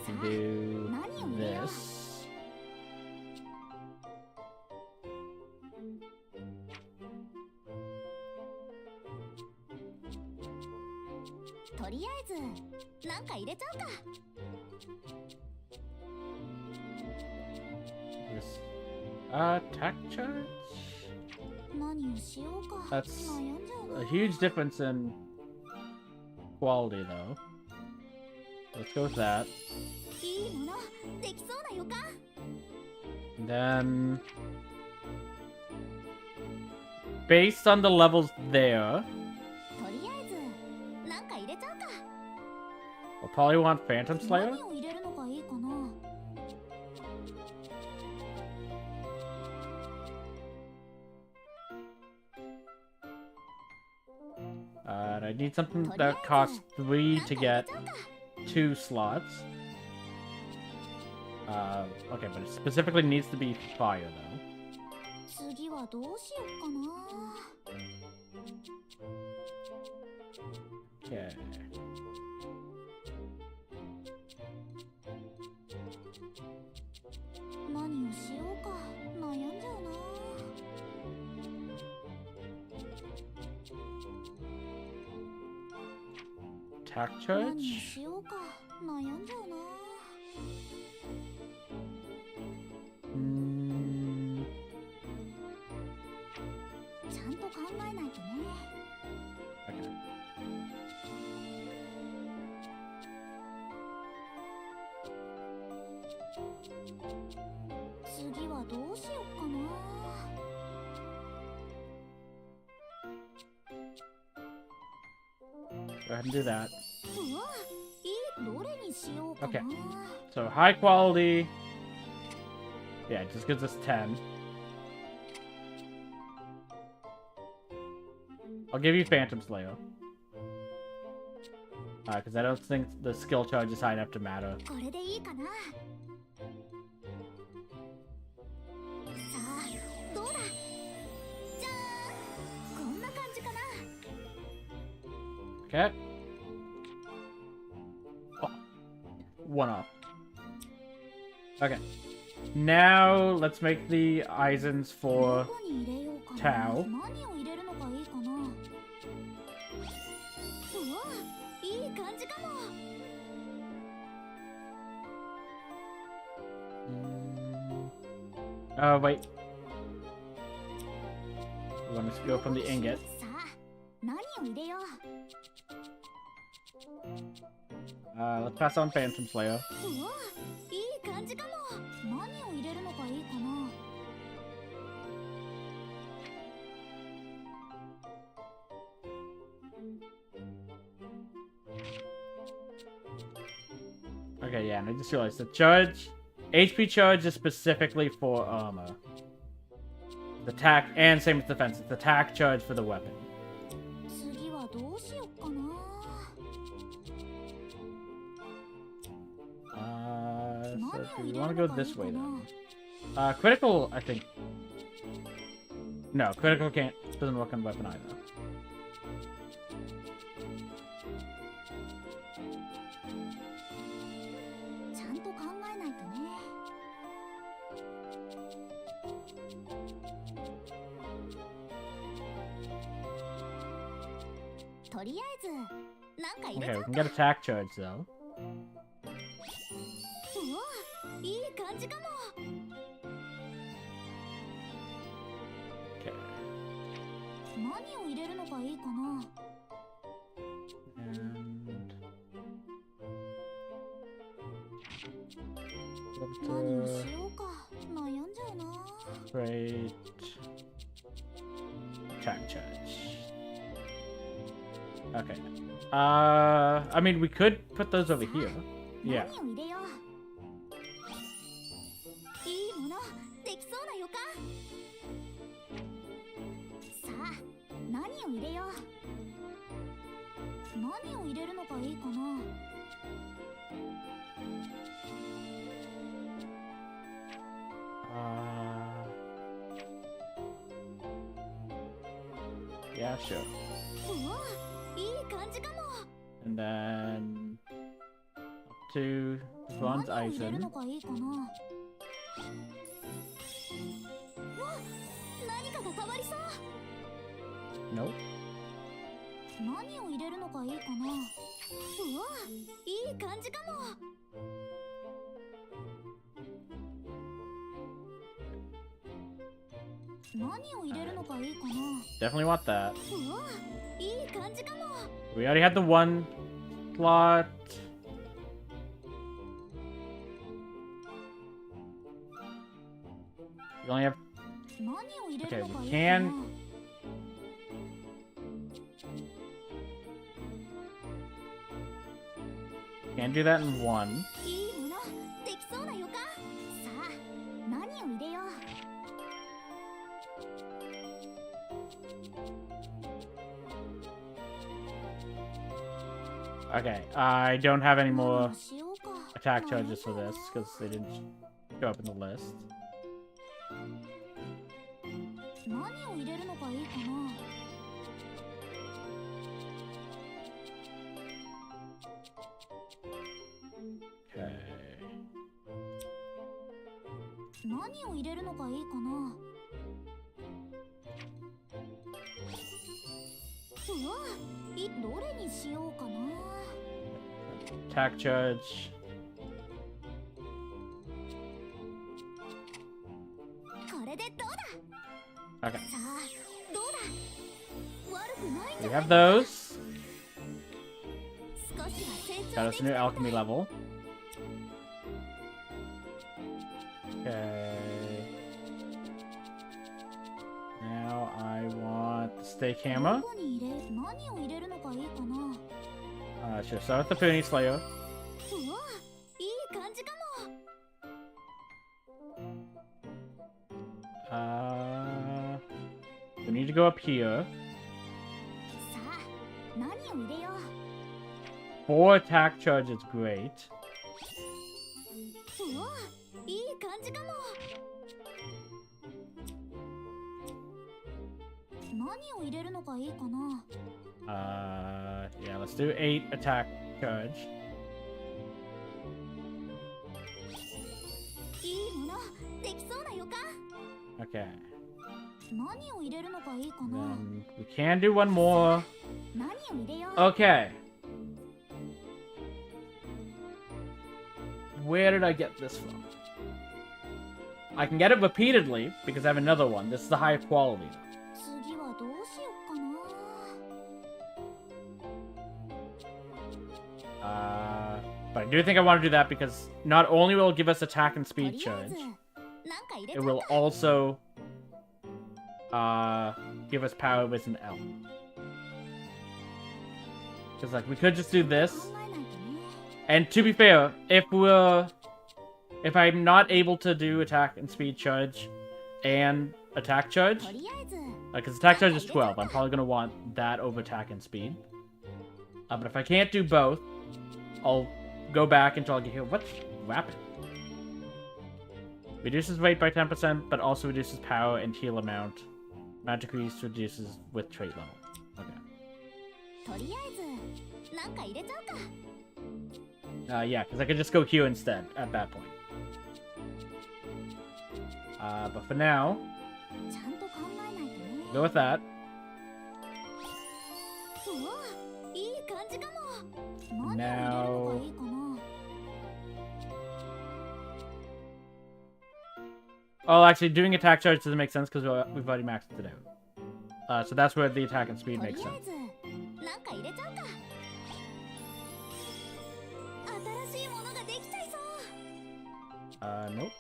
can do this. This attack charge? That's a huge difference in quality though. Let's go with that. And then based on the levels there, we'll probably want Phantom Slayer. I need something that costs 3 to get 2 slots. Okay, but it specifically needs to be fire though. Okay. Attack charge? Okay. Go ahead and do that. Okay. So high quality. Yeah, it just gives us 10. I'll give you Phantom Slayer. Because I don't think the skill charge is high enough to matter. Okay. Oh. 1 off. Okay. Now, let's make the Eisens for Tau. Oh, wait. We want to go from the ingot. Let's pass on Phantom Slayer. Okay, yeah, and I just realized the charge, HP charge is specifically for armor. The attack, and same with defense, it's the attack charge for the weapon. So do we want to go this way then? Critical, I think. No, critical doesn't work on weapon either. なんか入れ Okay, ちゃ we う can get attack charge though. おいい感じかも。 Okay. 何を入れるのがいいかな。 And 何をしようか悩んじゃうな。 great attack charge. Okay. I mean, we could put those over here. Yeah. 何を入れよう。いいものできそうな予感。さあ何を入れよう。何を入れるのがいいかな。 Yeah, sure. おおいい感じかも。 And then up to bronze 何を入れる Eisen. のがいいかな。わ何かが変わりそう。 Nope. 何を入れるのがいいかな。うわいい感じかも。 何を入れるのがいいかな。 Definitely want that. うわいい感じかも。 We already had the one slot. We only have 何を入れ Okay, るのが we いいかな。 can can't do that in one. いいものできそうな予感。さあ何を入れよう。 Okay, I don't have any 何 more をしようか attack charges for this because they didn't show up in the list. 何を入れるのがいいかな。 Okay. 何を入れるのがいいかな。うわどれにしようかな。 Attack charge. これでどうだ。 Okay. さあどうだ。悪くないんじ We ゃない have those. 少しは成 Got 長 us で a き new たみた alchemy い。 level. Okay. Now I want the stake ど hammer. こに入れ何を入れるのがいいかな。 Sure, start with the Pony Slayer. うわいい感じかも。 We need to go up here. さあ何を入れよう。 4 attack charge is great. うわいい感じかも。 何を入れるのがいいかな。 Yeah, let's do 8 attack charge. いいものできそうな予感。 Okay. 何を入れるのがいいかな。 Then we can do one more. 何を入れよう。 Okay. Where did I get this from? I can get it repeatedly because I have another one. This is the higher quality. 次はどうしよっかな。 But I do think I want to do that because not only will it give us attack and と speed りあえ charge, ずなんか入れち it ゃ will った also give us power with an L. Because like we could just do this. 考えないとね。 And to be fair, if I'm not able to do attack and speed charge and attack charge, とりあえず because attack charge is 12, I'm probably gonna want that over attack and speed. But if I can't do both, I'll go back until I get here. What's rapid? Reduces weight by 10%, but also reduces power and heal amount. Magic increase reduces with trait level. Okay. とりあえずなんか入れちゃうか。 Yeah, because I could just go here instead at that point. But for now, ちゃんと考えないとね。 go with that. うわいい感じかも。now... Oh, actually, doing attack charge doesn't make sense because we've already maxed it out. So that's where the attack and speed makes sense. Nope.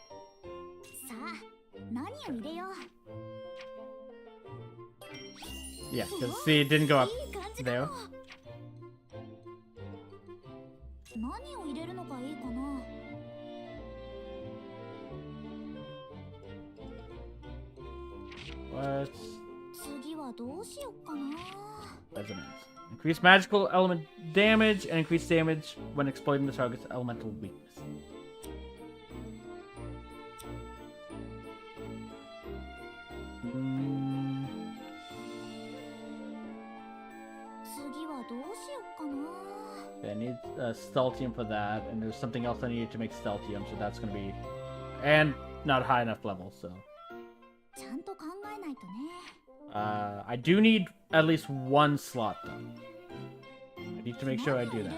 Yeah, because see, it didn't go up there. What? Resonance. Increase magical element damage and increase damage when exploiting the target's elemental weakness. Okay, I need Stealthium for that, and there's something else I need to make Stealthium, so that's gonna be... And not high enough level, so... I do need at least one slot, though. I need to make sure I do that.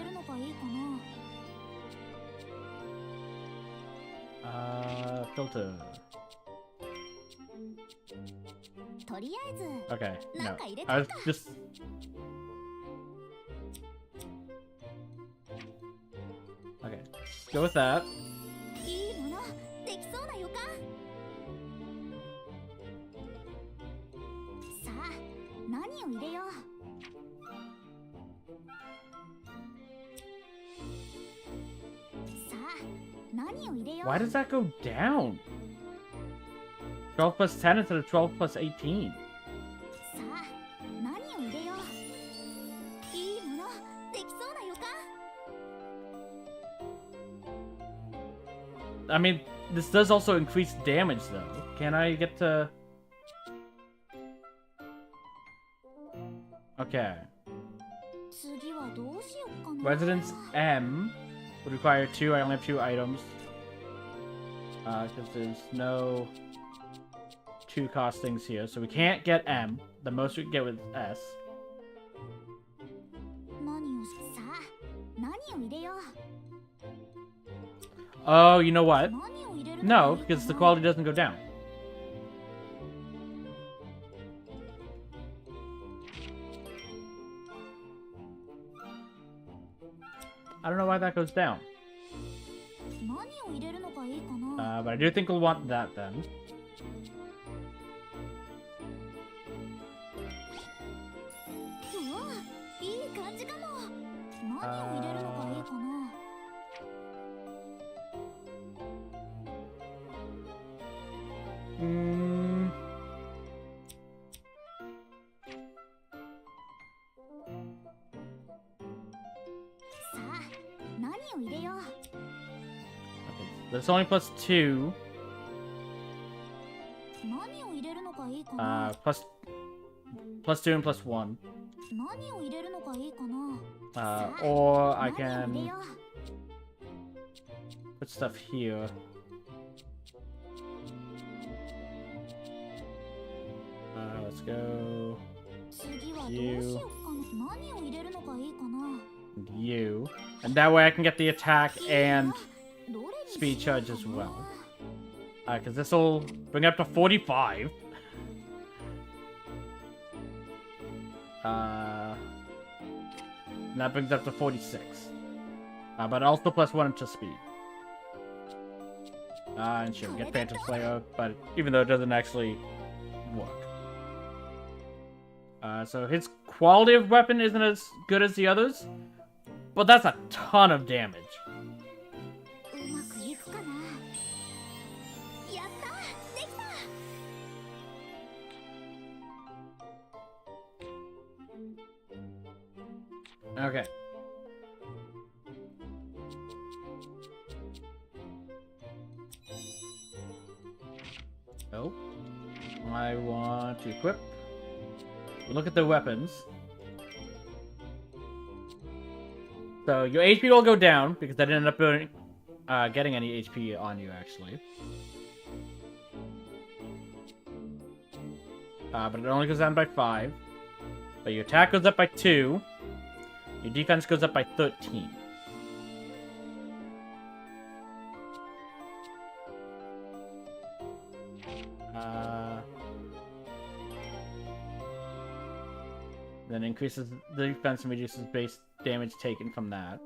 Filter. Okay, no. I was just... Okay, let's go with that. Why does that go down? 12 plus 10 instead of 12 plus 18. I mean, this does also increase damage, though. Can I get to... Okay. Residence M would require 2. I only have 2 items. Because there's no 2 costings here. So we can't get M. The most we can get with S. Oh, you know what? No, because the quality doesn't go down. I don't know why that goes down. But I do think we'll want that then. That's only plus 2. Plus 2 and plus 1. Or I can put stuff here. Let's go. You. And you. And that way I can get the attack and speed charge as well. Because this will bring up to 45. And that brings up to 46. But also plus 1 to speed. And sure, get Phantom Slayer, but even though it doesn't actually work. So his quality of weapon isn't as good as the others, but that's a ton of damage. Okay. Oh. I want to equip. Look at the weapons. So your HP will go down because I didn't end up getting any HP on you actually. But it only goes down by 5. But your attack goes up by 2. Your defense goes up by 13. Then increases the defense and reduces base damage taken from that.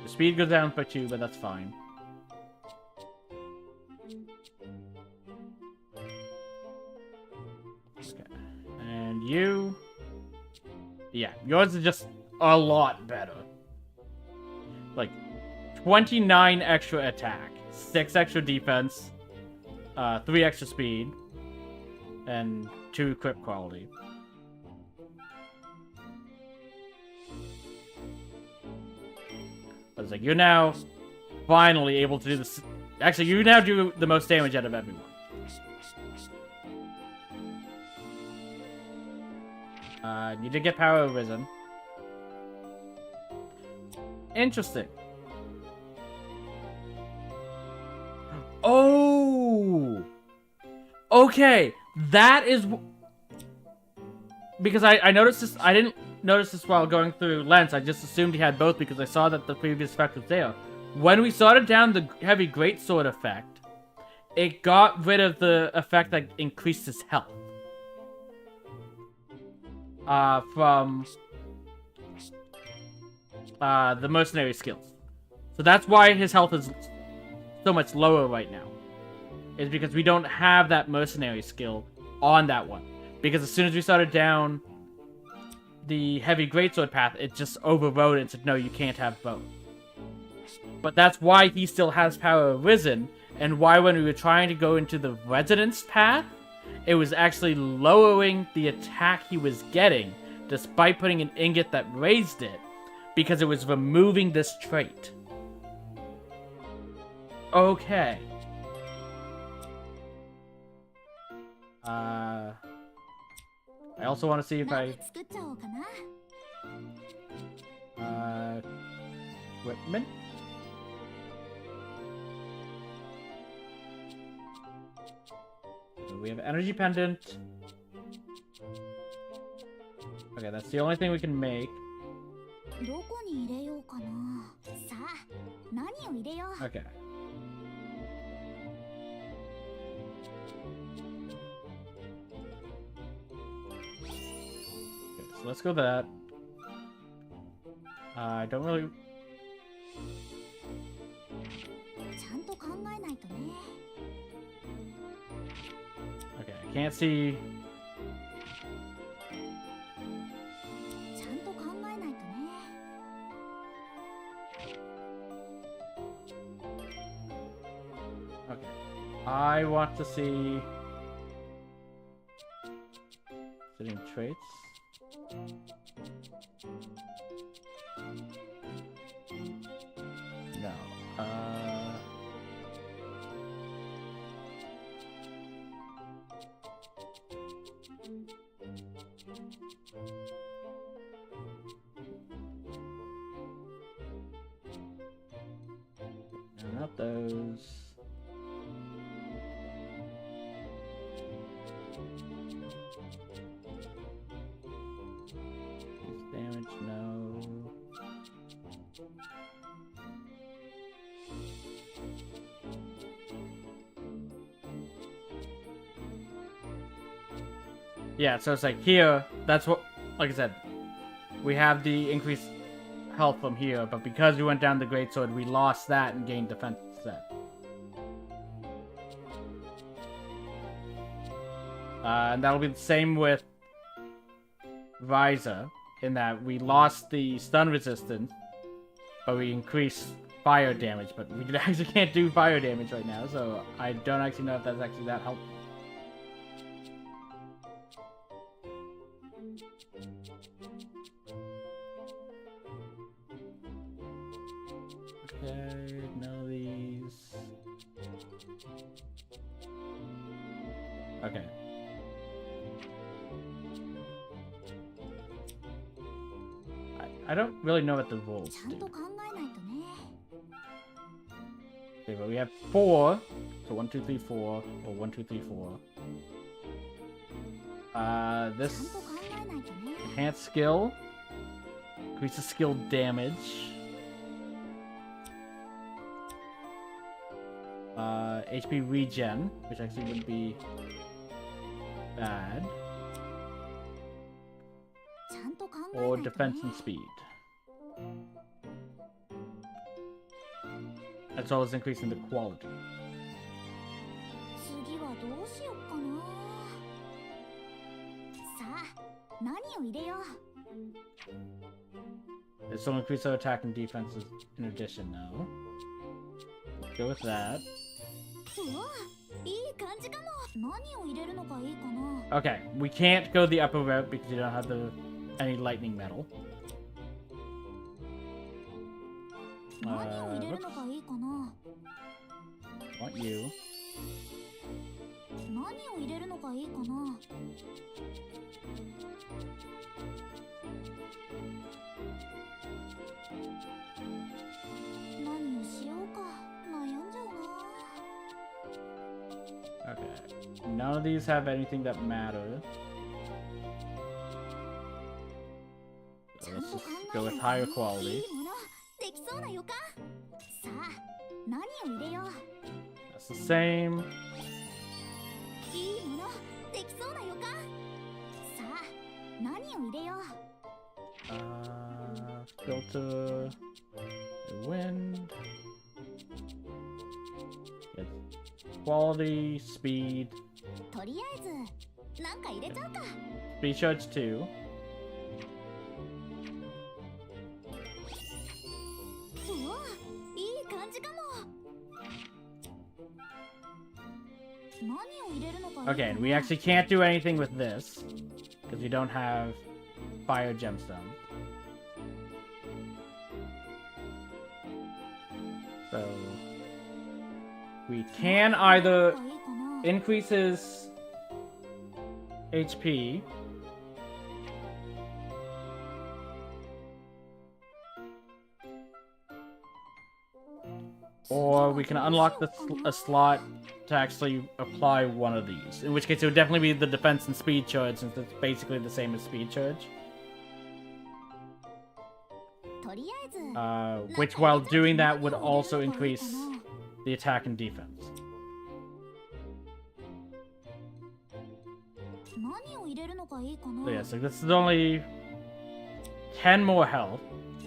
The speed goes down by 2, but that's fine. Okay. And you... Yeah, yours is just a lot better. Like, 29 extra attack, 6 extra defense, 3 extra speed, and 2 equip quality. But it's like, you're now finally able to do this. Actually, you now do the most damage out of everyone. You did get power risen. Interesting. Oh! Okay, that is... Because I noticed this... I didn't notice this while going through Lens. I just assumed he had both because I saw that the previous effect was there. When we sorted down the heavy greatsword effect, it got rid of the effect that increased his health. From the mercenary skills. So that's why his health is so much lower right now. Is because we don't have that mercenary skill on that one. Because as soon as we started down the heavy greatsword path, it just overrode it and said, no, you can't have both. But that's why he still has power risen, and why when we were trying to go into the residence path, it was actually lowering the attack he was getting, despite putting an ingot that raised it, because it was removing this trait. Okay. I also want to see if I... Equipment? So we have energy pendant. Okay, that's the only thing we can make. Okay. So let's go that. I don't really... Okay, I can't see... Okay. I want to see... Sitting traits. No. No, not those. Damage, no. Yeah, so it's like here, that's what, like I said, we have the increased health from here, but because we went down the greatsword, we lost that and gained defense instead. And that'll be the same with Ryza, in that we lost the stun resistance, but we increased fire damage, but we actually can't do fire damage right now, so I don't actually know if that's actually that helpful. Okay, none of these. Okay. I don't really know what the rules do. Okay, but we have 4. So 1, 2, 3, 4. Or 1, 2, 3, 4. This enhanced skill. Increases skill damage. HP regen, which actually wouldn't be bad. ちゃんと考え Or ないと defense ね and speed. As well as increasing the quality. 次はどうしよっかな。さあ、何を入れよう。 This will increase our attack and defenses in addition now. Let's go with that. うわ、いい感じかも。何を入れるのがいいかな。 Okay, we can't go the upper route because you don't have any lightning metal. 何を入れるのがいいかな。 Want you. 何を入れるのがいいかな。 何をしようか悩んじゃうな。 Okay. None of these have anything that matters. So ちゃん let's と just 考え go ない with と higher いい quality. ものできそうな予感。さあ、何を入れよう。 That's the same. いいものできそうな予感。さあ、何を入れよう。 Filter. Wind. Yes. Quality, speed. とりあえずなんか入れちゃうか。 Speed charge 2. うわ、いい感じかも。何を入れるのかいいかな。 Okay, and we actually can't do anything with this because we don't have fire gemstone. So we can either increase his HP or we can unlock a slot to actually apply one of these. In which case it would definitely be the defense and speed charge since it's basically the same as speed charge. とりあえず Which while doing that would also increase the attack and defense. 何を入れるのがいいかな。 So yeah, so this is only 10 more health,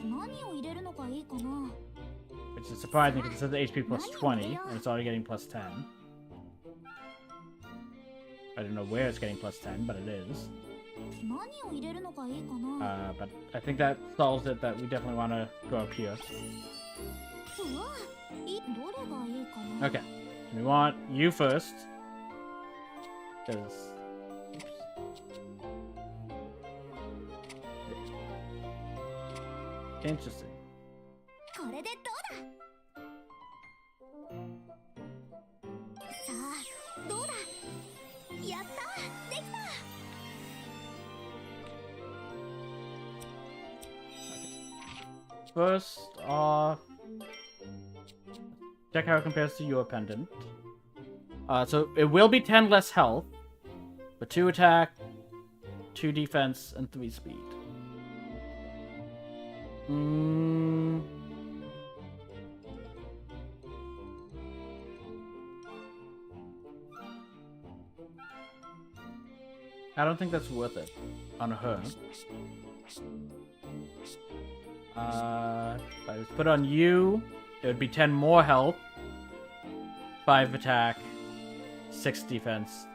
何を入れるのがいいかな。 which is surprising because it says HP plus 20 and it's already getting plus 10. I don't know where it's getting plus 10, but it is. 何を入れるのがいいかな。 But I think that solves it that we definitely want to go up here. うわ、どれがいいかな。 Okay, we want you first. Because... Interesting. これでどうだ。さあ、どうだ。やった、できた。 First off, check how it compares to your pendant. So it will be 10 less health, but 2 attack, 2 defense, and 3 speed. I don't think that's worth it on her. If I was put on you, it would be 10 more health, 5 attack, 6 defense,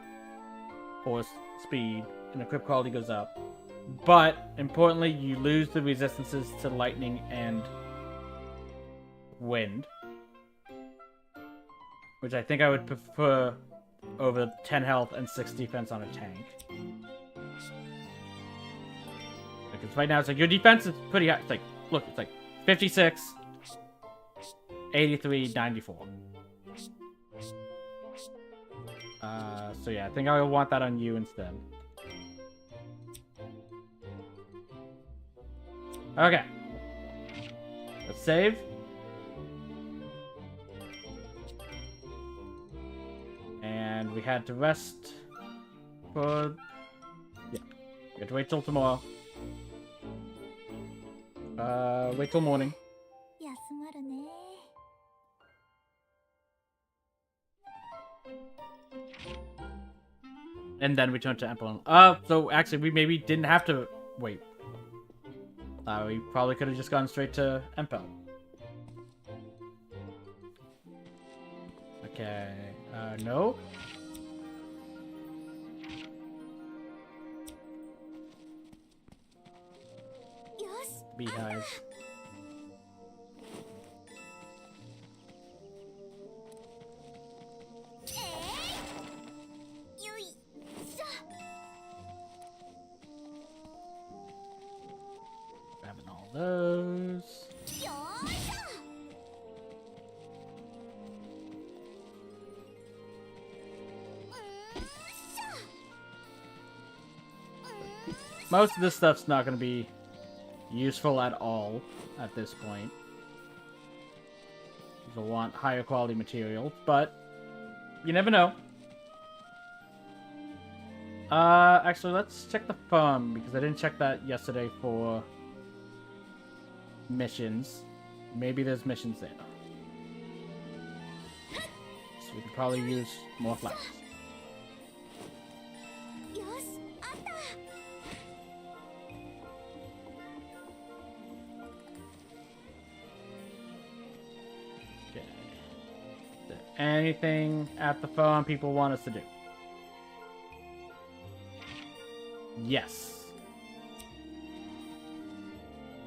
4 speed, and equip quality goes up. But, importantly, you lose the resistances to lightning and wind. Which I think I would prefer over 10 health and 6 defense on a tank. Because right now it's like, your defense is pretty high. It's like, look, it's like 56, 83, 94. So yeah, I think I would want that on you instead. Okay. Let's save. And we had to rest for... Yeah. We have to wait till tomorrow. Wait till morning. And then return to Empel. So actually, we maybe didn't have to wait. We probably could have just gone straight to Empel. Okay. No. Beehives. Grabbing all those. Most of this stuff's not going to be useful at all at this point. You'll want higher quality material, but you never know. Actually, let's check the farm, because I didn't check that yesterday for missions. Maybe there's missions there. So we could probably use more flowers. Anything at the farm people want us to do? Yes.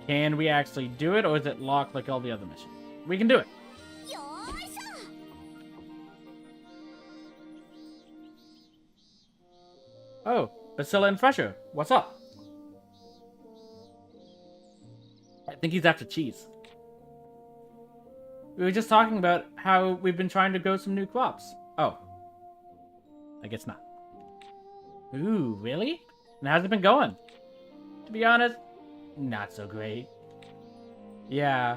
Can we actually do it, or is it locked like all the other missions? We can do it. Oh, Bacilla and Fresher, what's up? I think he's after cheese. We were just talking about how we've been trying to grow some new crops. Oh. I guess not. Ooh, really? And how's it been going? To be honest, not so great. Yeah.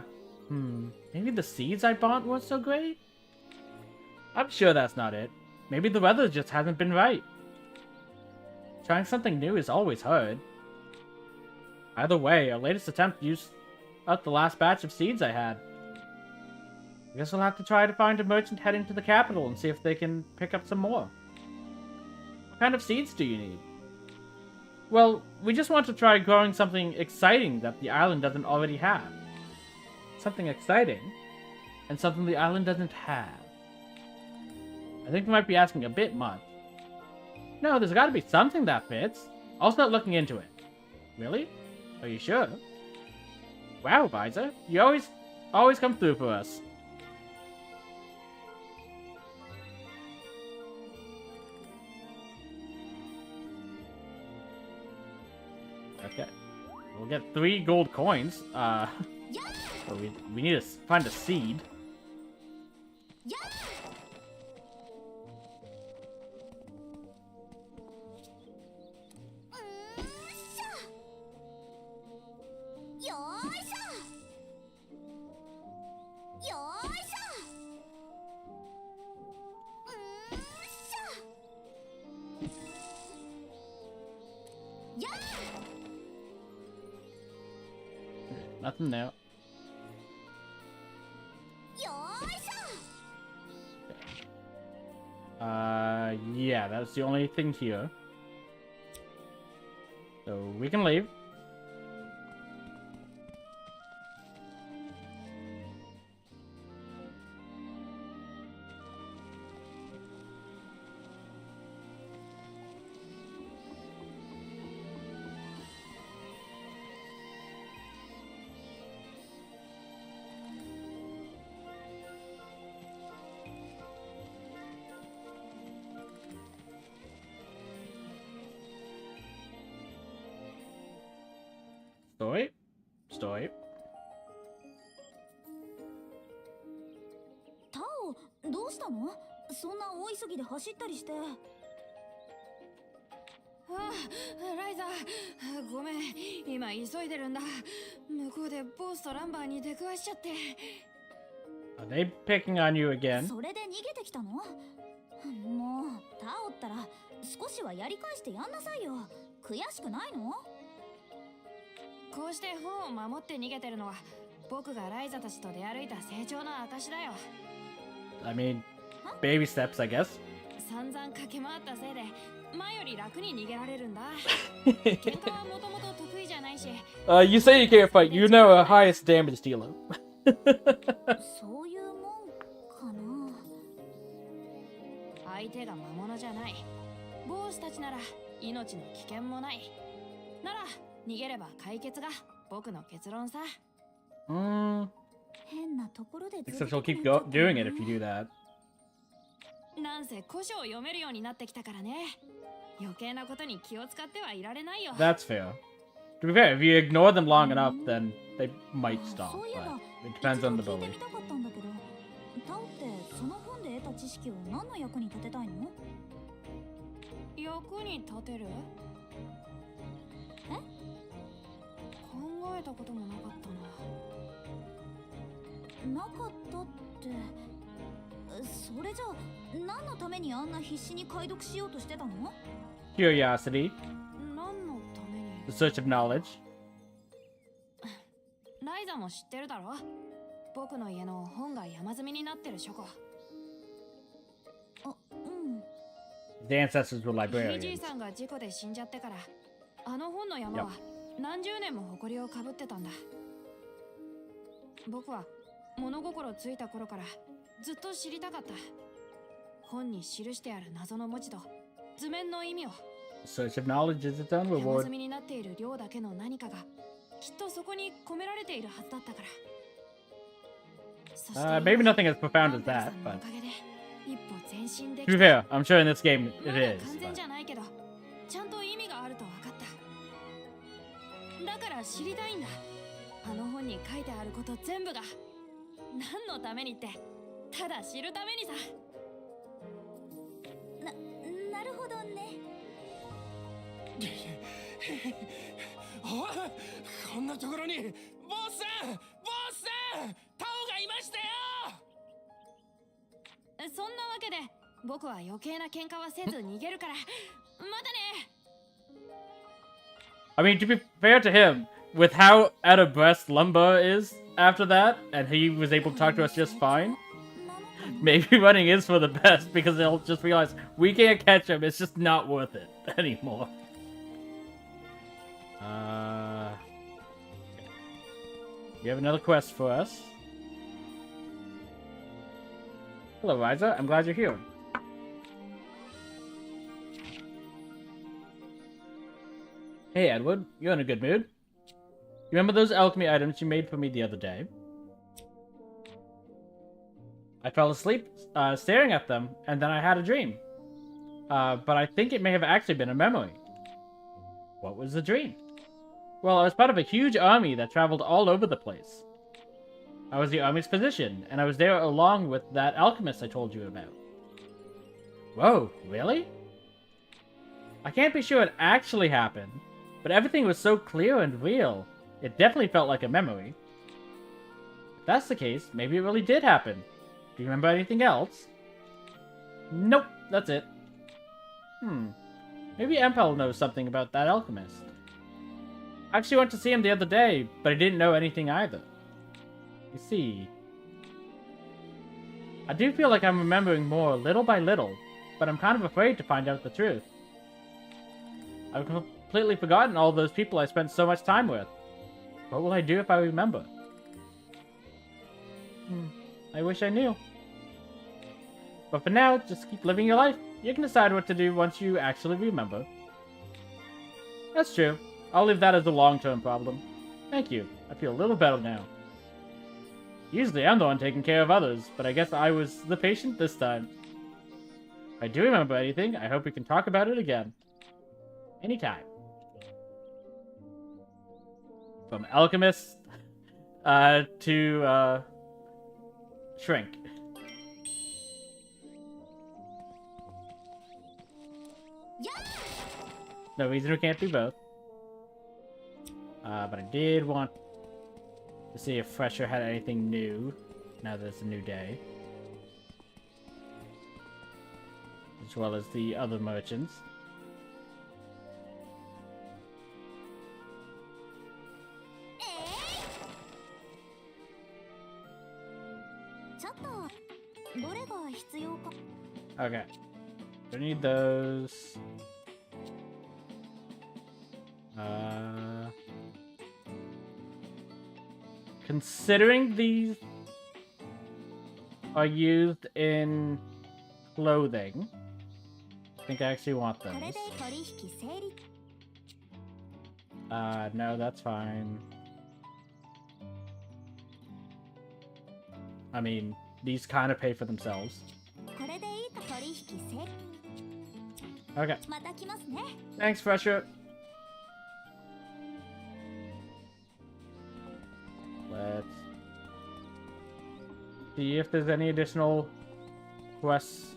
Maybe the seeds I bought weren't so great? I'm sure that's not it. Maybe the weather just hasn't been right. Trying something new is always hard. Either way, our latest attempt used up the last batch of seeds I had. I guess we'll have to try to find a merchant heading to the capital and see if they can pick up some more. What kind of seeds do you need? Well, we just want to try growing something exciting that the island doesn't already have. Something exciting, and something the island doesn't have. I think we might be asking a bit much. No, there's gotta be something that fits. I'll start looking into it. Really? Are you sure? Wow, Ryza, you always come through for us. Okay. We'll get 3 gold coins. So we need to find a seed. Nothing there. Yeah, that's the only thing here. So we can leave. Stoi. タオ、どうしたの？そんな大急ぎで走ったりして。ライザー、ごめん、今急いでるんだ。向こうでボスとランバーに出くわしちゃって。Are they picking on you again? それで逃げてきたの？もう、タオったら少しはやり返してやんなさいよ。悔しくないの？こうして本を守って逃げてるのは僕がライザたちと出歩いた成長の証だよ。I mean, baby steps, I guess. 散々駆け回ったせいで前より楽に逃げられるんだ。喧嘩はもともと得意じゃないし。You say you can't fight. You know a highest damage dealer. そういうもんかな。相手が魔物じゃない。ボースたちなら命の危険もない。なら逃げれば解決が僕の結論さ。変なところで Except she'll keep doing it if you do that. なんせ古書を読めるようになってきたからね。余計なことに気を使ってはいられないよ。 That's fair. To be fair, if you ignore them long enough, then they might stop. そういえば But it depends on the 一度聞い bully. てみたかったんだけど、タオってその本で得た知識を何の役に立てたいの？役に立てる？え？考えたこともなかったな。なかったって、それじゃあ何のためにあんな必死に解読しようとしてたの？ Curiosity, 何のために？ the search of knowledge. ライザも知ってるだろ？僕の家の本が山積みになってる書庫。あ、うん。 The ancestors were ひいじい librarians. さんが事故で死んじゃってから、あの本の山は何十年も埃をかぶってたんだ。僕は物心ついた頃からずっと知りたかった。本に記してある謎の文字と図面の意味を。 Search of knowledge is its own 山 reward. 積みになっている量だけの何かがきっとそこに込められているはずだったから。そして Maybe nothing as profound as マーベル that, さんの but おかげで一歩前進で to き be た。 fair, I'm sure in this game ま it だ is. 完全 But じゃないけどちゃんと意味があると分かった。だから知りたいんだ。あの本に書いてあること全部が何のためにって、ただ知るためにさ。なるほどね。おい、こんなところにボスさんタオがいましたよ。そんなわけで僕は余計な喧嘩はせず逃げるからまたね。 I mean, to be fair to him, with how out of breath Lumber is after that, and he was able to talk to us just fine, maybe running is for the best because they'll just realize we can't catch him. It's just not worth it anymore. You have another quest for us. Hello, Ryza. I'm glad you're here. Hey, Edward. You're in a good mood. You remember those alchemy items you made for me the other day? I fell asleep staring at them, and then I had a dream. But I think it may have actually been a memory. What was the dream? Well, I was part of a huge army that traveled all over the place. I was the army's physician, and I was there along with that alchemist I told you about. Whoa, really? I can't be sure it actually happened, but everything was so clear and real. It definitely felt like a memory. If that's the case, maybe it really did happen. Do you remember anything else? Nope, that's it. Maybe Empel knows something about that alchemist. I actually went to see him the other day, but I didn't know anything either. You see, I do feel like I'm remembering more little by little, but I'm kind of afraid to find out the truth. I've completely forgotten all those people I spent so much time with. What will I do if I remember? I wish I knew. But for now, just keep living your life. You can decide what to do once you actually remember. That's true. I'll leave that as a long-term problem. Thank you. I feel a little better now. Usually I'm the one taking care of others, but I guess I was the patient this time. If I do remember anything, I hope we can talk about it again. Anytime. From alchemist to shrink. No reason we can't do both. But I did want to see if Fresher had anything new now that it's a new day. As well as the other merchants. Okay. Don't need those. Considering these are used in clothing, I think I actually want those. これで取引成立。 No, that's fine. I mean, these kind of pay for themselves. これでいいか取引成立。 Okay. また来ますね。 Thanks, Fresher. Let's see if there's any additional quests.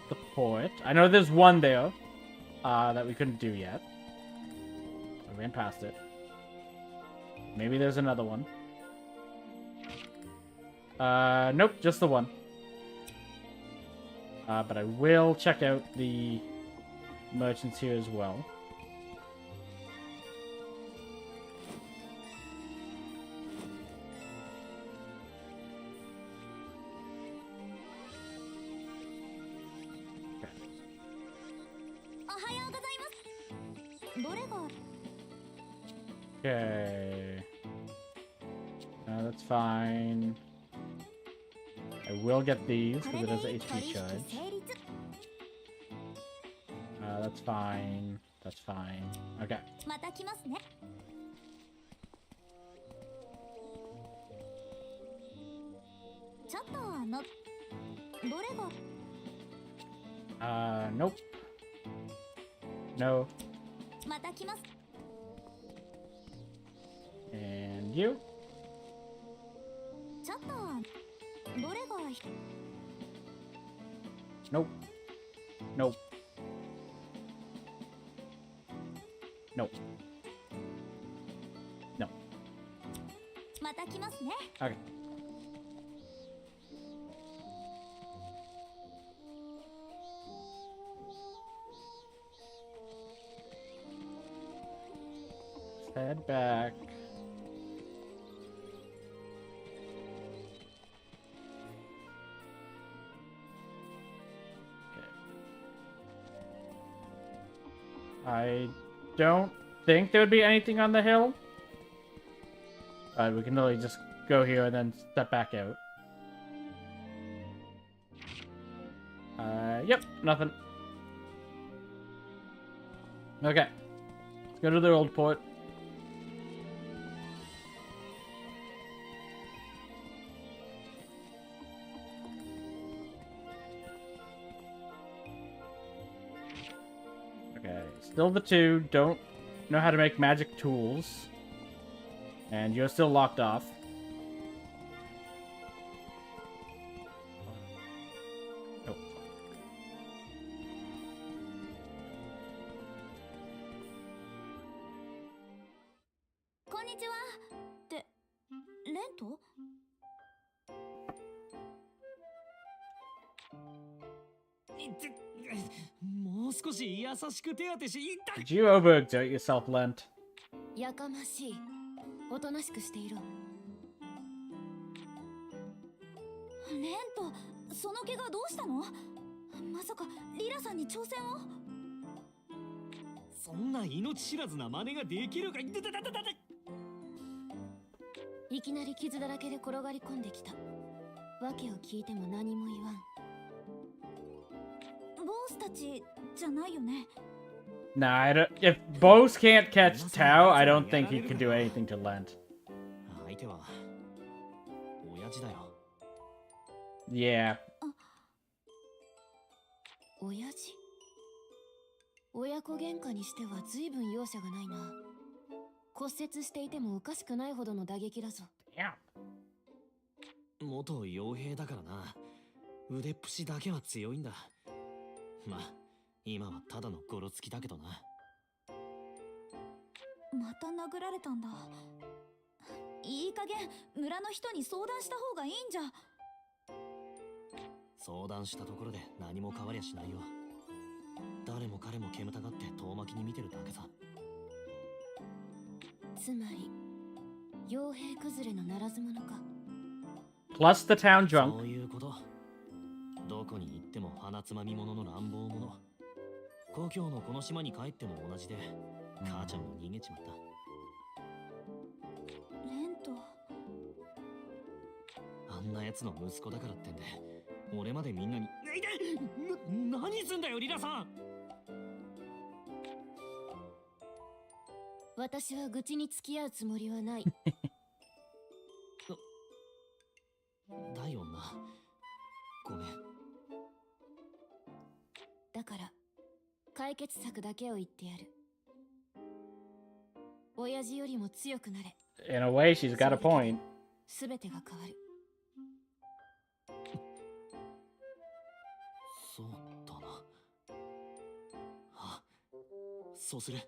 The port. I know there's one there that we couldn't do yet. I ran past it. Maybe there's another one. Nope, just the one. But I will check out the merchants here as well. Okay. おはようございます。どれが Okay. That's fine. I will get these こ because れ it で has い an い HP 取引 charge. 成立。 That's fine. That's fine. Okay. また来ますね。ちょっとどれが Nope. No. また来ます。 And you? ちょっとどれが Nope. Nope. Nope. No. また来ますね。 Okay. Let's head back. I don't think there would be anything on the hill. We can literally just go here and then step back out. Yep, nothing. Okay. Let's go to the old port. Okay, still the two. Don't know how to make magic tools. And you're still locked off. Nope. こんにちは。ってレント？もう少し優しく手当てし、痛い。 Did you overexert yourself, Lent? やかましい。おとなしくしていろ。レント、その怪我どうしたの？まさかリラさんに挑戦を？そんな命知らずな真似ができるか。いきなり傷だらけで転がり込んできた。わけを聞いても何も言わん。ボスたちじゃないよね。 Nah, I don't, if Bose can't catch Tao, I don't think he can do anything to Lent. 相手は親父だよ。Yeah. 親父？親子喧嘩にしては随分容赦がないな。骨折していてもおかしくないほどの打撃だぞ。Yeah. 元傭兵だからな。腕っぷしだけは強いんだ。まあ今はただのゴロつきだけどな。また殴られたんだ。いい加減村の人に相談した方がいいんじゃ。相談したところで何も変わりゃしないよ。誰も彼も煙たがって遠巻きに見てるだけさ。つまり傭兵崩れのならず者か。 Plus the town そ drunk. ういうこと。どこにつまみ者の乱暴者。故郷のこの島に帰っても同じで、母ちゃんも逃げちまった。レント、あんな奴の息子だからってんで、俺までみんなに何すんだよリラさん。私は愚痴に付き合うつもりはないだよな。ごめん。だから解決策だけを言ってやる。親父よりも強くなれ。 In a way, she's got a point. すべてが変わる。そうだな。あ、そうする。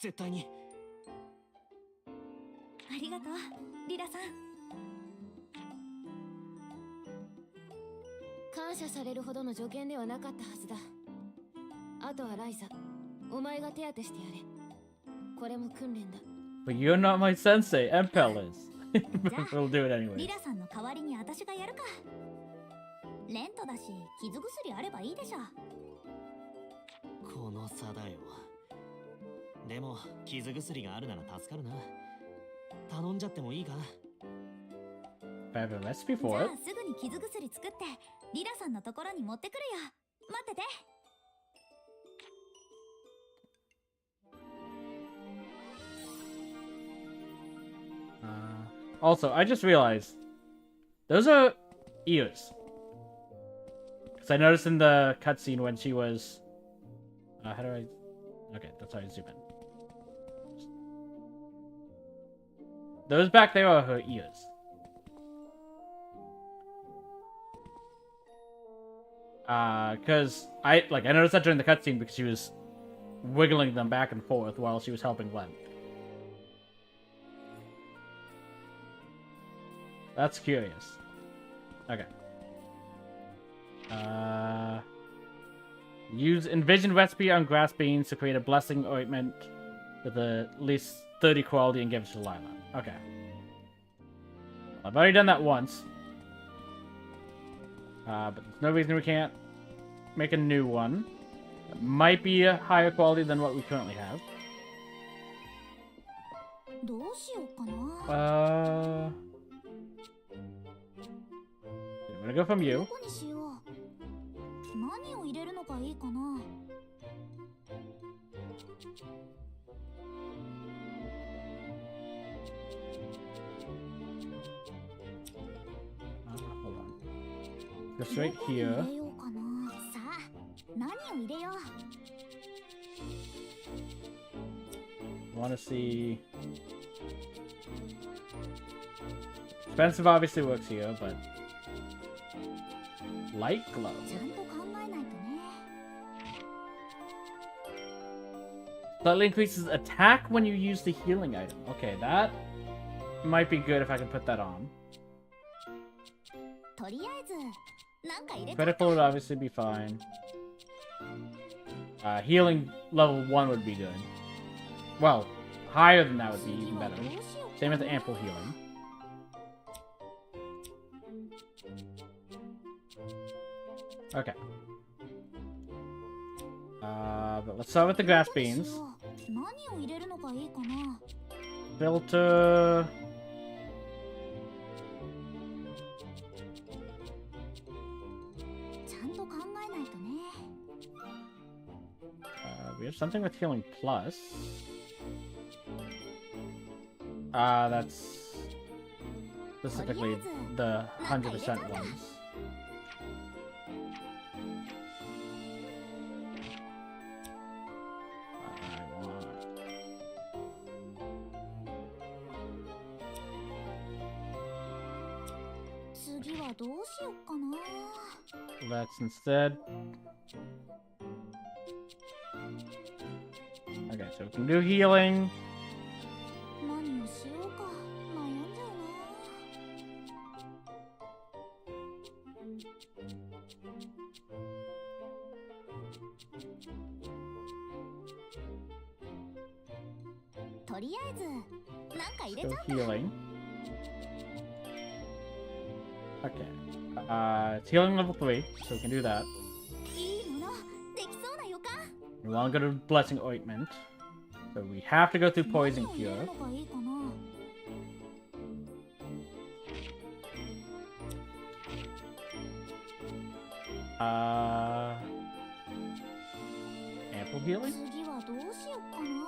絶対に。ありがとうリラさん。感謝されるほどの助言ではなかったはずだ。あとはライザ、お前が手当てしてやれ。これも訓練だ。 But you're not my sensei. Empel is. じゃあ We'll do it リ anyway. ラさんの代わりに私がやるか。レントだし傷薬あればいいでしょ。この差だよ。でも傷薬があるなら助かるな。頼んじゃってもいいか。 If I have a recipe じ for ゃ it. あすぐに傷薬作ってリラさんのところに持ってくるよ。待ってて。Also, I just realized those are ears. Because I noticed in the cutscene when she was. How do I. Okay, that's how I zoom in. Those back there are her ears. Because I noticed that during the cutscene because she was wiggling them back and forth while she was helping Len. That's curious. Okay. Use envision recipe on grass beans to create a blessing ointment with at least 30 quality and give it to Lila. Okay. I've already done that once. But there's no reason we can't make a new one. It might be a higher quality than what we currently have. どうしようかな。I'm gonna go from ど you. こにしよう。何を入れるのがいいかな。Hold on. Just right どこに here. 入れようかな。さあ、何を入れよう。 I want to see. Expensive obviously works here, but light glow. ちゃんと考えないとね。 Slightly increases attack when you use the healing item. Okay, that might be good if I can put that on. とりあえずなんか入れとく Critical would obviously be fine. Healing level 1 would be good. Well, higher than that would be even better. どうしよう Same with the ample healing. Okay. But let's start with the grass どこにし beans. よう。何を入れるのがいいかな。 Filter. We have something with healing plus. That's specifically the 100% ones. Let's instead. Okay, so we can do healing. 何をしようか悩んじゃうな。とりあえずなんか入れちゃ Still うんだ。 healing. Okay. It's healing level 3, so we can do that. We want to go to Blessing Ointment. So we have to go through Poison 何を入れ Cure. るのがいいかな。 Ample Healing? 次はどうしよっかな。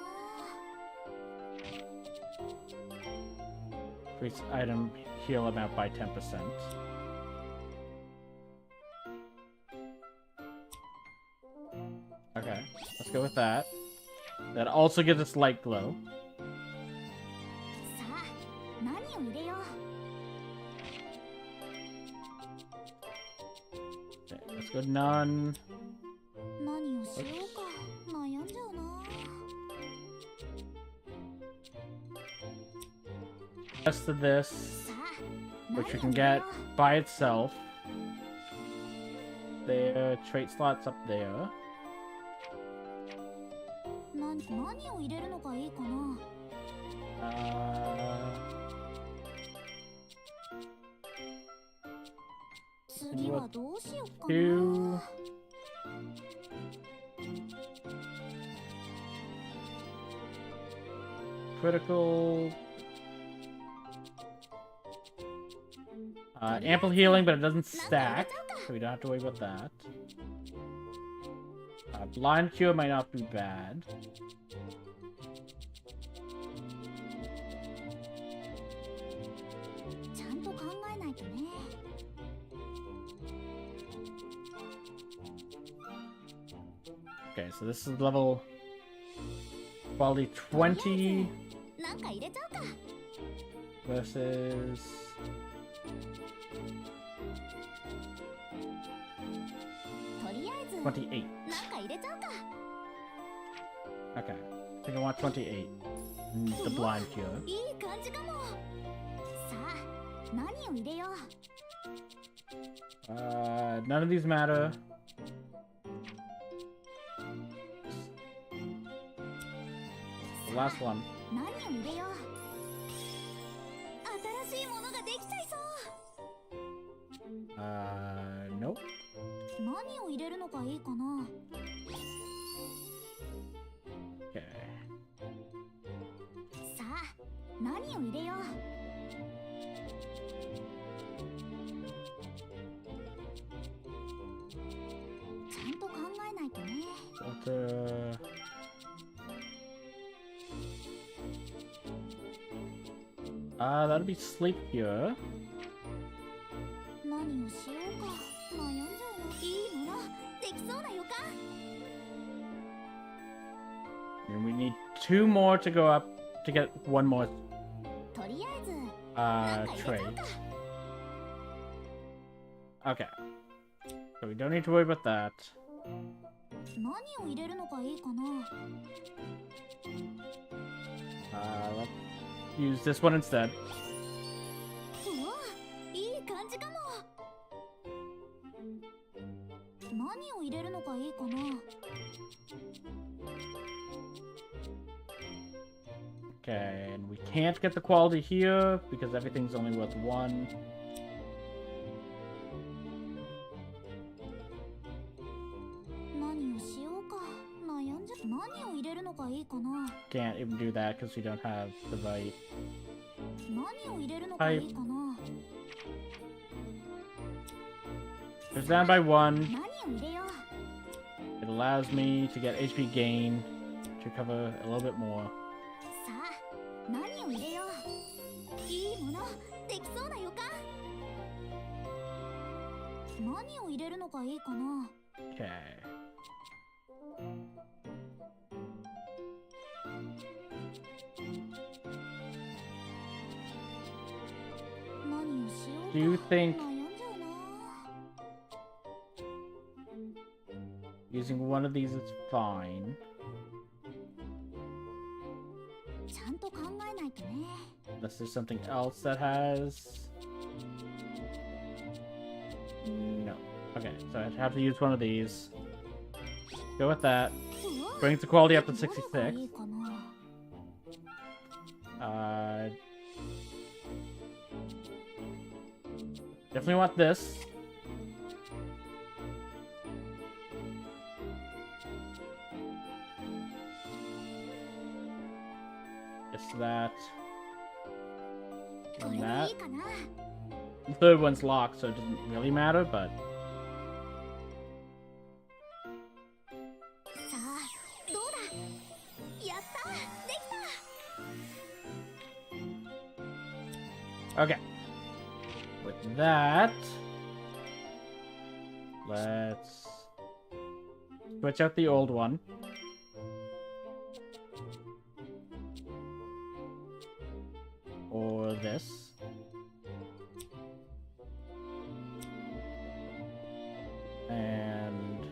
Increase item heal amount by 10%. Okay, let's go with that. That also gives us light glow. さあ、何を入れよう。 Okay, let's go none. 何をしようか悩んじゃうな。 Rest of this, さあ、 which we 何を can 入れ get よ by itself. There, trait slots up there. う。何を入れるのがいいかな。 次はどうしよっか Two. な。 Critical. Ample healing, but it doesn't stack, so we don't have to worry about that. Blind cure might not be bad. ちゃんと考えないとね。 Okay, so this is level quality 20なんか入れちゃうか。 versus とりあえず28. なんか入れちゃうか。 Okay, I think I want 28. The blind cure. いい感じかも。さあ、何を入れよう。 None of these matter. The last one. 何を入れよう。新しいものができちゃいそう。 Nope. 何を入れるのがいいかな。 Okay. さあ、何を入れよう。 ちゃんと考えないとね。 Filter. That'll be sleep cure. 何をしようか悩んじゃうな。いいものできそうな予感。 And we need 2 more to go up to get 1 more とりあえずなんか入れちゃ trait. うか。 Okay. So we don't need to worry about that. 何を入れるのがいいかな。 Let's use this one instead. うわ、いい感じかも。何を入れるのがいいかな。 Okay, and we can't get the quality here because everything's only worth 1. 何をしようか悩んじゃ。何を入れるのがいいかな。 Can't even do that because we don't have the right. 何を入れるのがいいかな。 It's down by 1. 何を入れよう。 It allows me to get HP gain to cover a little bit more. さあ、何を入れよう。いいものできそうな予感。何を入れるのがいいかな。 Okay. Do you think using one of these is fine? ちゃんと考えないとね。 Unless there's something else that has... No. Okay, so I'd have to use one of these. Go with that. Brings the quality up to 66. Definitely want this. that. こ And れで that. いいかな。 The third one's locked, so it doesn't really matter, but... さあどうだ。やったできた。 Okay. With that... Let's... switch out the old one. Or this. And...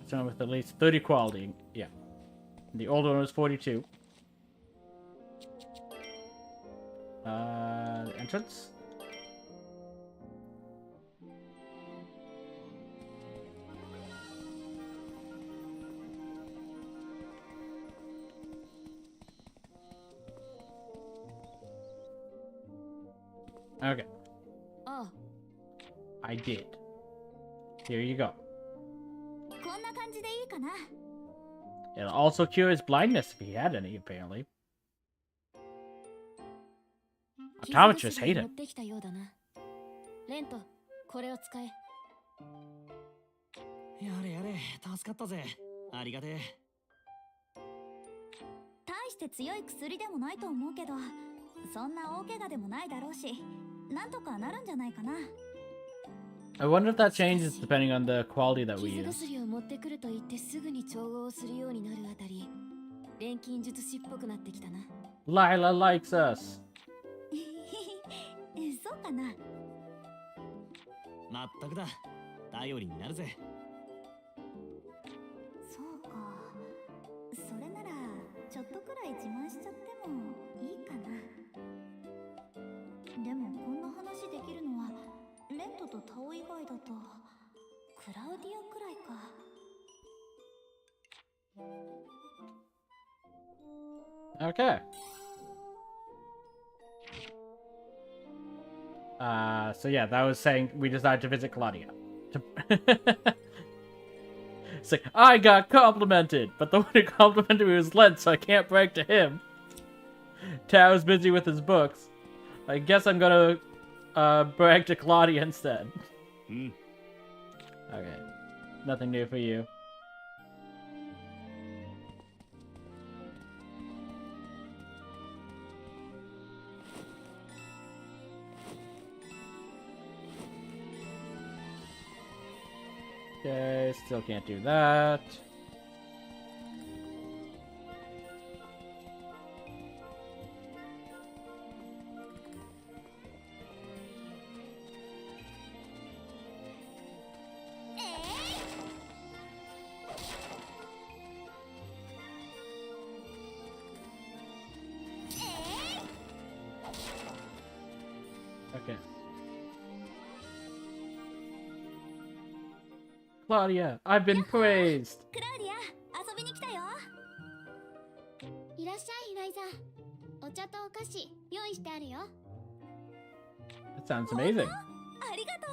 So with at least 30 quality, yeah. The old one was 42. Entrance? Okay. あ I did. Here you go. こんな感じでいいかな。 It'll also cure his blindness if he had any, apparently. 傷 Optometrists 薬 hate 持 it. ってきたようだな。レント、これを使え。やれやれ、助かったぜ。ありがてえ。大して強い薬でもないと思うけど、そんな大怪我でもないだろうし、なんとかなるんじゃないかな。 I wonder if that changes depending on the quality that we 傷 use. 薬を持ってくると言ってすぐに調合をするようになるあたり、錬金術師っぽくなってきたな。Lila likes us. そうかな。まったくだ。頼りになるぜ。そうか。それならちょっとくらい自慢しちゃってもいいかな。でもこんな話できるのはレントとタオ以外だとクラウディアくらいか。 Okay. So yeah, that was saying we decided to visit Claudia. It's like, I got complimented, but the one who complimented me was Lent, so I can't brag to him. Tao's busy with his books. I guess I'm gonna brag to Claudia instead. Hmm. Okay. Nothing new for you. Okay, still can't do that. Okay. Claudia, I've been praised. クラウディア、遊びに来たよ。いらっしゃいライザ。お茶とお菓子用意してあるよ。 That sounds amazing. ありがと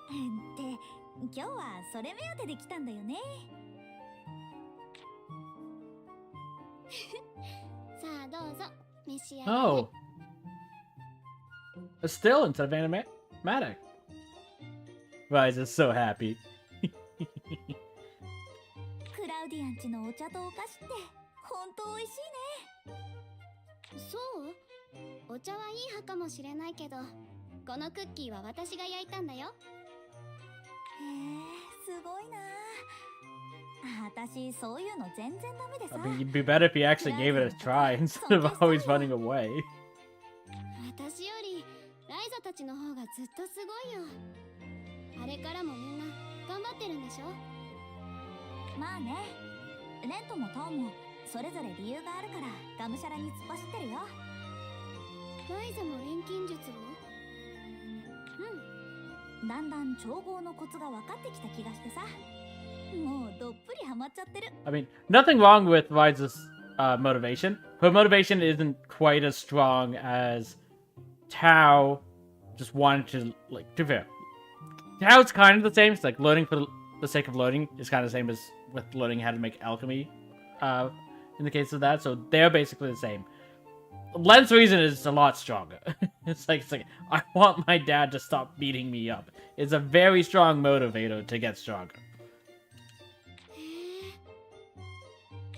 う。で、今日はそれ目当てで来たんだよね。さあどうぞ召し上がれ。 Oh. A still instead of animatic. Ryza's so happy. クラウディアンチのお茶とお菓子って本当美味しいね。そう？お茶はいい派かもしれないけど、このクッキーは私が焼いたんだよ。へえ、すごいな。私そういうの全然ダメでさ。 I mean, it'd be better if you actually gave it a try instead of always running away. 私よりライザたちの方がずっとすごいよ。あれからもみんな頑張ってるんでしょ？まあね、レントもタオもそれぞれ理由があるからがむしゃらに突っ走ってるよ。ライザも錬金術を？だんだん調合のコツが分かってきた気がしてさ。もうどっぷりハマっちゃってる。 I mean, nothing wrong with Ryza's motivation. Her motivation isn't quite as strong as Tao just wanted to, like, to be fair. Tao's kind of the same. It's like learning for the sake of learning is kind of the same as with learning how to make alchemy, in the case of that. So they're basically the same. Len's reason is a lot stronger. It's like I want my dad to stop beating me up. It's a very strong motivator to get stronger.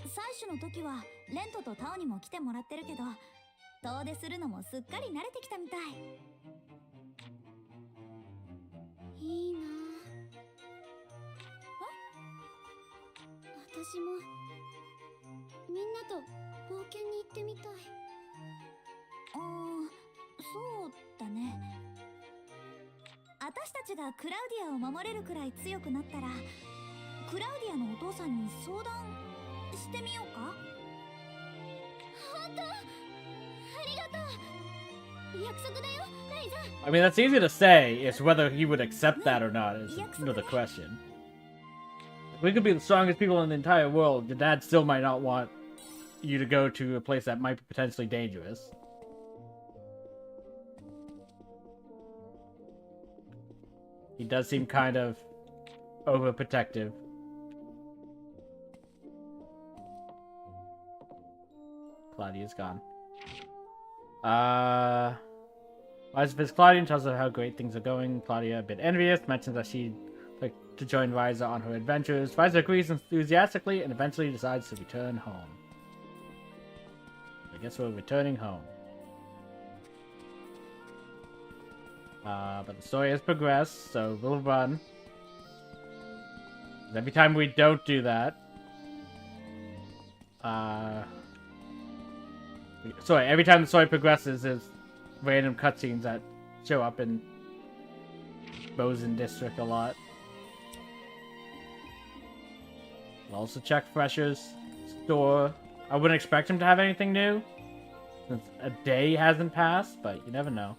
採取の時はレントとタオにも来てもらってるけど、遠出するのもすっかり慣れてきたみたい。いいな私もみんなと冒険に行ってみたい。そうだね。私たちがクラウディアを守れるくらい強くなったら、クラウディアのお父さんに相談してみようか。本当？ありがとう。約束だよ、ライザ。I mean, that's easy to say. It's whether he would accept that or not is another question. We could be the strongest people in the entire world. Your dad still might not want you to go to a place that might be potentially dangerous. He does seem kind of overprotective. Claudia's gone. Ryza visits Claudia and tells her how great things are going. Claudia, a bit envious, mentions that she'd like to join Ryza on her adventures. Ryza agrees enthusiastically and eventually decides to return home. I guess we're returning home. But the story has progressed, so we'll run. Every time we don't do that, sorry, every time the story progresses, there's random cutscenes that show up in Bozen District a lot. We'll also check Fresher's store. I wouldn't expect him to have anything new, since a day hasn't passed, but you never know.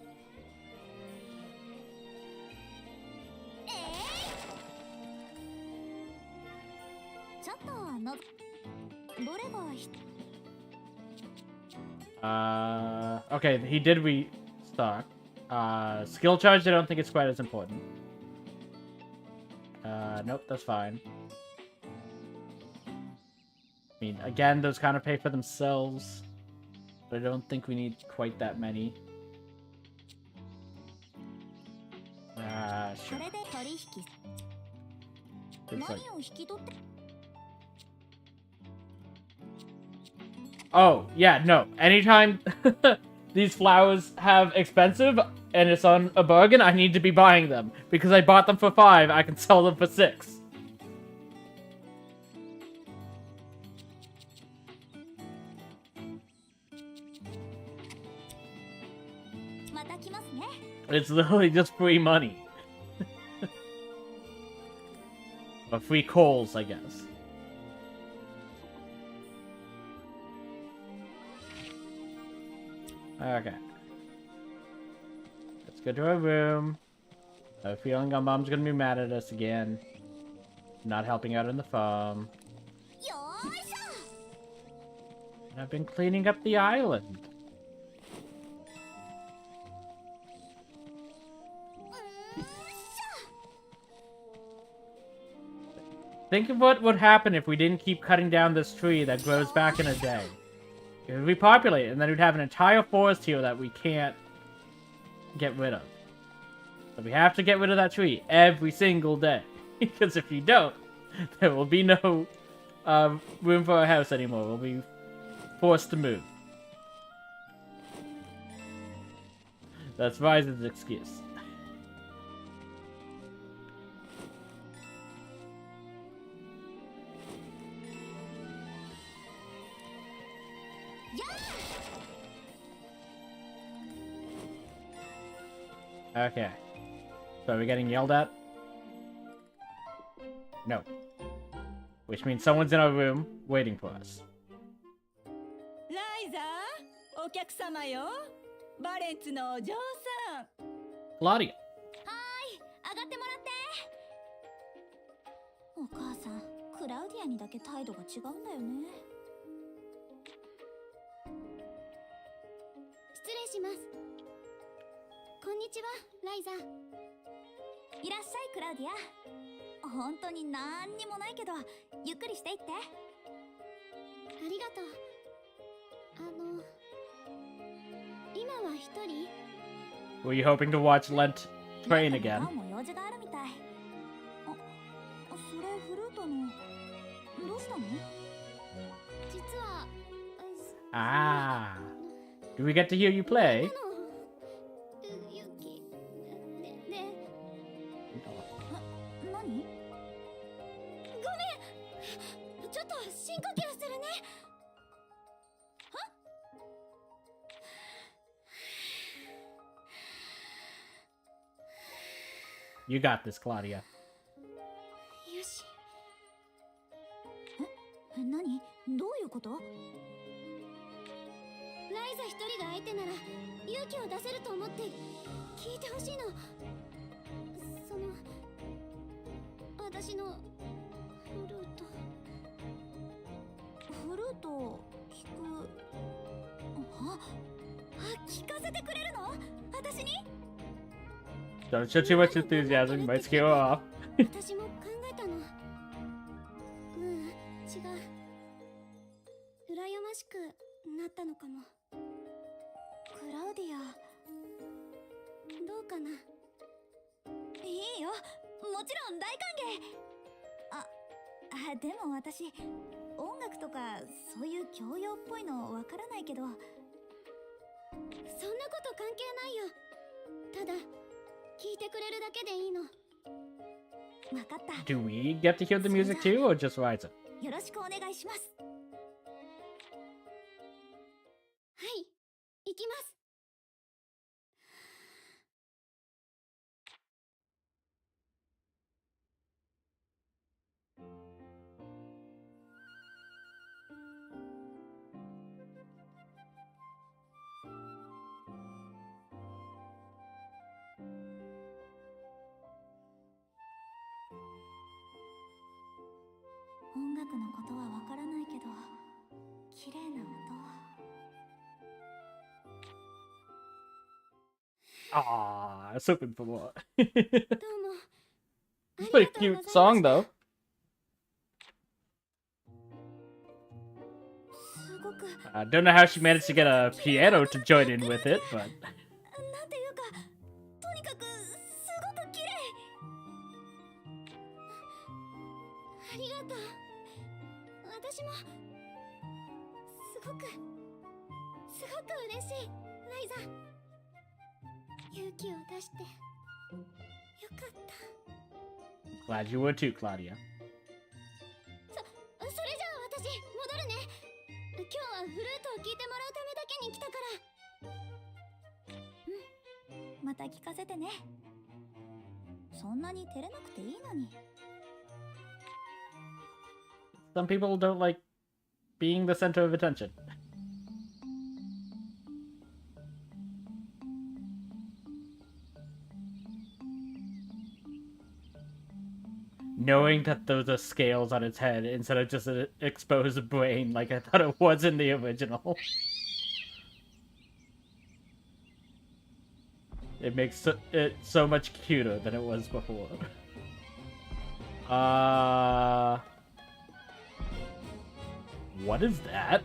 Okay, he did restock. Skill charge, I don't think it's quite as important. Nope, that's fine. I mean, again, those kind of pay for themselves. But I don't think we need quite that many. Sure. It's like... Oh, yeah, no. Anytime these flowers have expensive and it's on a bargain, I need to be buying them. Because I bought them for 5, I can sell them for 6. It's literally just free money. Or free coals, I guess. Okay. Let's go to our room. I have a feeling our mom's gonna be mad at us again. Not helping out on the farm. And I've been cleaning up the island. Think of what would happen if we didn't keep cutting down this tree that grows back in a day. It would repopulate, and then we'd have an entire forest here that we can't get rid of. But we have to get rid of that tree every single day. Because if you don't, there will be no room for our house anymore. We'll be forced to move. That's Ryza's excuse. Okay. So are we getting yelled at? No. Which means someone's in our room waiting for us. Ryza, お客様よ。バレンツのお嬢さん。Claudia. はーい、上がってもらって。お母さん、クラウディアにだけ態度が違うんだよね。失礼します。こんにちは、ライザ。いらっしゃい、クラウディア。本当になんにもないけど、ゆっくりしていって。ありがとう。今は一人？ Were you hoping to watch Lent train な again? んも用事があるみたい。それフルートのどうしたの？実は、Ah. Do we get to hear you play? ユキ、で、何？ごめん。ちょっと深呼吸するね。You got this, Claudia. よし。何？どういうこと？ライザ一人が相手なら勇気を出せると思って聞いてほしいの。私のフルート。フルート弾く。聞かせてくれるの？私に？ Don't show too much enthusiasm, you might scare off. 私も考えたの。違う。羨ましくなったのかも。クラウディア。どうかな。いいよ。もちろん大歓迎。でも私、音楽とかそういう教養っぽいのわからないけど。そんなこと関係ないよ。ただ聞いてくれるだけでいいの。わかった。 Do we get to hear the music too, or just Ryza? よろしくお願いします。はい、行きます。音楽のことはわからないけど、綺麗な音。Ah, I was hoping for more. どうも。 It's a pretty cute song, though. すごく。 I don't know how she managed to get a piano to join in with it, but なんていうか、とにかくすごく綺麗。ありがとう。私もすごく嬉しい。ライザ、勇気を出してよかった。 glad you were too, Claudia. それじゃあ私戻るね。今日はフルートを聴いてもらうためだけに来たから。また聞かせてね。そんなに照れなくていいのに。 Some people don't like being the center of attention. Knowing that those are scales on its head instead of just an exposed brain like I thought it was in the original. It makes it so much cuter than it was before. What is that?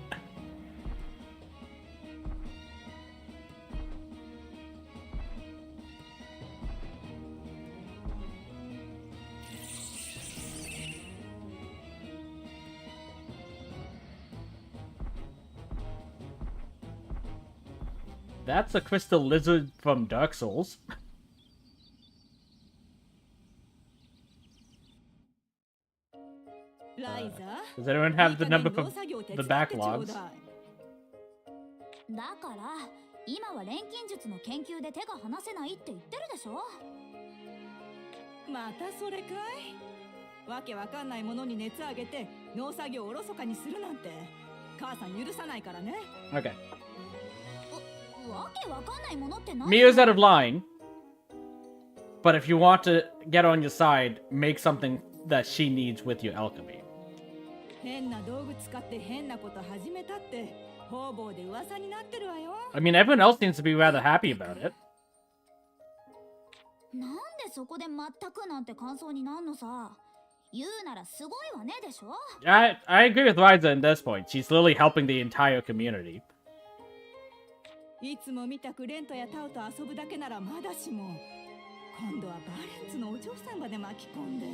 That's a crystal lizard from Dark Souls. Does anyone have the number for the backlogs? だから今は錬金術の研究で手が離せないって言ってるでしょ。またそれかい。わけわかんないものに熱あげて農作業をおろそかにするなんて母さん許さないからね。 Okay. わけわかんないものって何？ Mia's out of line. But if you want to get on your side, make something that she needs with your alchemy. 変な道具使って変なこと始めたって方々で噂になってるわよ。 I mean, everyone else seems to be rather happy about it. なんでそこで全くなんて感想になんのさ。言うならすごいわねでしょ。 I agree with Ryza in this point. She's literally helping the entire community. いつもみたくレントやタオと遊ぶだけならまだしも、今度はバーレンツのお嬢さんまで巻き込んで。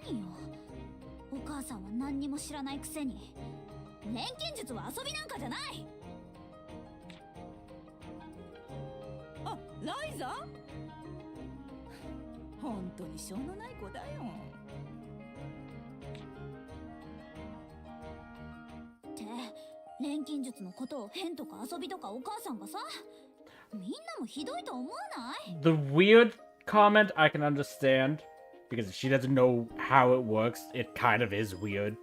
何よ、お母さんは何にも知らないくせに。錬金術は遊びなんかじゃない。あ、ライザ？本当にしょうのない子だよ。って錬金術のことを変とか遊びとかお母さんがさ、みんなもひどいと思わない？ The weird comment I can understand, because if she doesn't know how it works, it kind of is weird.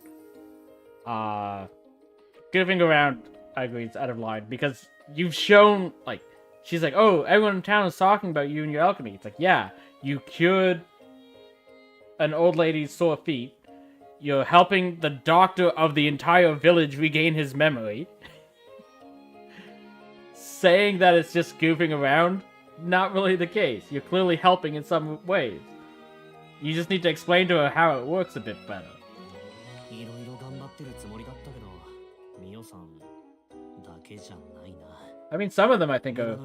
Goofing around, I agree, it's out of line, because you've shown, like, she's like, oh, everyone in town is talking about you and your alchemy. It's like, yeah, you cured an old lady's sore feet. You're helping the doctor of the entire village regain his memory. Saying that it's just goofing around, not really the case. You're clearly helping in some ways. You just need to explain to her how it works a bit better. いろいろ頑張ってるつもりだったけど、ミオさんだけじゃないな。I mean, some of them I think are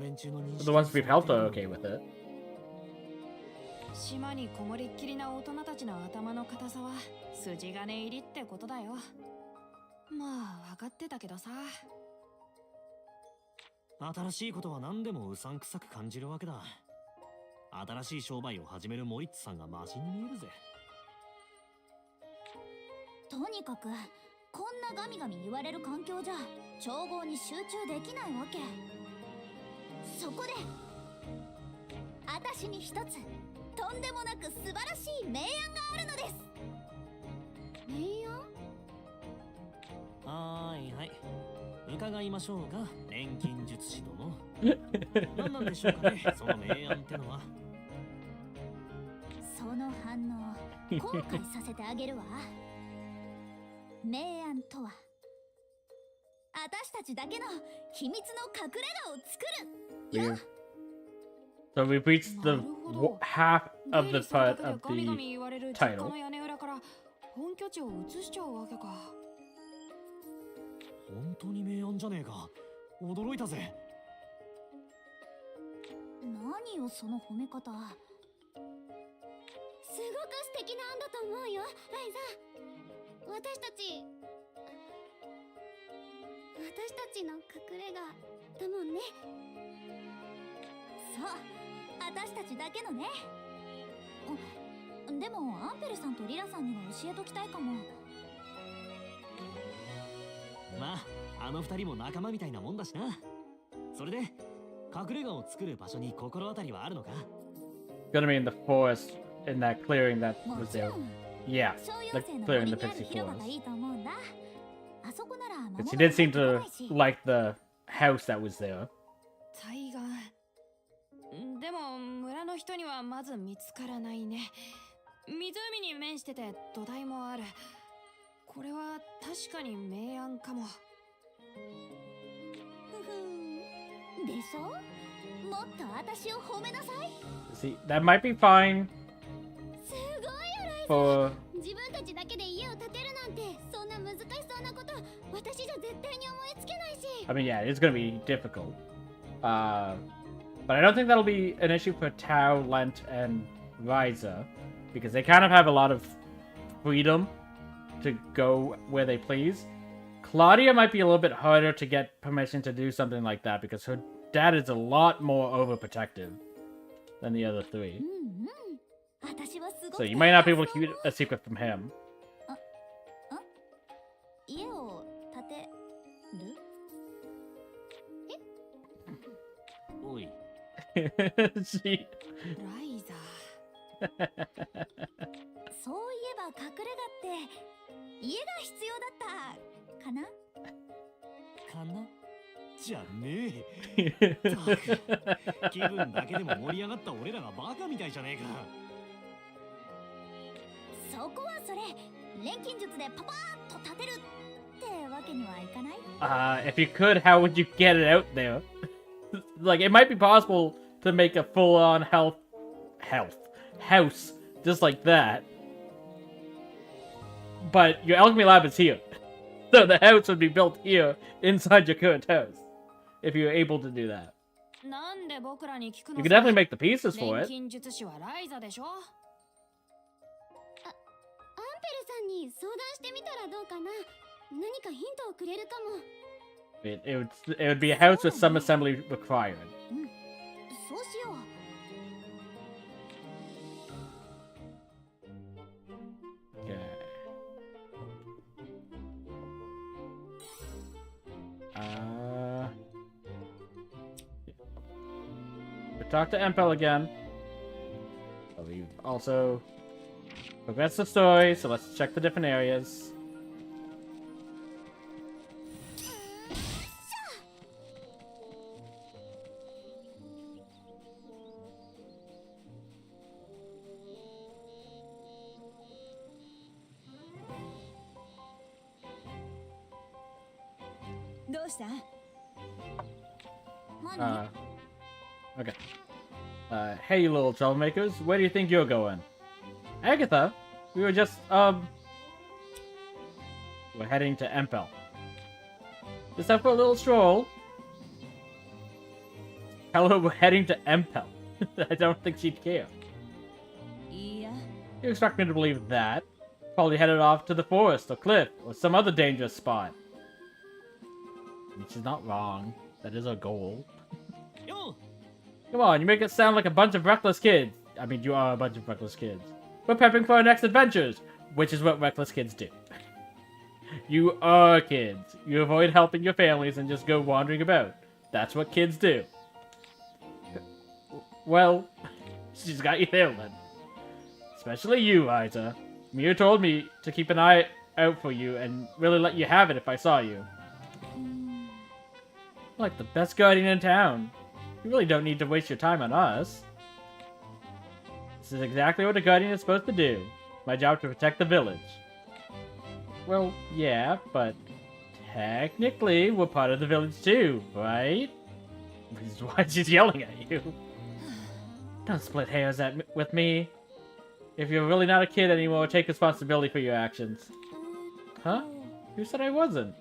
the ones we've helped are okay with it. 島にこもりっきりな大人たちの頭の固さは筋金入りってことだよ。まあ分かってたけどさ。新しいことは何でもうさんくさく感じるわけだ。新しい商売を始めるモリッツさんがマシに見えるぜ。とにかくこんなガミガミ言われる環境じゃ調合に集中できないわけ。そこで私に一つとんでもなく素晴らしい名案があるのです。名案？はいはい、伺いましょうか、錬金術師殿。何なんでしょうかね、その名案ってのは。その反応後悔させてあげるわ。名案とは私たちだけの秘密の隠れ家を作るよ。 So we've reached the half of the part of the title. 本拠地を移しちゃうわけか。本当に名案じゃねえか。驚いたぜ。何よその褒め方。すごく素敵な案だと思うよ、ライザ。私たちの隠れ家だもんね。そう、私たちだけのね。でもアンペルさんとリラさんには教えときたいかも。まあ、あの二人も仲間みたいなもんだしな。それで隠れ家を作る場所に心当たりはあるのか？ Gonna be in the forest, in that clearing that も was ちろ there. ん Yeah, 小 the 妖精の clearing 森 the にある Pixie 広場が Forest. いいと思うんだ。あそこなら魔 But 物 she が did 入 seem ってこな to いし。 like the house that was there. 対岸。でも村の人にはまず見つからないね。湖に面してて土台もある。これは確かに名案かも。ふふんでしょ。もっと私を褒めなさい。 See, that might be fine すごいよ、ライザ。 for 自分たちだけで家を建てるなんてそんな難しそうなこと私じゃ絶対に思いつけないし。 I mean, yeah, it's gonna be difficult. But I don't think that'll be an issue for Tao, Lent, and Ryza, because they kind of have a lot of freedom to go where they please. Claudia might be a little bit harder to get permission to do something like that, because her dad is a lot more overprotective than the other three. うんうん。私はすご So く you might not be able to keep a secret from him. 家を建てる？おい、she... ライザー。そういえば隠れ家って家が必要だったかな？かなじゃねえ。ったく気分だけでも盛り上がった俺らがバカみたいじゃねえか。そこはそれ錬金術でパパーッと建てるってわけにはいかない？ If you could, how would you get it out there? Like, it might be possible to make a full-on house just like that. But your alchemy lab is here. So the house would be built here, inside your current house. If you're able to do that. なんで僕らに聞く You の could さ definitely make the pieces for 錬 it. 金術師はライザでしょアンペルさんに相談してみたらどうかな。何かヒントをくれるかも。 It would be a house with some assembly required. そうしよう。 Okay. We talked to Empel again. But we've also progressed the story, so let's check the different areas. Okay. Hey, you little troublemakers, where do you think you're going? Agatha, we were just, we're heading to Empel. Just out for a little stroll. Tell her we're heading to Empel. I don't think she'd care. You expect me to believe that? Probably headed off to the forest or cliff or some other dangerous spot. She's not wrong. That is our goal. Yo! Come on, you make it sound like a bunch of reckless kids. I mean, you are a bunch of reckless kids. We're prepping for our next adventures, which is what reckless kids do. You are kids. You avoid helping your families and just go wandering about. That's what kids do. Well, she's got you there then. Especially you, Ryza. Mir told me to keep an eye out for you and really let you have it if I saw you. Like the best guardian in town. You really don't need to waste your time on us. This is exactly what a guardian is supposed to do. My job to protect the village. Well, yeah, but technically we're part of the village too, right? This is why she's yelling at you. Don't split hairs with me. If you're really not a kid anymore, take responsibility for your actions. Huh? Who said I wasn't?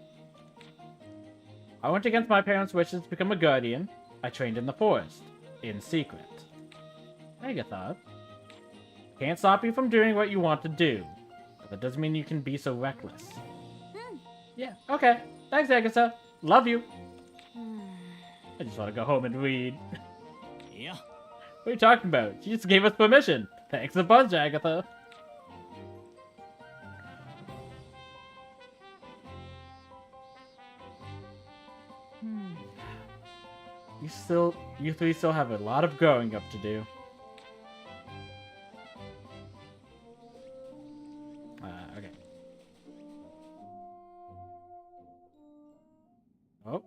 I went against my parents' wishes to become a guardian. I trained in the forest. In secret. Agatha. Can't stop you from doing what you want to do. But that doesn't mean you can be so reckless. Yeah, okay. Thanks, Agatha. Love you. I just want to go home and read. Yeah. What are you talking about? She just gave us permission. Thanks a bunch, Agatha. You three still have a lot of growing up to do. Okay. Oh.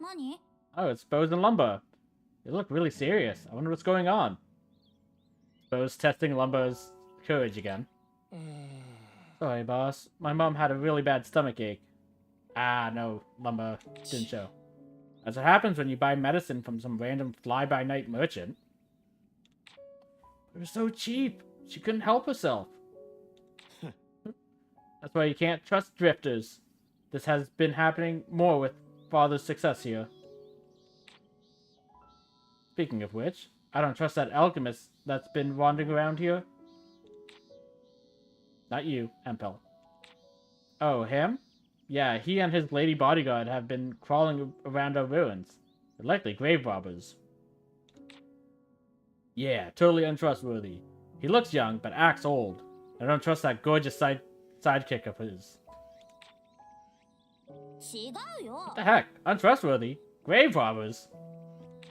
Money? Oh, it's bows and lumber. They look really serious. I wonder what's going on. Bo's testing Lumber's courage again. Sorry, boss. My mom had a really bad stomach ache. Ah, no. Lumber didn't show. As it happens when you buy medicine from some random fly-by-night merchant. It was so cheap. She couldn't help herself. That's why you can't trust drifters. This has been happening more with Father's success here. Speaking of which, I don't trust that alchemist that's been wandering around here. Not you, Empel. Oh, him? Yeah, he and his lady bodyguard have been crawling around our ruins. They're likely grave robbers. Yeah, totally untrustworthy. He looks young, but acts old. I don't trust that gorgeous sidekick of his. What the heck? Untrustworthy? Grave robbers?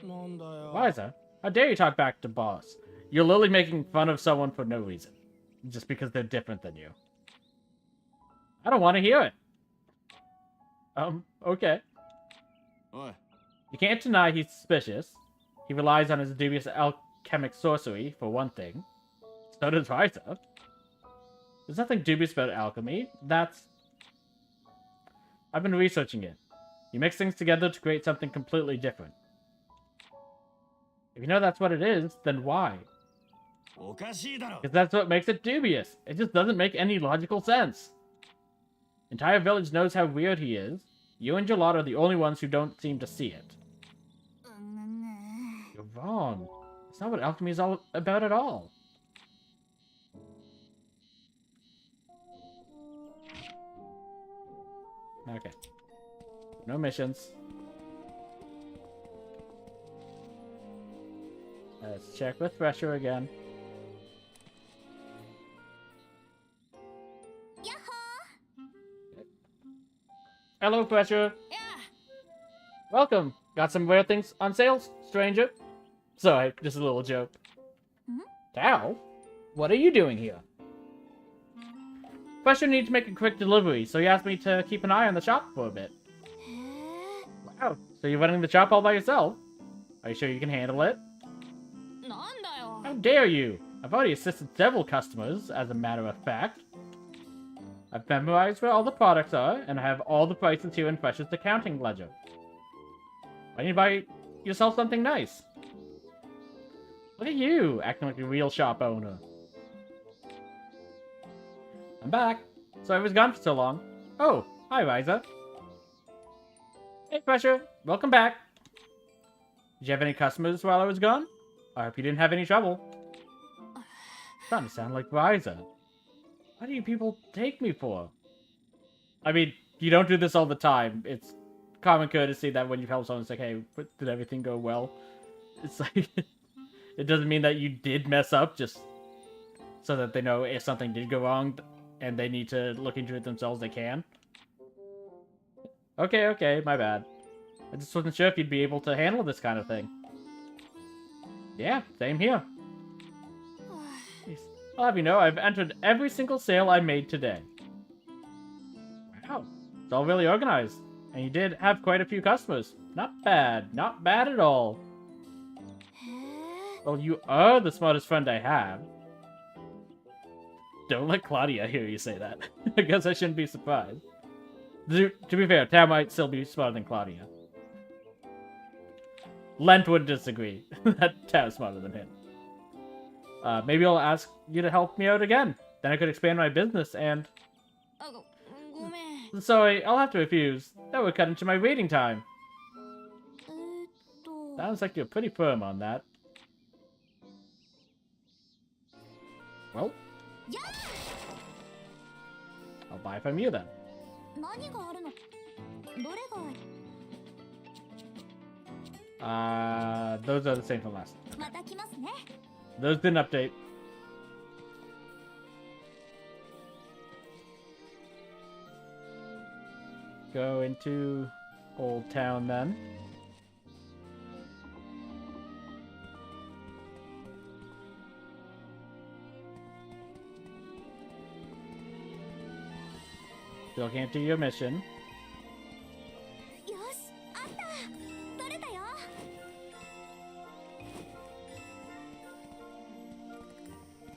Ryza, how dare you talk back to boss? You're literally making fun of someone for no reason. Just because they're different than you. I don't want to hear it. Okay. Oi. You can't deny he's suspicious. He relies on his dubious alchemic sorcery, for one thing. So does Ryza. There's nothing dubious about alchemy. I've been researching it. You mix things together to create something completely different. If you know that's what it is, then why? おかしいだろ。 Because that's what makes it dubious. It just doesn't make any logical sense. Entire village knows how weird he is. You and Gelato are the only ones who don't seem to see it. You're wrong. It's not what alchemy is all about at all. Okay. No missions. Let's check with Thresher again. Hello, Thresher. Yeah. Welcome. Got some rare things on sale, stranger? Sorry, just a little joke. Tao? What are you doing here? Thresher needs to make a quick delivery, so he asked me to keep an eye on the shop for a bit. Wow, so you're running the shop all by yourself? Are you sure you can handle it? なんだよ。 How dare you! I've already assisted several customers, as a matter of fact. I've memorized where all the products are, and I have all the prices here in Thresher's accounting ledger. Why don't you buy yourself something nice? Look at you, acting like a real shop owner. I'm back. Sorry I was gone for so long. Oh, hi, Ryza. Hey, Thresher. Welcome back. Did you have any customers while I was gone? I hope you didn't have any trouble. Starting to sound like Ryza. What do you people take me for? I mean, you don't do this all the time. It's common courtesy that when you help someone, it's like, hey, did everything go well? It's like, it doesn't mean that you did mess up, just so that they know if something did go wrong and they need to look into it themselves, they can. Okay, my bad. I just wasn't sure if you'd be able to handle this kind of thing. Yeah, same here. Jeez. I'll have you know, I've entered every single sale I made today. Wow, it's all really organized. And you did have quite a few customers. Not bad at all. Well, you are the smartest friend I have. Don't let Claudia hear you say that. I guess I shouldn't be surprised. To be fair, Tao might still be smarter than Claudia. Lent would disagree. That Tao's smarter than him. Maybe I'll ask you to help me out again. Then I could expand my business and... あ、ごめん。 Sorry, I'll have to refuse. That would cut into my waiting time. と Sounds like you're pretty firm on that. Well, I'll buy from you then. 何があるの？どれが Those are the same from last. また来ますね。 Those didn't update. Go into Old Town then. Still can't do your mission. よし、あった。取れたよ。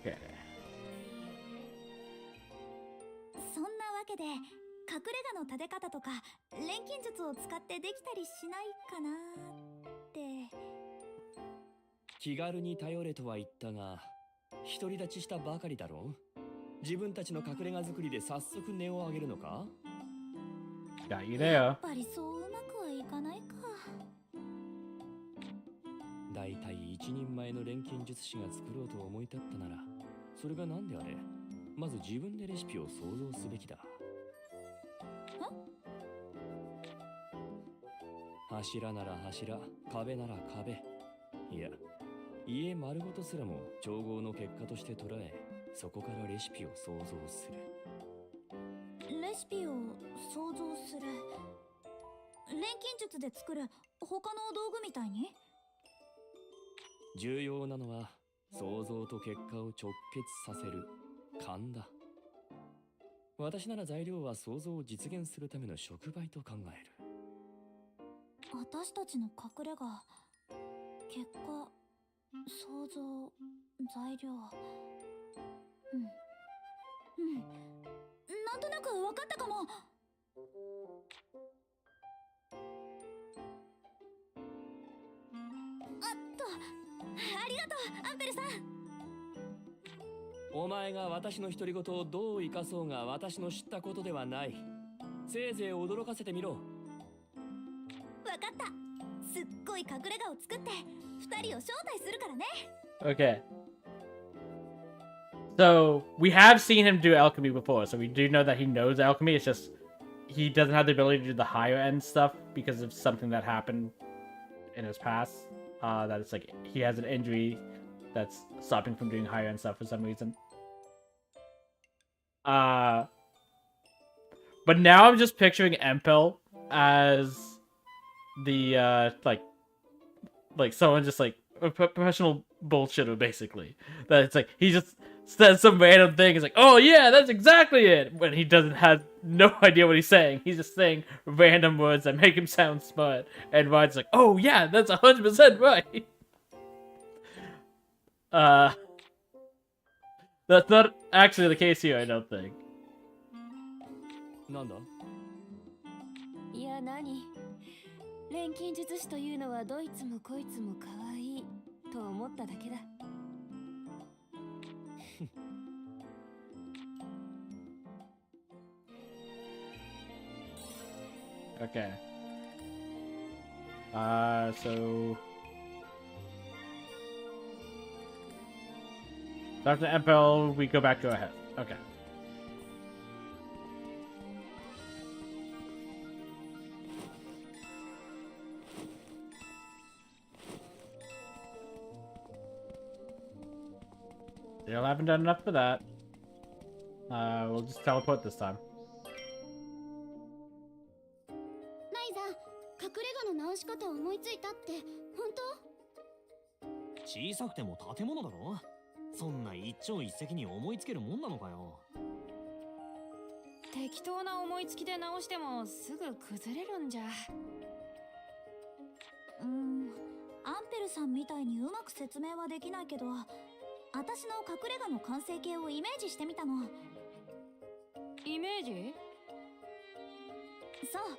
Okay. そんなわけで隠れ家の立て方とか錬金術を使ってできたりしないかなって。気軽に頼れとは言ったが、独り立ちしたばかりだろう。自分たちの隠れ家作りで早速値を上げるのか？ Got you や there. っぱりそううまくはいかないか。だいたい一人前の錬金術師が作ろうと思い立ったなら、それが何であれ、まず自分でレシピを想像すべきだ。柱なら柱、壁なら壁。いや、家丸ごとすらも調合の結果として捉え、そこからレシピを想像する。レシピを想像する。錬金術で作る他の道具みたいに？重要なのは想像と結果を直結させる勘だ。私なら材料は想像を実現するための触媒と考える。私たちの隠れ家、結果、想像、材料。なんとなく分かったかも。ありがとう、アンペルさん。お前が私の独り言をどう生かそうが私の知ったことではない。せいぜい驚かせてみろ。わかった。すっごい隠れ家を作って2人を招待するからね。 Okay. So, we have seen him do alchemy before, so we do know that he knows alchemy. It's just he doesn't have the ability to do the higher end stuff because of something that happened in his past. That it's like he has an injury that's stopping him from doing higher end stuff for some reason. But now I'm just picturing Empel as the like someone just like a professional bullshitter, basically. That it's like he just says some random thing. It's like, oh yeah, that's exactly it. When he doesn't have no idea what he's saying, he's just saying random words that make him sound smart. And Ryan's like, oh yeah, that's 100% right. That's not actually the case here, I don't think. なんだ？いや何、錬金術師というのはどいつもこいつも可愛いと思っただけだ。Okay. So after Empel, we go back to our head. Okay. Still haven't done enough for that. We'll just teleport this time. ライザ、隠れ家の直し方を思いついたって本当？小さくても建物だろ。そんな一朝一夕に思いつけるもんなのかよ。適当な思いつきで直してもすぐ崩れるんじゃ。アンペルさんみたいにうまく説明はできないけど、私の隠れ家の完成形をイメージしてみたの。イメージ？そう、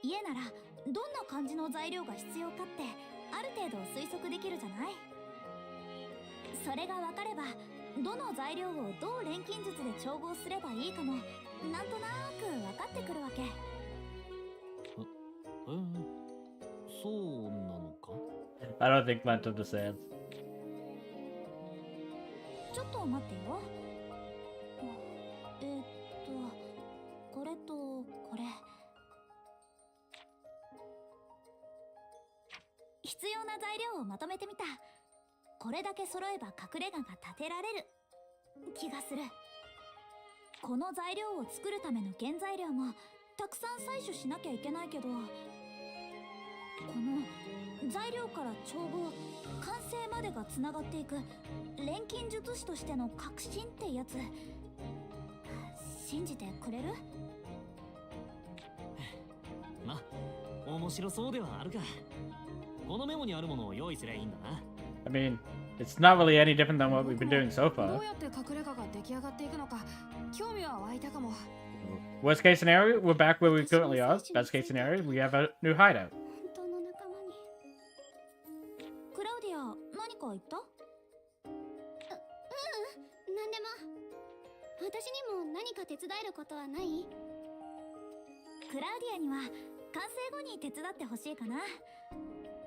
家ならどんな感じの材料が必要かってある程度推測できるじゃない。それが分かれば、どの材料をどう錬金術で調合すればいいかもなんとなく分かってくるわけ。そうなのか？ I don't think Lent understands. ちょっと待ってよ。これとこれ。必要な材料をまとめてみた。これだけ揃えば隠れ家が建てられる気がする。この材料を作るための原材料もたくさん採取しなきゃいけないけど、この材料から調合、完成までがつながっていく錬金術師としての革新ってやつ、信じてくれる？ま、面白そうではあるか。このメモにあるものを用意すりゃいいんだな。I mean, it's not really any different than what we've been doing so ど far. うやって隠れ家が出来上がっていくのか興味は湧いたかも。Worst case scenario, we're back where we currently are. Best case scenario, we have a new hideout. 本当の仲間に。クラウディア、何か言った？なんでも。私にも何か手伝えることはない？クラウディアには完成後に手伝ってほしいかな。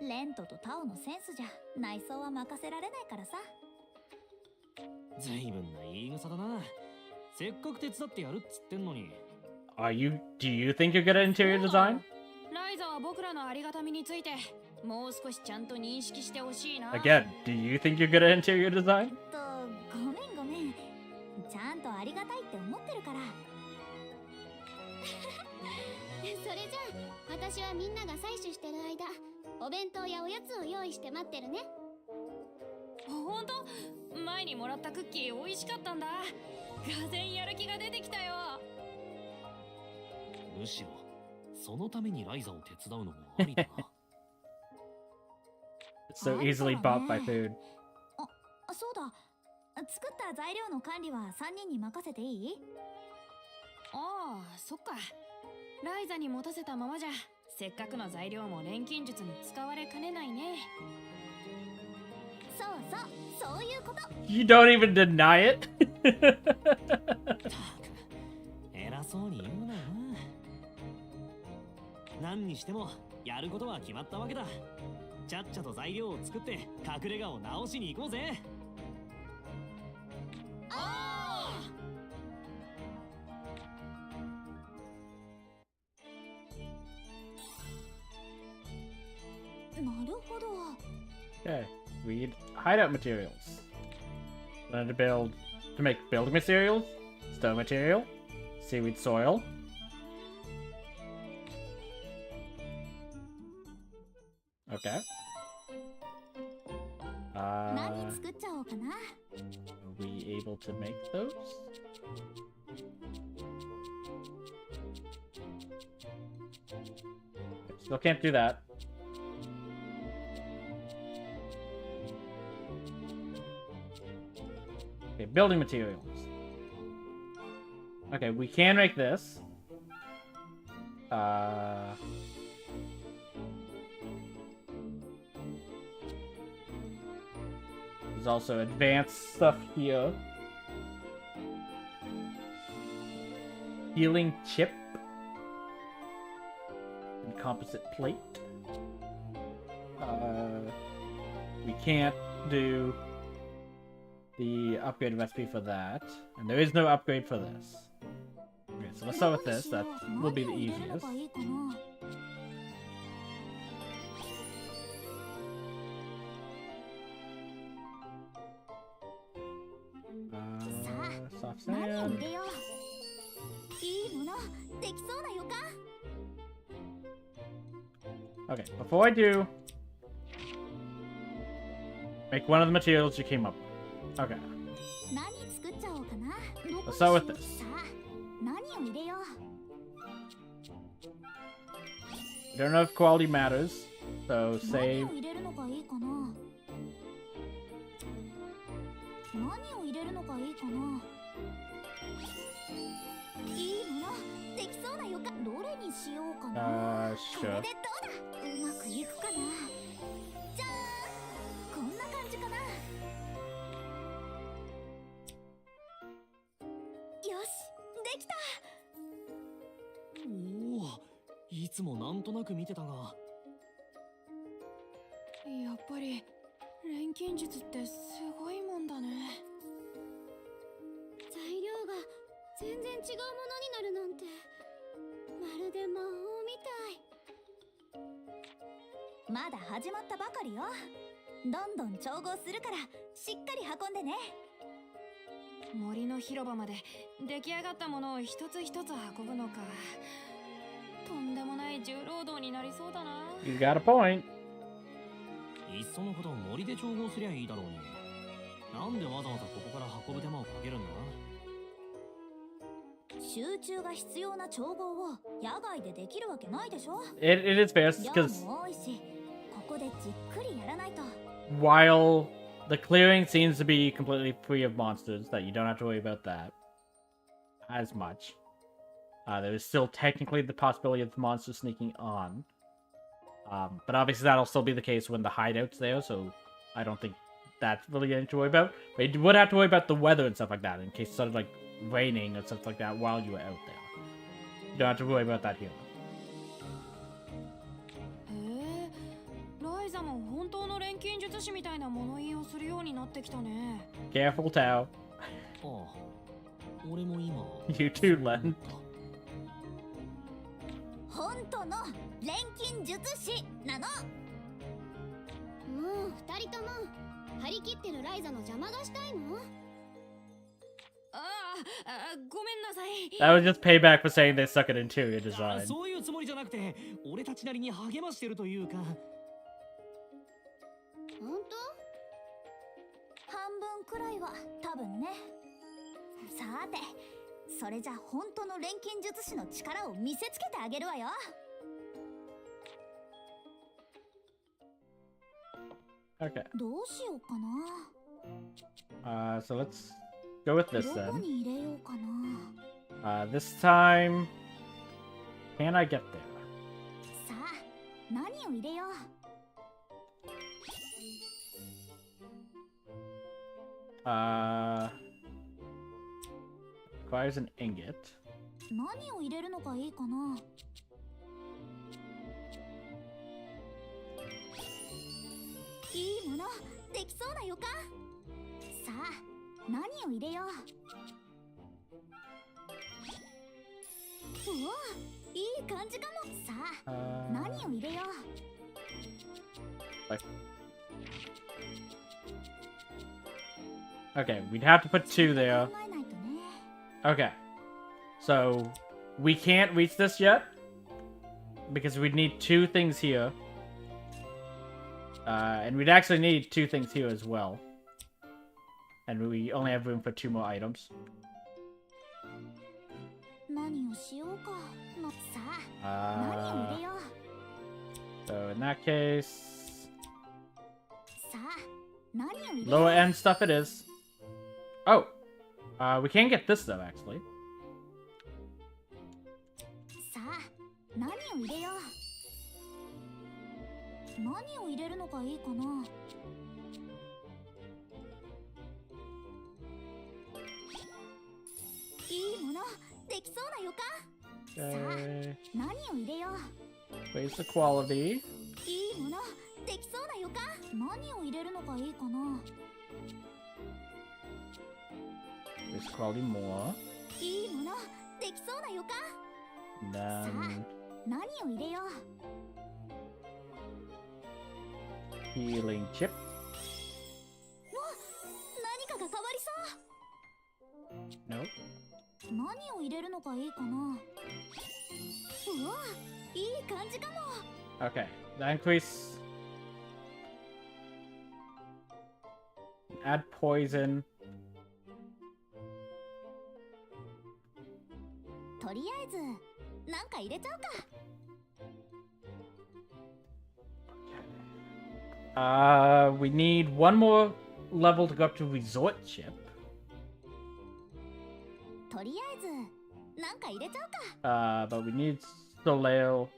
レントとタオのセンスじゃ内装は任せられないからさ。ずいぶんな言い草だな。せっかく手伝ってやるっつってんのに。Do you think you're good at interior design? ライザは僕らのありがたみについてもう少しちゃんと認識してほしいな。Again, do you think you're good at interior design? ごめん。ちゃんとありがたいって思ってるから。それじゃあ、私はみんなが採取してる間、お弁当やおやつを用意して待ってるね。ほんと？前にもらったクッキー美味しかったんだ。がぜんやる気が出てきたよ。むしろそのためにライザを手伝うのもありだな。So easily bought by food. そうだ。作った材料の管理は3人に任せていい？ああ、そっか。ライザに持たせたままじゃせっかくの材料も錬金術に使われかねないね。そういうこと。 You don't even deny it? 偉そうに言うなよな。何にしてもやることは決まったわけだ。ちゃっちゃと材料を作って隠れ家を直しに行こうぜ。なるほど。 Okay, we need hideout materials. Learn to make building materials, stone material, seaweed soil. Okay. 何作っちゃおうかな。 Are we able to make those? Still can't do that. Okay, building materials. Okay, we can make this. There's also advanced stuff here. Healing chip. And composite plate. We can't do the upgrade recipe for that. And there is no upgrade for this. Okay, so let's start with this. That will be the easiest. Soft 何を sand. 入れよう。いいものできそうな予感。 Okay, before I do, make one of the materials you came up with. Okay, 何作っちゃおうかな。 let's start with this. さあ、何を入れよう。 I don't know if quality matters, so 何 save. を入れるのがいいかな。何を入れるのがいいかな。いいものできそうな予感。どれにしようかな。これ Sure. でどうだ。うまくいくかな。じゃーん、こんな感じかな。よし、できた。おお、いつもなんとなく見てたが。やっぱり錬金術ってすごいもんだね。材料が全然違うものになるなんて、まるで魔法みたい。まだ始まったばかりよ。どんどん調合するからしっかり運んでね。森の広場まで出来上がったものを一つ一つ運ぶのか。とんでもない重労働になりそうだな。 You got a point. いっそのこと森で調合すりゃいいだろうに。なんでわざわざここから運ぶ手間をかけるんだ。集中が必要な調合を野外でできるわけないでしょ。 It is best 量 because も多いし、ここでじっくりやらないと。 while the clearing seems to be completely free of monsters, that you don't have to worry about that as much. There is still technically the possibility of monsters sneaking on. But obviously that'll still be the case when the hideout's there, so I don't think that's really anything to worry about. But you would have to worry about the weather and stuff like that, in case it started like raining or stuff like that while you were out there. You don't have to worry about that here. へえ、ライザも本当の錬金術師みたいな物言いをするようになってきたね。 Careful, Tao. ああ、俺も今。 You too, Len. 本当の錬金術師なの。もう二人とも張り切ってるライザの邪魔がしたいの。ごめんなさい。 That was just payback for saying they suck at interior あ design. そういうつもりじゃなくて、俺たちなりに励ましてるというか。本当？半分くらいは多分ね。さて、それじゃ本当の錬金術師の力を見せつけてあげるわよ。 Okay. どうしようかな。 So let's go with this どこ then. に入れようかな。 This time, can I get there? さあ、何を入れよう。 I requires an ingot. 何を入れるのがいいかな。いいものできそうな予感。さあ何を入れよう。おお、いい感じかも。さあ何を入れよう。 Okay, we'd have to put 2 there. 考えないとね。 Okay. So, we can't reach this yet. Because we'd need 2 things here. And we'd actually need 2 things here as well. And we only have room for 2 more items. 何をしようか。さあ何を入れよう。 So in that case, さあ何を入れよう。 lower end stuff it is. Oh, we can get this though, actually. さあ何を入れよう。何を入れるのがいいかな。いいものできそうな予感。 Okay. 何を入れよう。 Raise the quality. いいものできそうな予感。何を入れるのがいいかな。 Raise quality more. いいものできそうな予感。 And then 何を入れよう。 healing chip. 何かが変わりそう。 Nope. 何を入れるのがいいかな。うわ、いい感じかも。 Okay, that increase. Add poison. とりあえずなんか入れちゃうか。 We need 1 more level to go up to resort chip. とりあえずなんか入れちゃうか。 But we need Soleil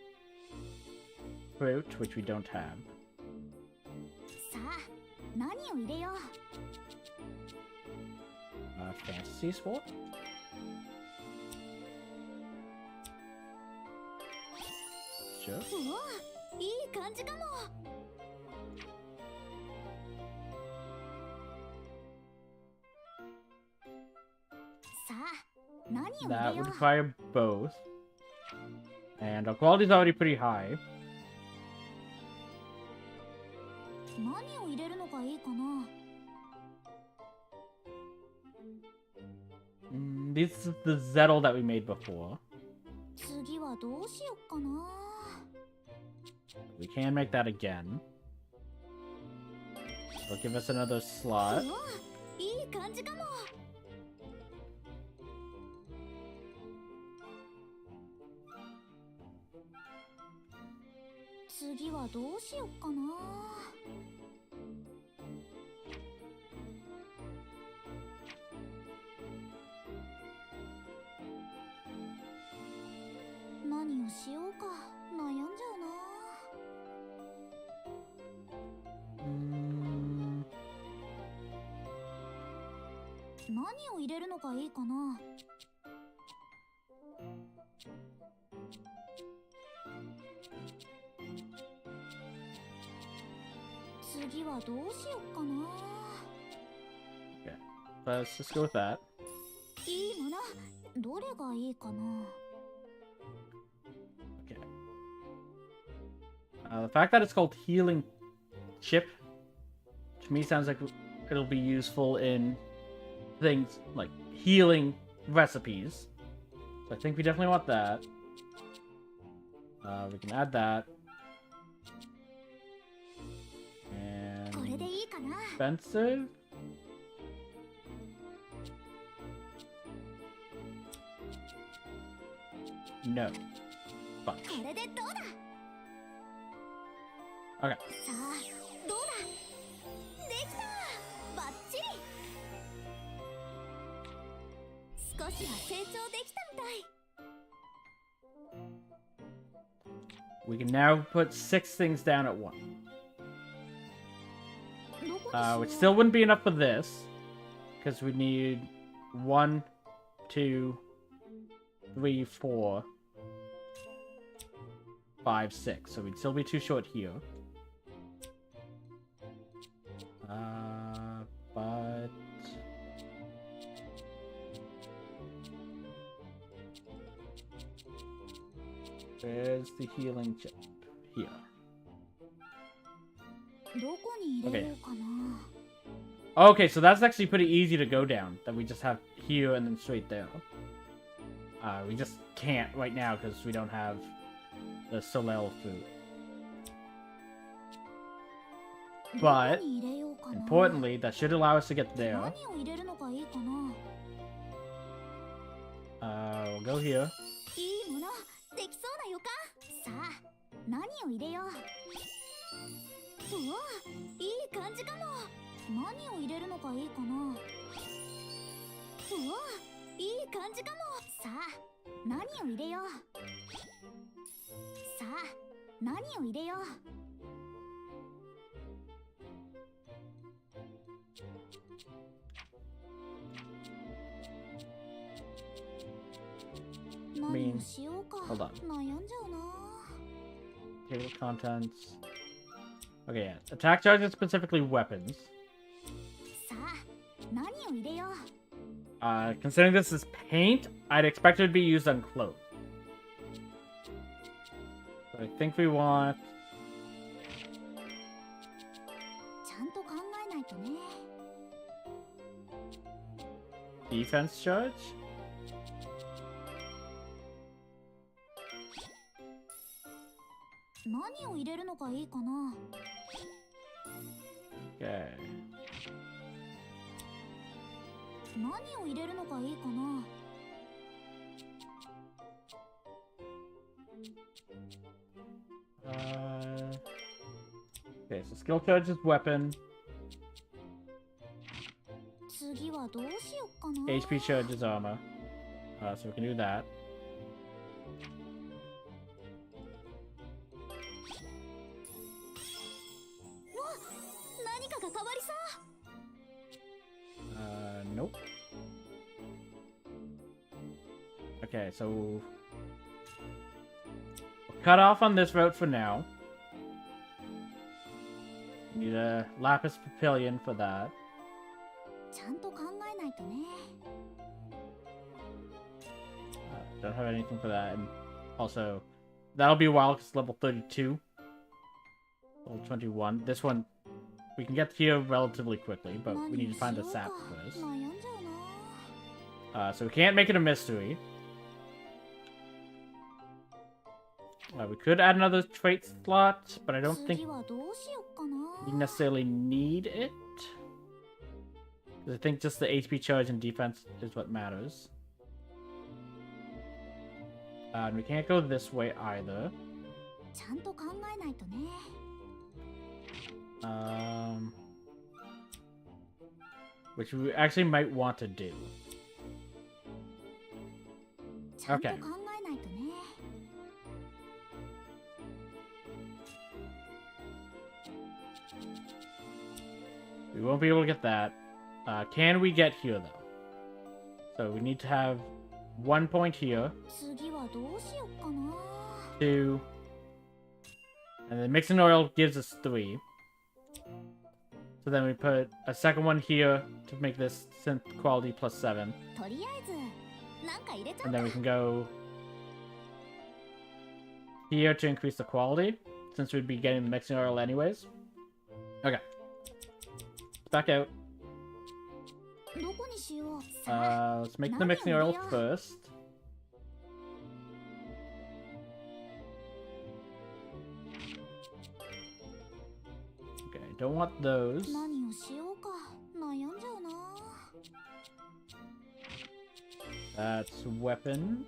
fruit, which we don't have. さあ何を入れよう。 Fantasy Sword? うわ、いい感じかも。 さあ何を That 入れ would よう。 require both. And our quality's already pretty high. 何を入れるのがいいかな。 This is the Zettel that we made before. 次はどうしよっかな。 We can make that again. It'll give us another slot. うわ、いい感じかも。 次はどうしよっかな。 何をしようか悩んじゃうな。 何を入れるのがいいかな。 次はどうしよっかな。 Okay. Let's just go with that. いいものどれがいいかな。 Okay. The fact that it's called healing chip to me sounds like it'll be useful in things like healing recipes. So I think we definitely want that. We can add that. これ And でいいかな。 expensive? No. Fun. これでどうだ。 Okay. さあどうだ。できた。バッチリ。少しは成長できたみたい。 We can now put 6 things down at once. どこにしよう。 Which still wouldn't be enough for this. Because we need 1 2, 3, 4, 5, 6. So we'd still be too short here. But where's the healing chip? Here. どこに入れようかな。 Okay, so that's actually pretty easy to go down. That we just have here and then straight there. We just can't right now because we don't have the Soleil fruit. But どこに入れようかな。 importantly, that should allow us to get there. 何を入れるのがいいかな。 We'll go here. いいものできそうな予感。さあ何を入れよう。うわいい感じかも。何を入れるのがいいかな。うわいい感じかも。さあ何を入れよう。さあ何を入れよう。 何をしようか。 hold on. 悩んじゃうな。 Table contents. Okay, yeah. Attack charges, specifically weapons. さあ何を入れよう。 Considering this is paint, I'd expect it to be used on clothes. So I think we want ちゃんと考えないとね。 defense charge. 何を入れるのがいいかな。 Okay. 何を入れるのがいいかな。 Okay, so skill charge is weapon. 次はどうしよっかな。 HP charge is armor. So we can do that. 何かが変わりそう。 Nope. Okay, so we'll cut off on this route for now. Need a lapis papillion for that. ちゃんと考えないとね。 Don't have anything for that, and also that'll be a while because level 32, level 21. This one we can get here relatively quickly, but we need to find the sap first. 悩んじゃうな。 So we can't make it a mystery. We could add another trait slot, but I don't think 次はどうしよっかな。 we necessarily need it. 'Cause I think just the HP charge and defense is what matters. And we can't go this way either. ちゃんと考えないとね。 Which we actually might want to do. ちゃんと Okay. 考えないとね。 We won't be able to get that. Can we get here though? So we need to have 1 point here, 次はどうしよっかな。 2, and then mixing oil gives us 3. So then we put a second one here to make this synth quality plus 7. とりあえずなんか入れちゃ And う then か。 we can go here to increase the quality, since we'd be getting the mixing oil anyways. Okay. Let's back out. どこにしよう。さあ Let's make the mixing oil first. Okay, don't want those. 何をしようか。悩んじゃうな。 That's weapon.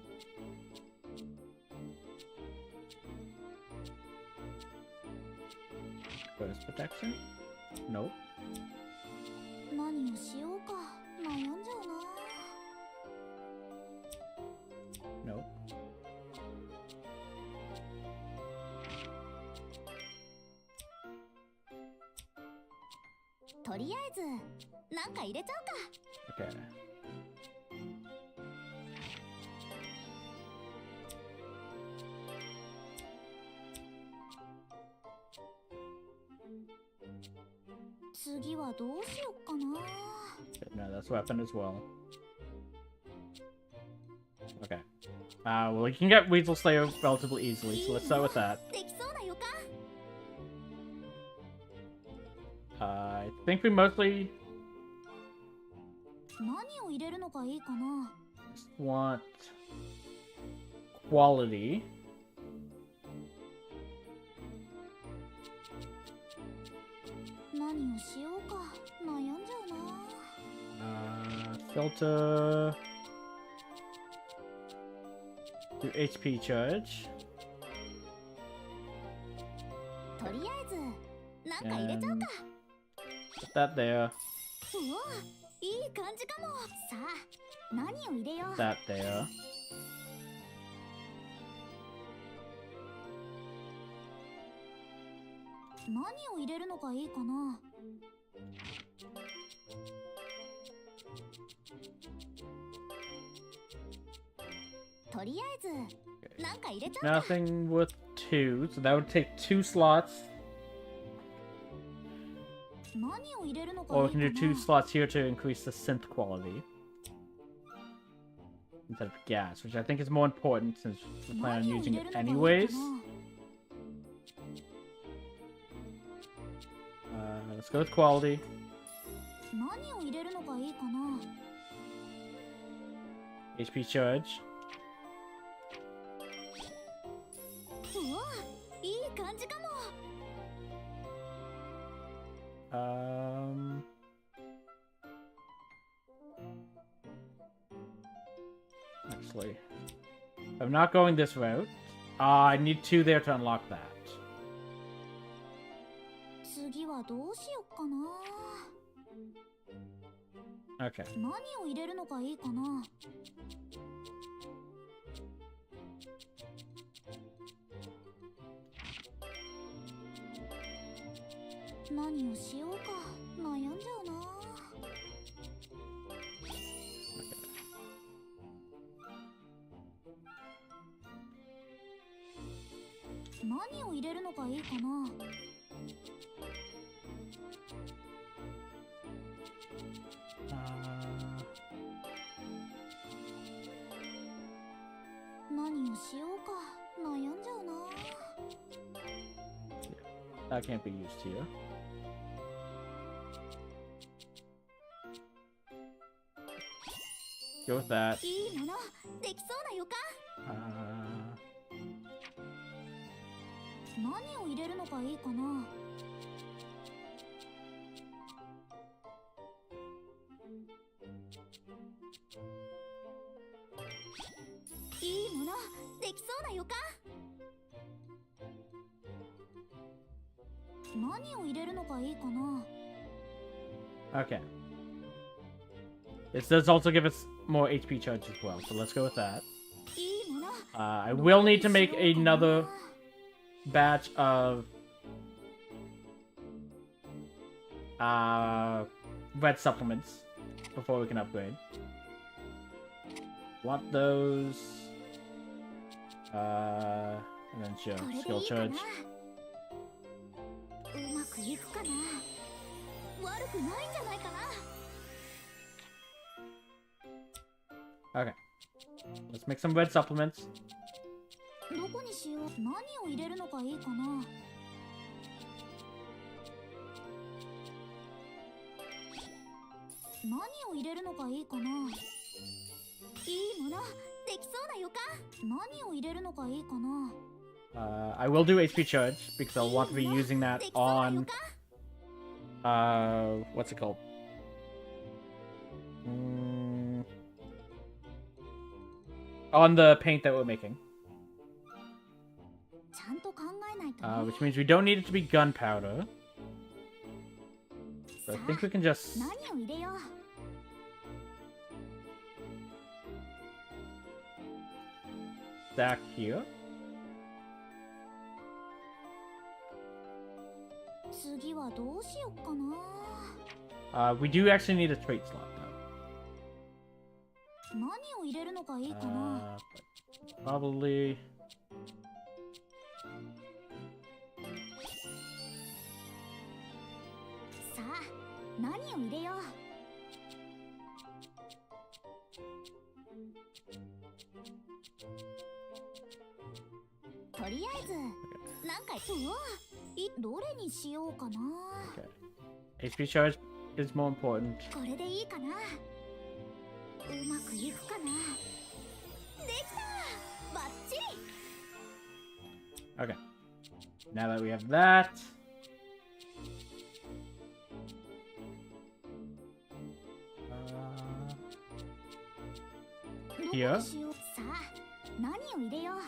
Burst protection? Nope. 何をしようか。悩んじゃうな。 Nope. とりあえずなんか入れちゃうか。 Okay. 次はどうしよっかな。 No, that's weapon as well. Okay. Well, you can get Weasel Slayer relatively easily, so let's start with that. できそうな予感。 I think we mostly 何を入れるのがいいかな。 just want quality. 何をしようか悩んじゃうな。 Filter. Do HP charge. とりあえずなんか入れちゃう And か。 put that there. うわ、いい感じかも。さあ、何を入れよう。 That there. 何を入れるのがいいかな。とりあえずなんか入れちゃうか。 Nothing with 2, so that would take 2 slots. 何を入れるのが Or い we い can か do 2な。 slots here to increase the synth quality. Instead of gas, which I think is more important since we plan on 何を using 入れ it るのがいい anyways. かな。 Let's go with quality. 何を入れるのがいいかな。 HP charge. うわ、いい感じかも。 Actually, I'm not going this route. I need 2 there to unlock that. 次はどうしよっかな。 Okay. 何を入れるのがいいかな。何をしようか悩んじゃうな。何を入れるのがいいかな。 何をしようか悩んじゃうな。 That can't be used here. Go with that. いいものできそうな予感。 何を入れるのがいいかな。 いいものできそうな予感。 何を入れるのがいいかな。 Okay. This does also give us more HP charge as well, so let's go with that. いいもの I will need to make another batch of red supplements before we can upgrade. Want those. And then sure, これでい skill いか charge. な。うまくいくかな。悪くないんじゃないかな。 Okay. Let's make some red supplements. どこにしよう。何を入れるのがいいかな。 何を入れるのがいいかな。 いいものできそうな予感。何を入れるのがいいかな。 I will do HP charge because I'll want to be using that できそうな予 on 感。 what's it called? On the paint that we're making. ちゃんと考えないとね。 Which means we don't need it to be gunpowder. So I think we can just 何を入れよう。 stack here. 次はどうしよっかな。 We do actually need a trait slot though. 何を入れるのがいいかな。さあ何を入れよう。とりあえずなんかどれにしようかな。 HP charge is more important. これでいいかな。うまくいくかな。できた。バッチリ。 Okay. Now that we have that. Here. どこにしよう。さあ何を入れよう。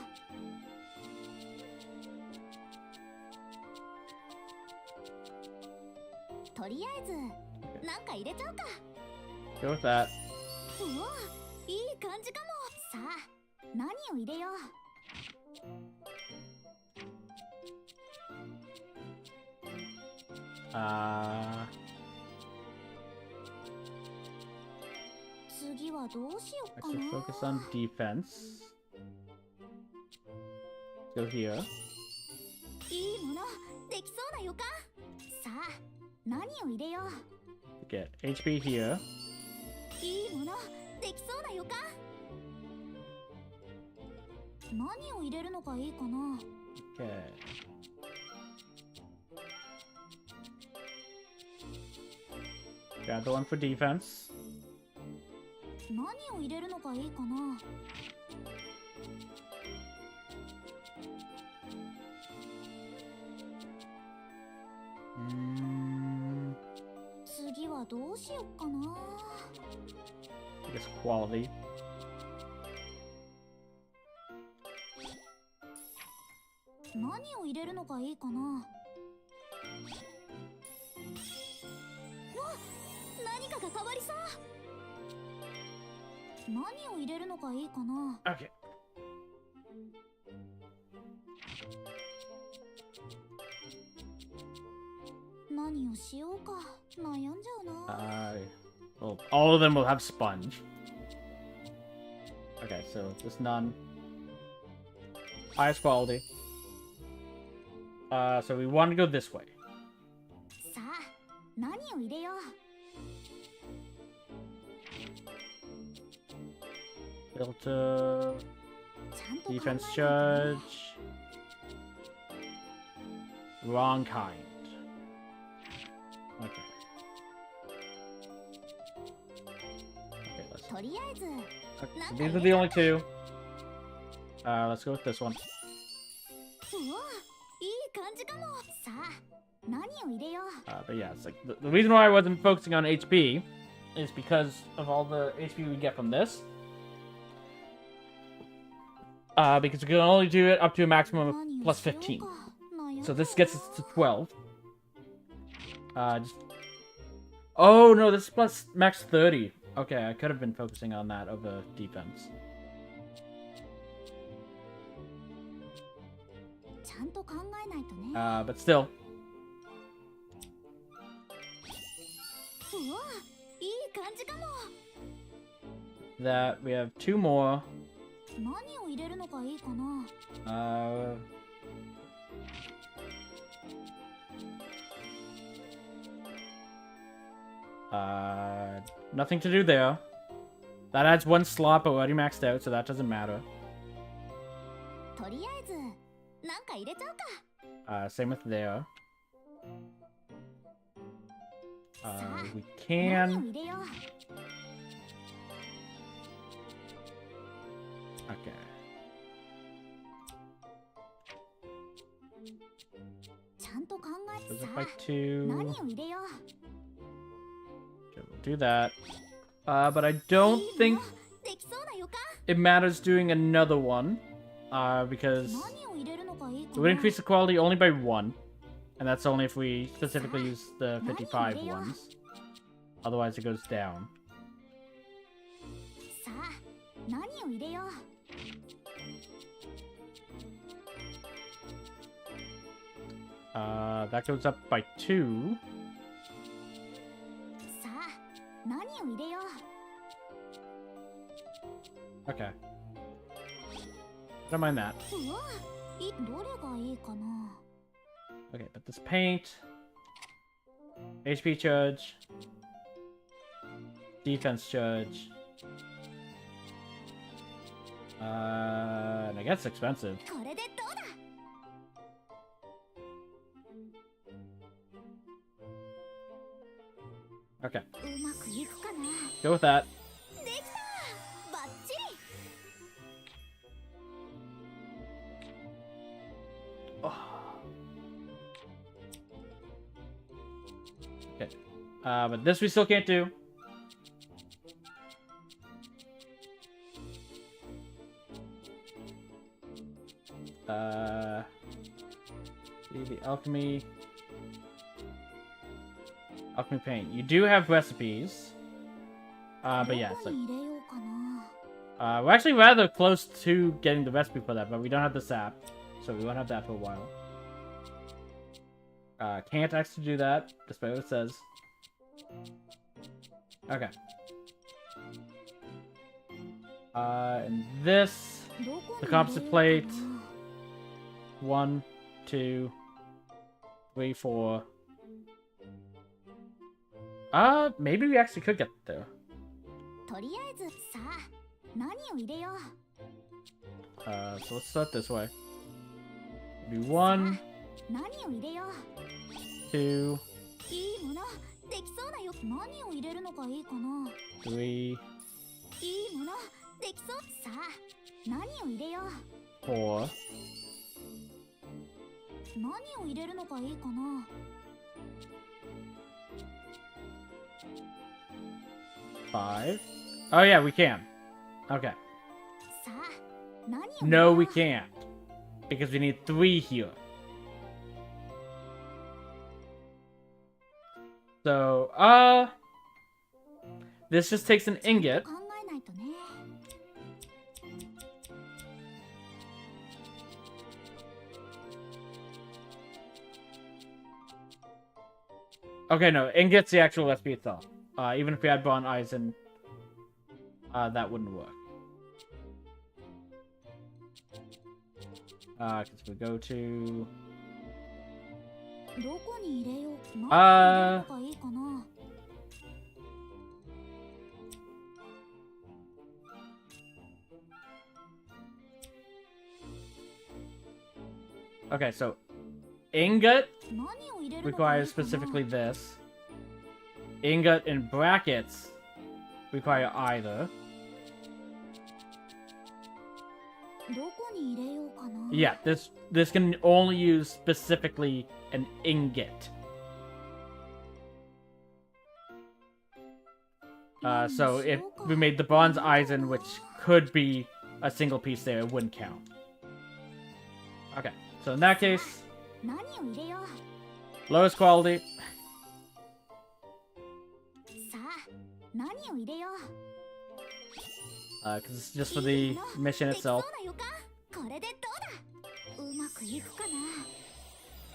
とりあえずなんか入れちゃうか。 Go with that. おお、いい感じかも。さあ何を入れよう。次はどうしよう I か should な。 focus on defense. Go here. いいものできそうな予感。さあ何を入れよう。 Get HP here. いいものできそうな予感。何を入れるのがいいかな。 Okay. Got the one for defense. 何を入れるのがいいかな。次はどうしよっかな。 I guess quality. 何を入れるのがいいかな。わ、何かが変わりそう。何を入れるのがいいかな。 Okay. 何をしようか悩んじゃうな。Well, all of them will have sponge. Okay, so this none. Highest quality. So we want to go this way. さあ何を入れよう。 Filter. ちゃんと考えない Defense とね。 charge. Wrong kind. Okay. Okay, let's. とりあえず Okay, so these are the only two. Let's go with this one. うわ、いい感じかも。さあ何を入れよう。 But yeah, it's like the reason why I wasn't focusing on HP is because of all the HP we get from this. Because we can only do it up to a maximum of 何を plus しよう 15. か悩んじ So ゃう this gets us to 12. Just... Oh no, this is plus max 30. Okay, I could have been focusing on that over defense. ちゃんと考えないとね。 But still. うわ、いい感じかも。 That we have two more. 何を入れるのがいいかな。 Nothing to do there. That adds one slot, but we're already maxed out, so that doesn't matter. とりあえずなんか入れちゃうか。 Same with there. さあ We 何を can. 入れよう。 Okay. ちゃんと考え Goes て up さ by あ two. 何を入れよう。 Okay, we'll do that. But I don't いい think ものできそうな予感。 it matters doing another one. Because 何を入れるのがいいか it な。 would increase the quality only by one. And that's only if we specifically use the 55 何を入れよう。 ones. Otherwise, it goes down. さあ何を入れよう。 That goes up by two. さあ何を入れよう。 Okay. Don't mind that. うわ、どれがいいかな。 Okay, but this paint. HP charge. Defense charge. And I guess expensive. これでどうだ Okay, うまくいくかな go with that. できたバッチリ Okay, but this we still can't do. See the alchemy paint. You do have recipes. But yeah, ど it's こ like に入れようかな we're actually rather close to getting the recipe for that, but we don't have the sap, so we won't have that for a while. Can't actually do that, despite what it says. Okay. And this, どこ the に入れよう composite か plate. な 1, 2, 3, 4. Maybe we actually could get there. とりあえずさあ何を入れよう So let's start this way. Maybe 1, 何を入れよ 2, ういいものできそうだよ何を入れるのがいいかな 3, いいものできそうさあ何を入れよう 4, 何を入れるのがいいかな 5. Oh yeah, we can. Okay. さあ何を入れ No, よう we can't. Because we need 3 here. So, this just takes an ingot. 考えないとね Okay, no, ingot's the actual recipe itself. Even if we had bronze eisen, that wouldn't work. Because we go to... どこに入れよう何を入れるのがいいかな Okay, so ingot 何を入れるのがい requires いかな specifically this. Ingot in brackets require either. どこに入れようかな Yeah, this can only use specifically an ingot. So if we made the bronze eisen, which could be a single piece there, it wouldn't count. Okay, so in that case, 何を入れよう lowest quality. さあ何を入れよう Because it's just for the mission できそう itself. だよかこれでどうだうまくいくかな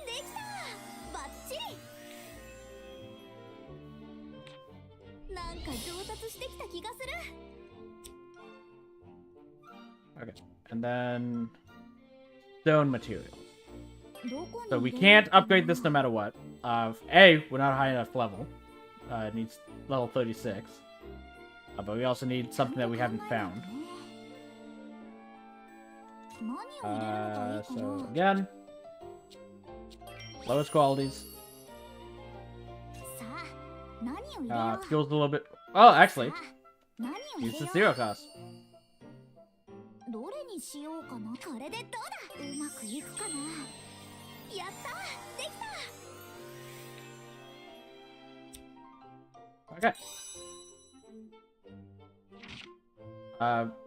できたバッチリなんか上達してきた気がする Okay, and then stone material. どこに So we 入れよう can't かな upgrade this no matter what. A, we're not high enough level. It needs level 36. But we also need something that we haven't found. 何を入れるのがいいか So な again, lowest qualities. さあ何を入れよう Feels a little bit. Oh, actually, さあ何を入 use れ the よ zero cost. うどれにしようかなこれでどうだうまくいくかなやったできた Okay.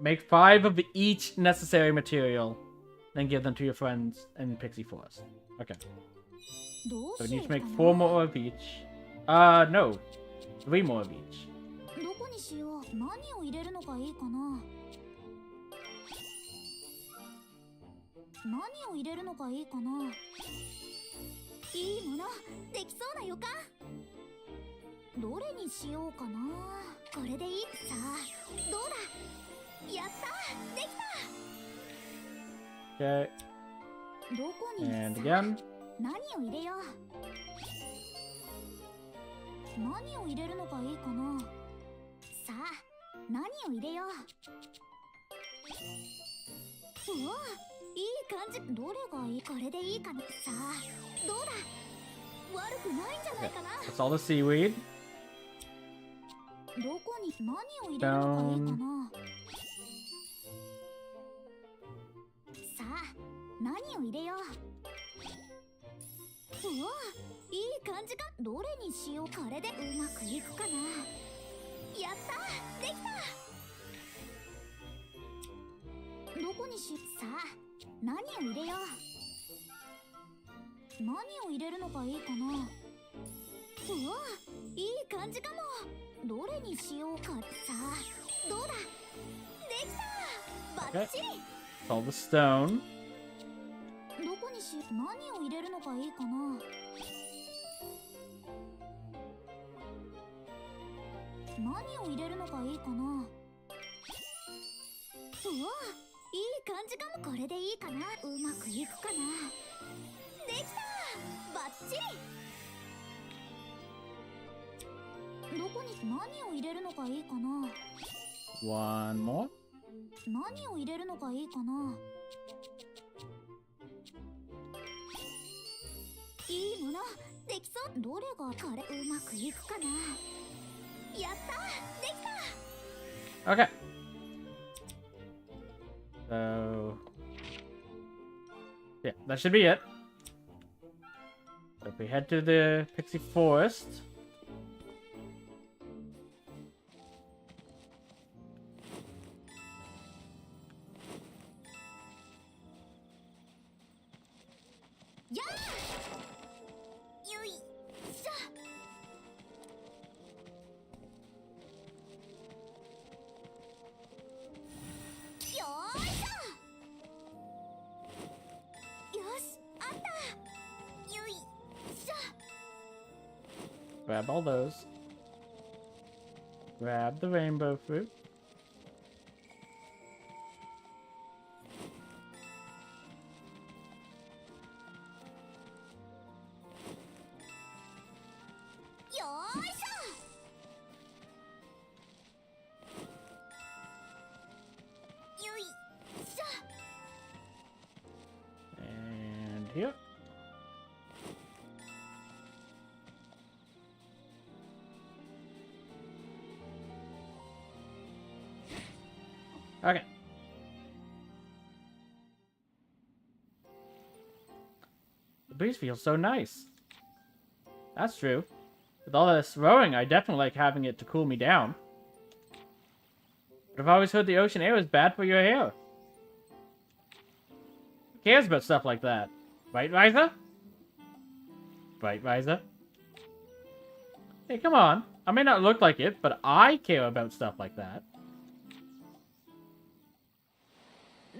Make 5 of each necessary material, then give them to your friends in Pixie Forest. Okay. どう So we し need よ to うか make な 4 more of each. No. 3 more of each. どこにしよう何を入れるのがいいかな何を入れるのがいいかないいものできそうな予感どれにしようかなこれでいいさあどうだやったでき Okay. たどこに And さ again. 何を入れよう何を入れるのがいいかな。さあ何を入れよう。うわ、いい感じ。どれがいい。これでいいかな。さあどうだ。悪くないんじゃないかな。 That's all the seaweed. どこに何を入れるのがいいかな。さあ何を入れよう。うわ、いい感じか。どれにしよう。これでうまくいくかな。やった、できた。どこにし。さあ何を入れよう。何を入れるのがいいかな。うわ、いい感じかも。どれにしようか。さあどうだ。できた、バッチリ。 It's all the stone. どこにし。何を入れるのがいいかな。何を入れるのがいいかな。うわ、いい感じかも。これでいいかな。うまくいくかな。できた、バッチリ。どこに何を入れるのがいいかな。 One more. 何を入れるのがいいかな。いいものできそう。どれがこれうまくいくかな。やった、できた。 Okay. So yeah, that should be it. So if we head to the Pixie Forest. Yeah! よいしょ。よーいしょ。よし、あった。よいしょ。 Grab all those. Grab the rainbow fruit. And here. Okay. The breeze feels so nice. That's true. With all this rowing, I definitely like having it to cool me down. But I've always heard the ocean air is bad for your hair. Who cares about stuff like that? Right, Ryza? Right, Ryza? Hey, come on. I may not look like it, but I care about stuff like that.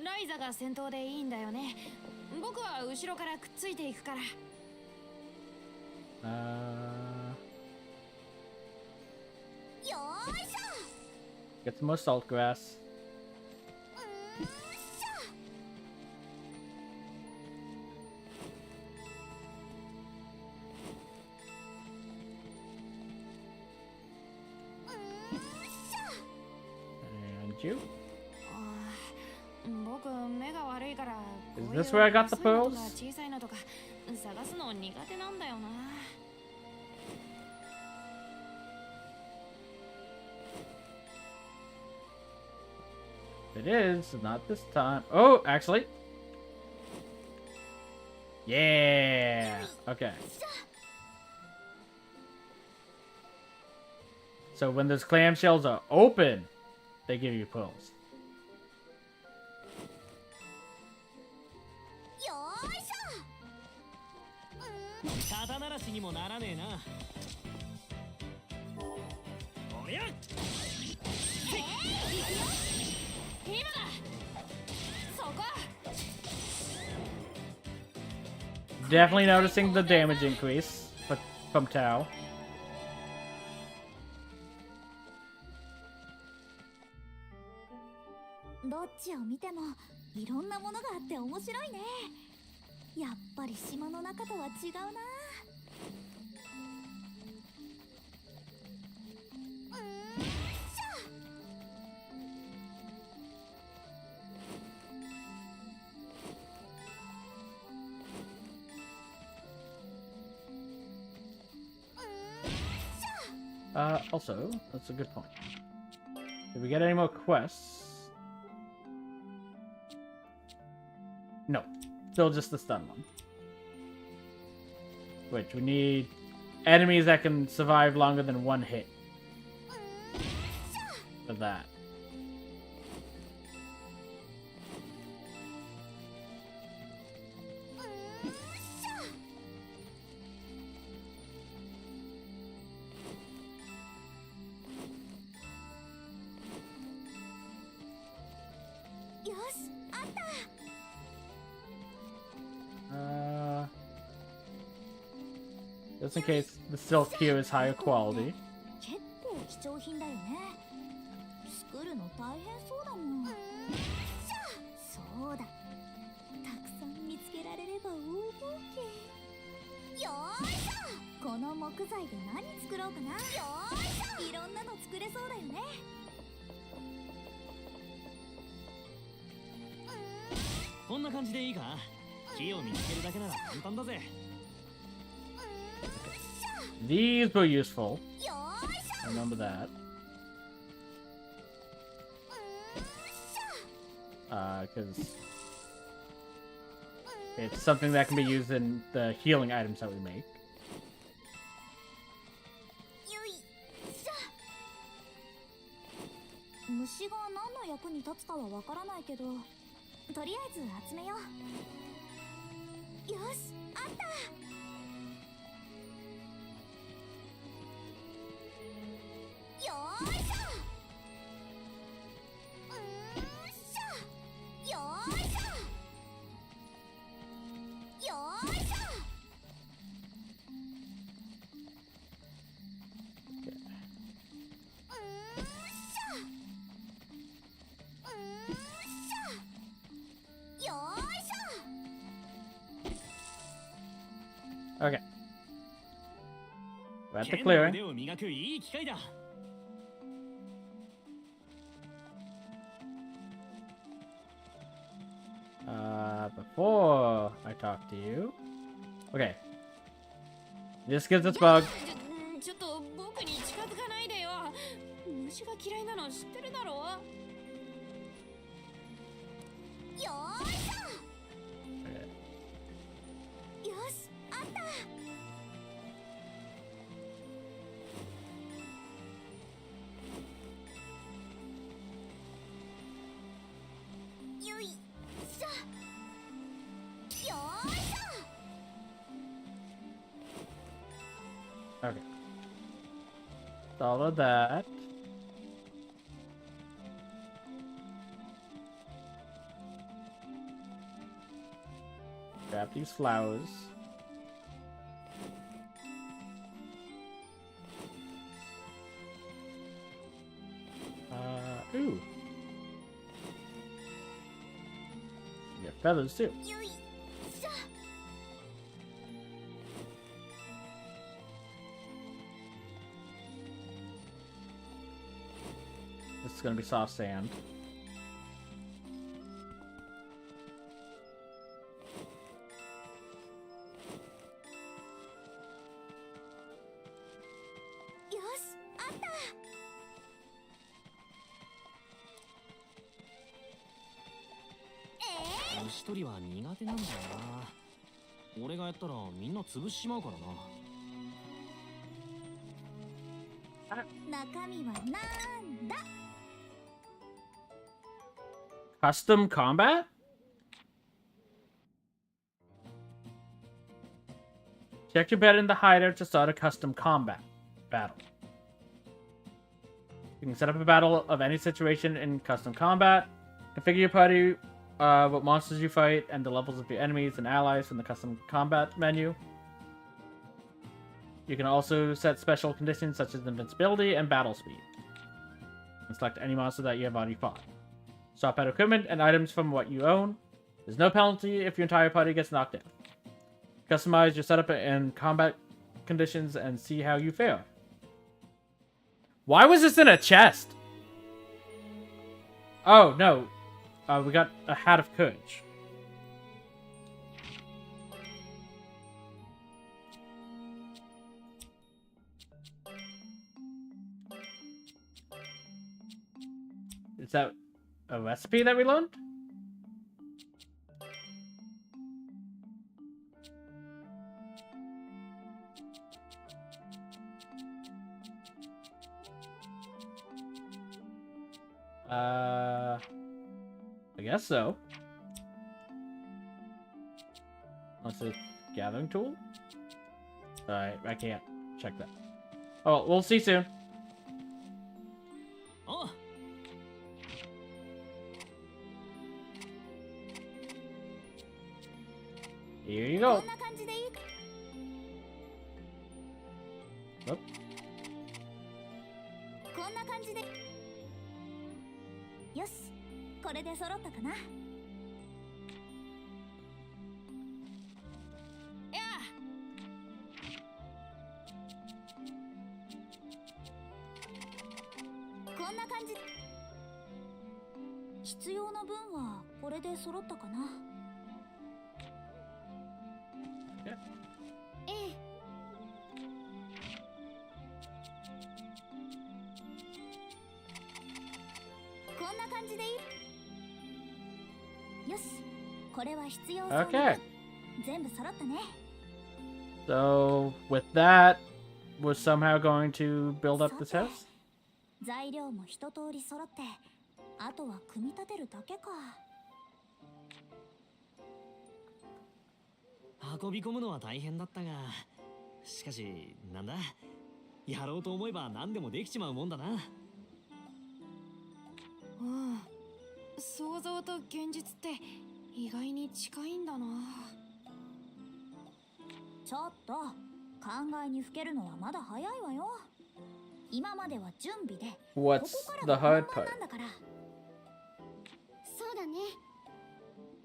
ライザが先頭でいいんだよね。僕は後ろからくっついていくから。よーいしょ。 Get some more salt grass. 僕目が悪いから。 Is this where I got the pearls? 小さいのとか探すの苦手なんだよな。 It is, not this time. Oh, actually. Yeah. Okay. So when those clamshells are open, they give you pearls. よーいしょ。肩慣らしにもならねえな。おりゃ。今だ。そこ。 Definitely noticing the damage increase from Tao. どっちを見てもいろんなものがあって面白いね。やっぱり島の中とは違うな。Also, that's a good point. Did we get any more quests? No. Still just the stun one. Which we need enemies that can survive longer than one hit. For that. Just in case the silk here is higher quality. 結構貴重品だよね。作るの大変そうだもん。そうだ。たくさん見つけられれば大儲け。よーいしょ。この木材で何作ろうかな。よーいしょ。いろんなの作れそうだよね。こんな感じでいいか？木を見つけるだけなら簡単だぜ。These were useful. Remember that. Because it's something that can be used in the healing items that we make. 虫が何の役に立つかはわからないけど、とりあえず集めよう。よし、あった。よーいしょ。よーいしょ。よーいしょ。Okay. We're at the clearing. 剣の腕を磨くいい機会だ。Before I talk to you. Okay. This gives us bug. ちょっと僕に近づかないでよ。虫が嫌いなの知ってるだろう。よーいしょ。よし、あった。よいしょ。よーいしょ。 Okay. All of that. Grab these flowers. Ooh. You get feathers too. よいしょ。 This is gonna be soft sand. Yo, 虫取りは苦手なんだよな。俺がやったらみんな潰しちまうからな。中身はなんだ。 Custom combat? Check your bed in the hideout to start a custom combat battle. You can set up a battle of any situation in custom combat. Configure your party, what monsters you fight, and the levels of your enemies and allies from the custom combat menu. You can also set special conditions such as invincibility and battle speed. And select any monster that you have already fought. Swap out equipment and items from what you own. There's no penalty if your entire party gets knocked down. Customize your setup and combat conditions and see how you fare. Why was this in a chest? Oh, no. We got a Hat of Courage. Is that a recipe that we learned? I guess so. What's a gathering tool? Alright, I can't check that. Oh, we'll see soon. Oh, Here you こ go. んな感じでいい？ Nope. こんな感じで。よし、これで揃ったかな。こんな感じ。必要な分はこれで揃ったかな。ええ。こんな感じでいい？よし、これは必要そうな分。 Okay. 全部揃ったね。 So, with that, we're somehow going to build up this house? 材料も一通り揃って、あとは組み立てるだけか。運び込むのは大変だったが、しかしなんだ、やろうと思えば何でもできちまうもんだな。うん、想像と現実って意外に近いんだな。ちょっと考えにふけるのはまだ早いわよ。今までは準備で、こ What's こ the から hard が本番 part? なんだから。そうだね。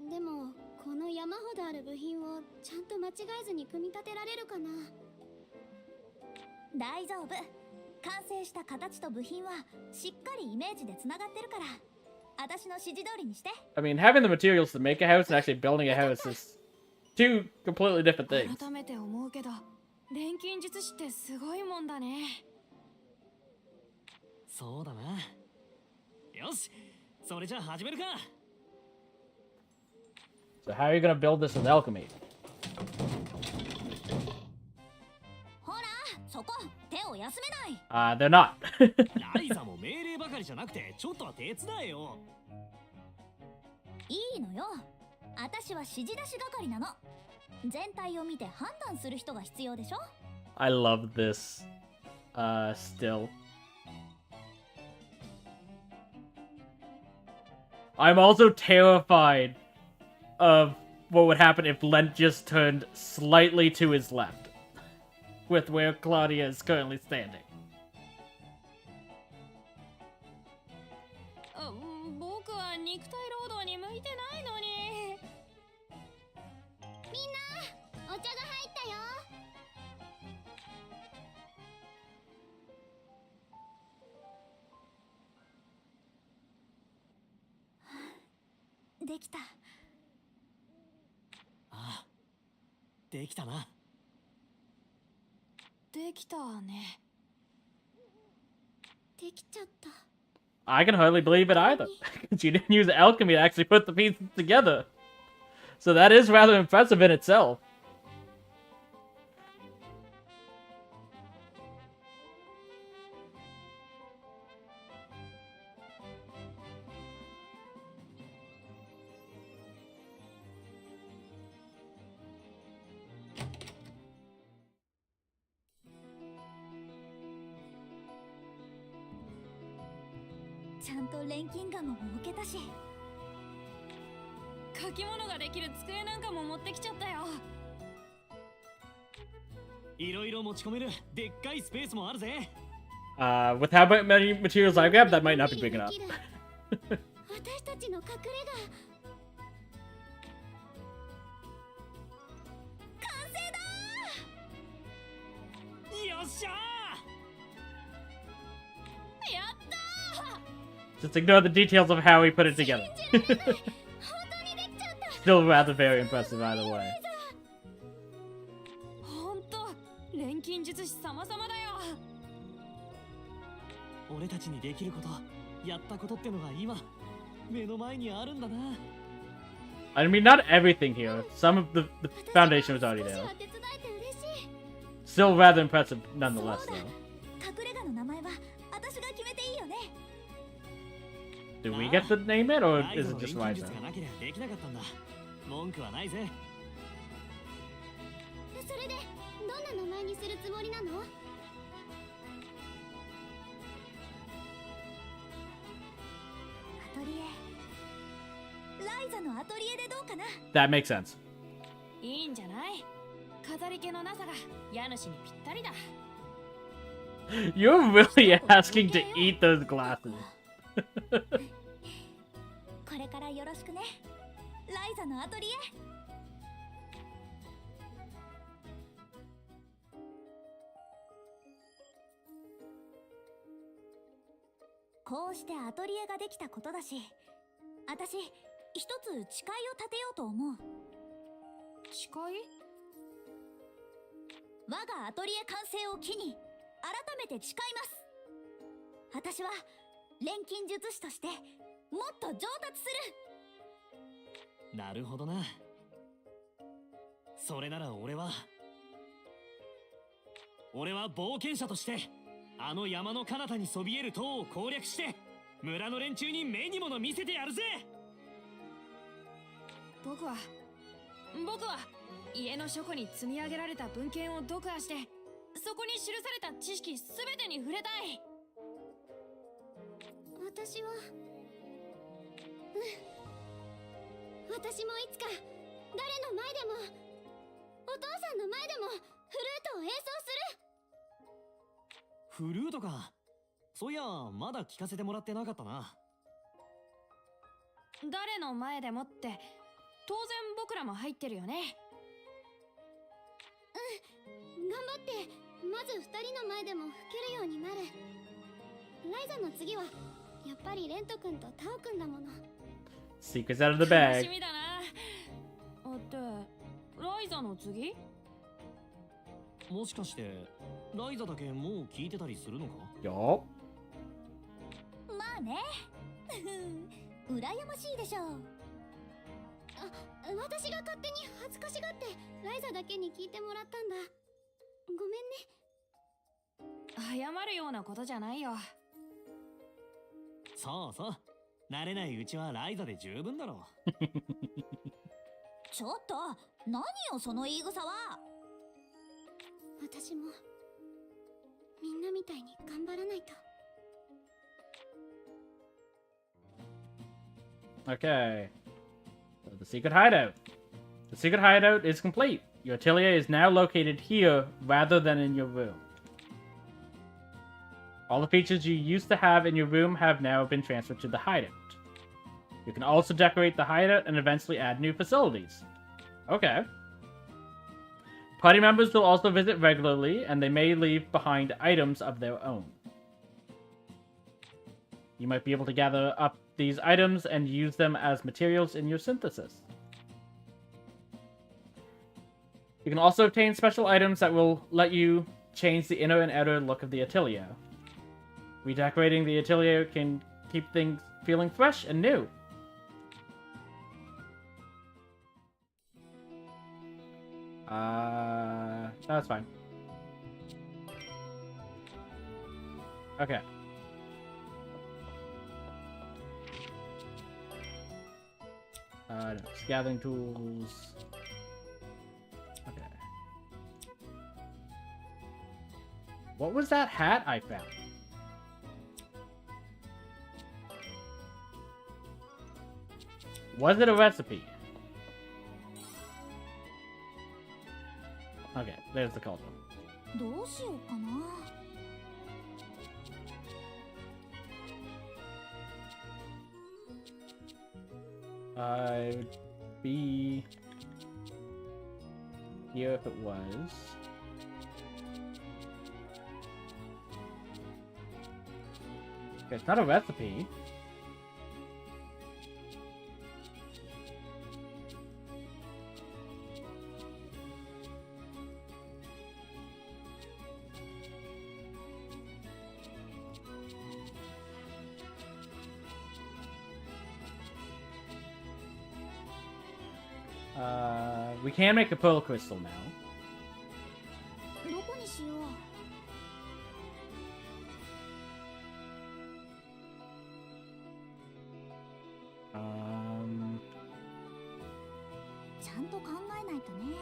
でもこの山ほどある部品をちゃんと間違えずに組み立てられるかな。大丈夫。完成した形と部品はしっかりイメージでつながってるから、私の指示通りにして。 I mean, having the materials to make a house and actually building a house is two completely different things. 改めて思うけど、錬金術師ってすごいもんだね。そうだな。よし、それじゃあ始めるか。So how are you gonna build this with alchemy? ほら、そこ手を休めない。 They're not. ライザも命令ばかりじゃなくて、ちょっとは手伝えよ。いいのよ。私は指示出し係なの。全体を見て判断する人が必要でしょ。 I love this. Still. I'm also terrified of what would happen if Lent just turned slightly to his left. With where Claudia is currently standing. 僕は肉体労働に向いてないのに。みんな、お茶が入ったよ。できた。ああ、できたな。できたね。できちゃった。 I can hardly believe it either. Because you didn't use alchemy to actually put the pieces together. So that is rather impressive in itself. .ちゃんと錬金ガムも置けたし。書き物ができる机なんかも持ってきちゃったよ。いろいろ持ち込めるでっかいスペースもあるぜ。With how many materials I grabbed, that might not be big enough. 私たちの隠れ家。完成だ。よっしゃやったー。 Just ignore the details of how we put it together. Still rather very impressive either way. ほんと、錬金術師様々だよ。俺たちにできることやったことってのが今目の前にあるんだな。 I mean, not everything here. Some of the foundation was already 少し there. は手伝えて嬉しい。 Still rather impressive nonetheless, そうだ though. 隠れ家の名前は私が決めていいよね。 Do we get to name it, or ライ is ザ it の just 錬金 Ryza? 術がなければできなかったんだ。文句はないぜ。それでどんな名前にするつもりなの？アトリエ。ライザのアトリエでどうかな。 That makes sense. いいんじゃない？飾り気のなさが家主にぴったりだ。 You're really asking to eat those glasses. これからよろしくね。ライザのアトリエ。こうしてアトリエができたことだし、私一つ誓いを立てようと思う。誓い？我がアトリエ完成を機に改めて誓います。私は錬金術師としてもっと上達する。なるほどな。それなら俺は冒険者としてあの山の彼方にそびえる塔を攻略して村の連中に目に物見せてやるぜ。僕は家の書庫に積み上げられた文献を読破して、そこに記された知識すべてに触れたい。私は私もいつか誰の前でもお父さんの前でもフルートを演奏する。フルートか。そういやまだ聞かせてもらってなかったな。誰の前でもって当然僕らも入ってるよね。頑張ってまず2人の前でも吹けるようになる。ライザの次はやっぱりレント君とタオ君だもの。 Secrets out of the 楽 bag. しみだな。ってライザの次？もしかしてライザだけもう聞いてたりするのか？ Yup. まあね。羨ましいでしょう。私が勝手に恥ずかしがってライザだけに聞いてもらったんだ。ごめんね。謝るようなことじゃないよ。そうそう。慣れないうちはライザで十分だろう。ちょっと何よその言い草は。私もみんなみたいに頑張らないと。 Okay. So the secret hideout. The secret hideout is complete. Your atelier is now located here rather than in your room. All the features you used to have in your room have now been transferred to the hideout. You can also decorate the hideout and eventually add new facilities. Okay. Party members will also visit regularly, and they may leave behind items of their own. You might be able to gather up these items and use them as materials in your synthesis. You can also obtain special items that will let you change the inner and outer look of the atelier. Redecorating the atelier can keep things feeling fresh and new. That's fine. Okay. No, gathering tools. Okay. What was that hat I found? Was it a recipe? Okay, there's the cauldron. どうしようかな。I would be here if it was. Okay, it's not a recipe. We can make a pearl crystal now. どこにしよう。ちゃんと考えないとね。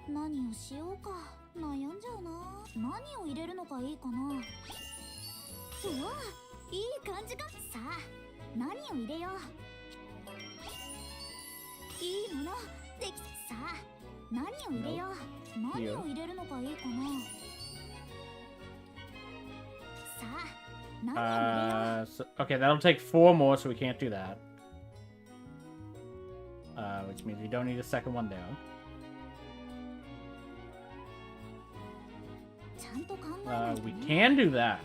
何をしようか悩んじゃうな。何を入れるのがいいかな。うわ、いい感じか。さあ、何を入れよう。いいものできた。さあ、何を入れよう。何を入れるのがいいかな。さあ、何を入れよう。 So, okay, that'll take 4 more, so we can't do that. Which means we don't need a second one there. ちゃんと考えないと We ね。 can do that.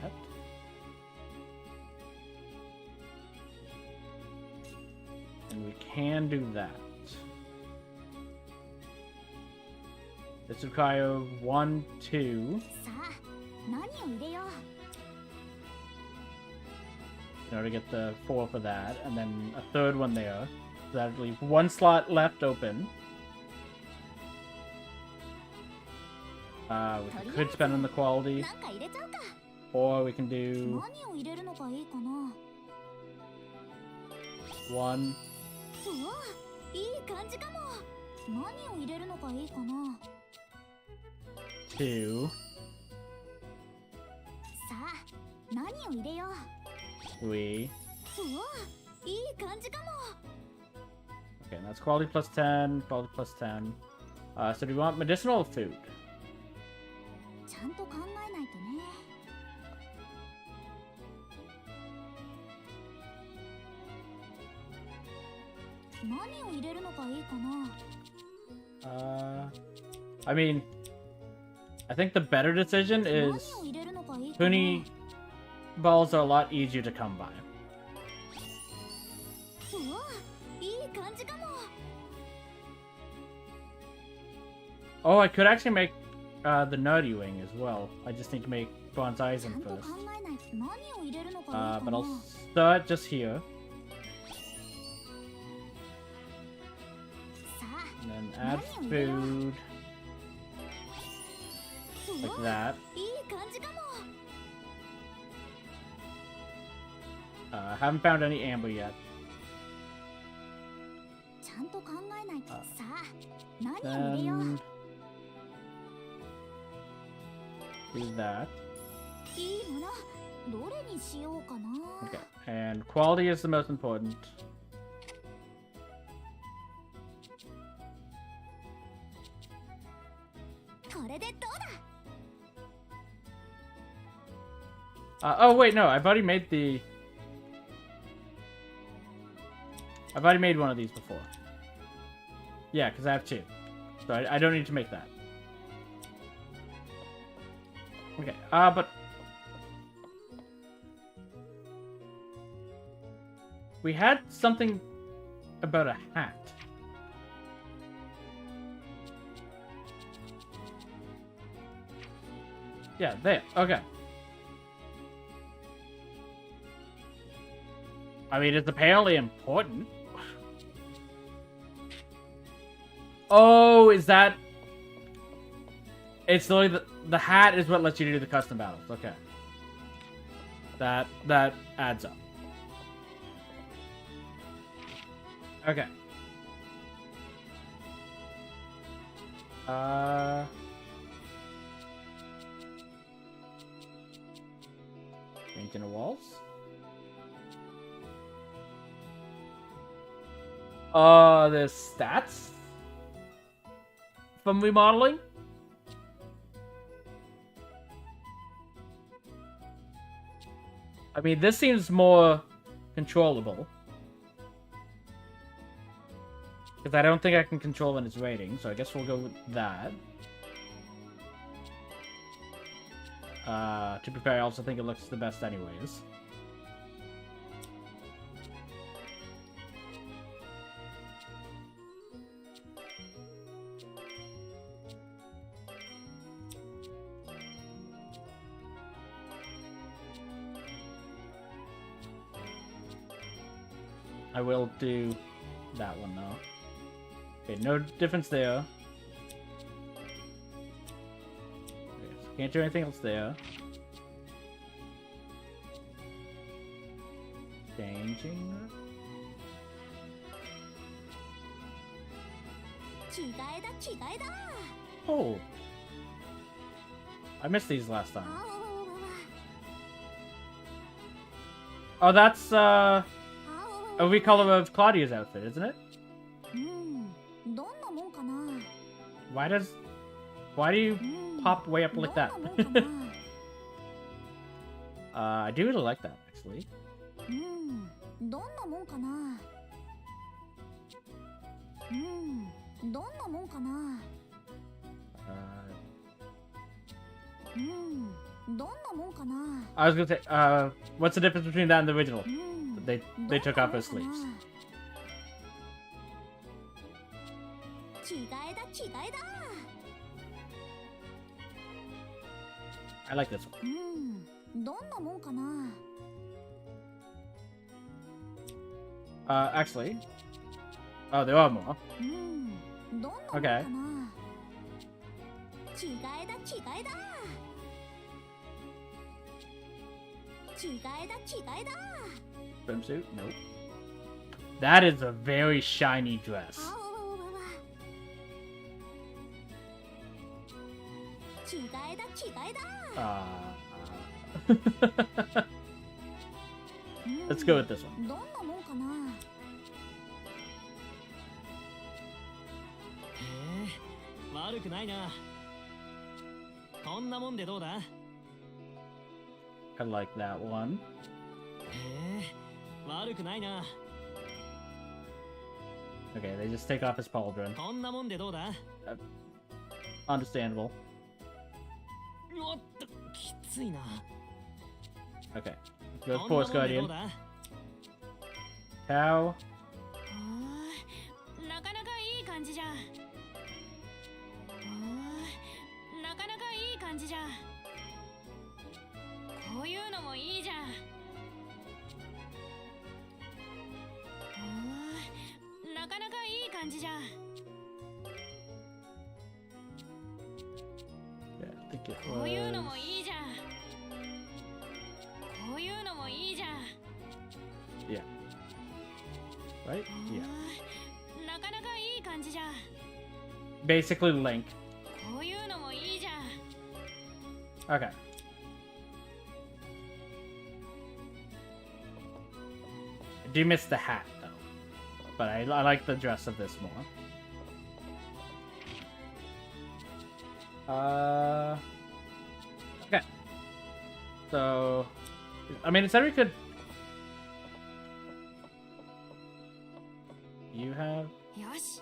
And we can do that. This would require 1, 2. さあ、何を入れよう。 In order to get the 4 for that, and then a third one there. So that'd leave 1 slot left open. We could spend on the quality, なんか入れちゃうか。 or we can do 何を入れるのがいいかな。 1, うわ、いい感じかも。何を入れるのがいいかな。 2, さあ、何を入れよう。 3. うわ、いい感じかも。 Okay, and that's quality plus 10, quality plus 10. So do we want medicinal food? ちゃんと考えないとね。何を入れるのがいいかな。 I mean, I think the better decision 何 is を入れるのがいいかな。 Puni balls are a lot easier to come by. うわ、いい感じかも。 Oh, I could actually make the nerdy wing as well. I just need to make bonsais ちゃ in んと考 first. えないと。何を入れるのがいいか But な。 I'll start just here, さあ、 and then add Nani food う like わ、 that. いい感じかも。 Haven't found any amber yet. ちゃんと考えないと。さあ、何を入れよう。 Then do that. いいもの、どれにしようかな。 Okay, and quality is the most important. これでどうだ。 Oh wait, no, I've already made the. I've already made one of these before. Yeah, because I have 2, so I don't need to make that. Okay, but we had something about a hat. Yeah, there. Okay. I mean, it's apparently important. Oh, is that... It's literally the hat is what lets you do the custom battles. Okay. That adds up. Okay. Painting the walls. The stats from remodeling. I mean, this seems more controllable. Because I don't think I can control in its rating, so I guess we'll go with that. To be fair, I also think it looks the best anyways. I will do that one now. Okay, no difference there. Okay, so can't do anything else there. Changing. 着替えだ着替えだ Oh! I missed these last time. あわわわわわ Oh, that's, あわわ a recolor of Claudia's outfit, isn't it? うんどんなもんかな Why do you うん pop way up どん like な that? もんかな I do really like that, actually. うんどんなもんかなうんどんなもんかな うんどんなもんかな I was gonna say, what's the difference between that and the original? うん They どん they took な off もん his かな sleeves. 着替えだ着替えだ I like this one. うんどんなもんかな Actually. Oh, there are more. うんどんなもんか Okay. な着替えだ着替えだ着替えだ着替えだ Swimsuit? Nope. That is a very shiny dress. あわわわわわ着替えだ着替えだ Let's go with this one. どんなもんかなへえ悪くないな。こんなもんでどうだ？へ I like that one. え悪くないな。 Okay, they just take off his pauldron. こんなもんでどうだ？ Understandable. おっときついな。 Okay. Go こ with んなもん Force でどう Guardian. だ？ Tao. おーなかなかいい感じじゃん。おーなかなかいい感じじゃん。こういうのもいいじゃん。おーなかなかいい感じじゃん。 Yeah, I think it こういうの was... もいいじゃん。こういうのもいいじゃん。 Yeah. Right? お Yeah. ーなかなかいい感じじゃん。 Basically Link. こういうのもいいじゃん。 Okay. I do miss the hat, though. But I like the dress of this more. Okay. So, I mean, it said we could... You have... よし。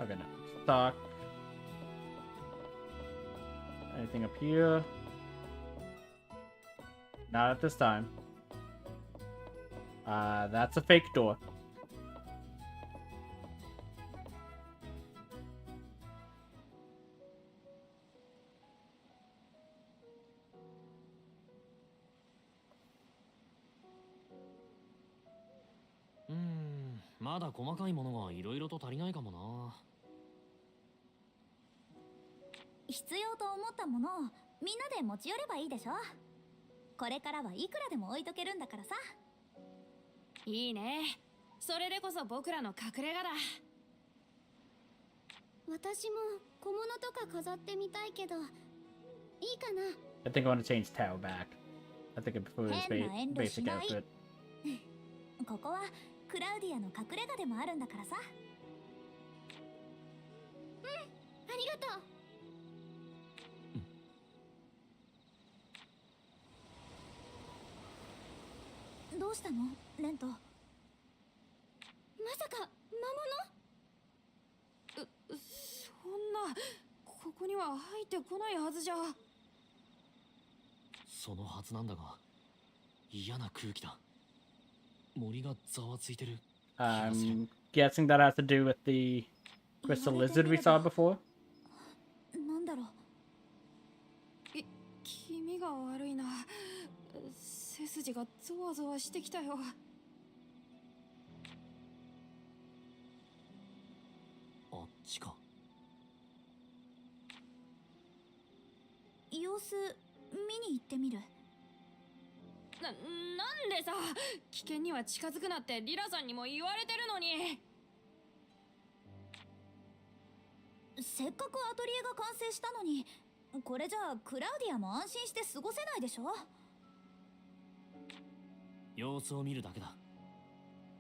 Okay, no. Stock. Anything up here? Not at this time. That's a fake door. – まだ細かいものがいろいろと足りないかもな。必要と思ったものをみんなで持ち寄ればいいでしょ。これからはいくらでも置いとけるんだからさ。いいね。それでこそ僕らの隠れ家だ。私も小物とか飾ってみたいけど、いいかな。 I think I want to change Tao back. I think I prefer his Henna basic Endo outfit. ここはクラウディアの隠れ家でもあるんだからさ。ありがとう。どうしたのレント。まさか魔物？そんな、ここには入ってこないはずじゃ。そのはずなんだが、嫌な空気だ。森がざわついてる。 I'm guessing that has to do with the crystal lizard we saw before. なんだろう。気味が悪いな。背筋がゾワゾワしてきたよ。ちか。様子見に行ってみる。なんでさ、危険には近づくなってリラさんにも言われてるのに。せっかくアトリエが完成したのに、これじゃあクラウディアも安心して過ごせないでしょ。様子を見るだけだ。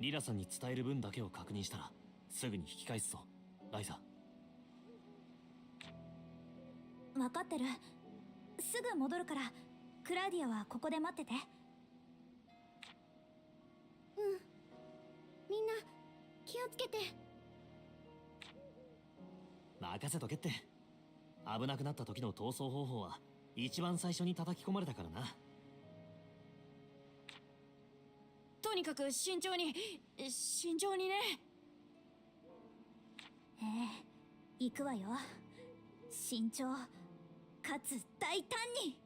リラさんに伝える分だけを確認したらすぐに引き返すぞ、ライザ。分かってる。すぐ戻るから、クラウディアはここで待ってて。みんな気をつけて。任せとけって。危なくなった時の逃走方法は一番最初に叩き込まれたからな。とにかく慎重にね。ええ、行くわよ。慎重かつ大胆に。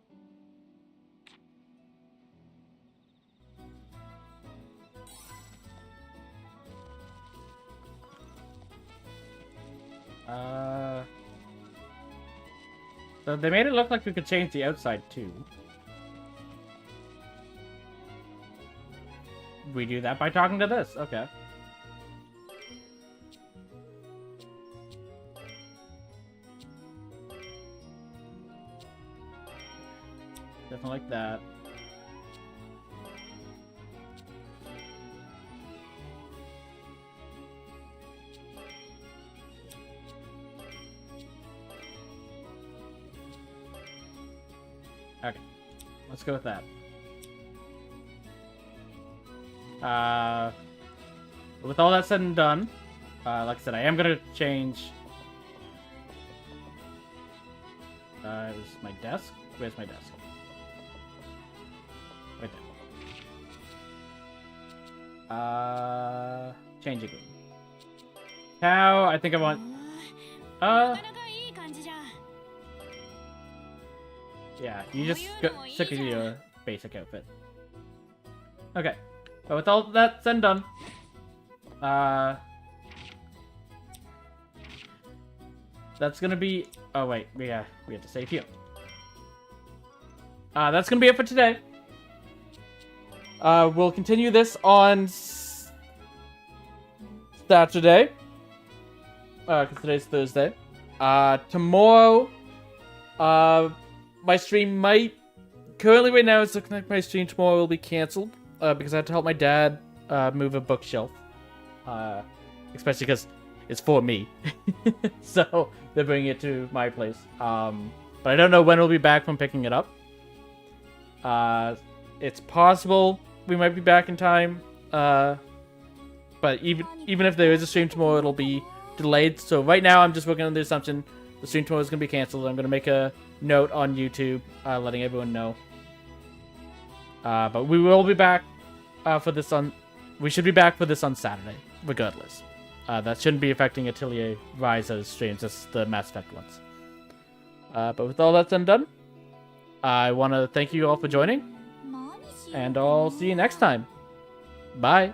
So they made it look like we could change the outside too. We do that by talking to this. Okay. Definitely like that. Okay, let's go with that. With all that said and done, like I said, I am gonna change. Is my desk? Where's my desk? Right there. Changing room. Cow, I think I want. なかなかいい感じじゃん。 Yeah, you just stick with your basic outfit. Okay, but with all that said and done, that's gonna be. Oh wait, we have to save here. That's gonna be it for today. We'll continue this on Saturday. Because today's Thursday. Tomorrow, my stream might... Currently right now it's looking like my stream tomorrow will be cancelled. Because I had to help my dad move a bookshelf. Especially because it's for me. So they're bringing it to my place. But I don't know when we'll be back from picking it up. It's possible we might be back in time. But even if there is a stream tomorrow, it'll be delayed. So right now I'm just working on the assumption the stream tomorrow is going to be cancelled. I'm going to make a note on YouTube letting everyone know. But we will be back for this on... We should be back for this on Saturday, regardless. That shouldn't be affecting Atelier Ryza's streams, just the Mass Effect ones. But with all that said and done, I want to thank you all for joining. And I'll see you next time. Bye.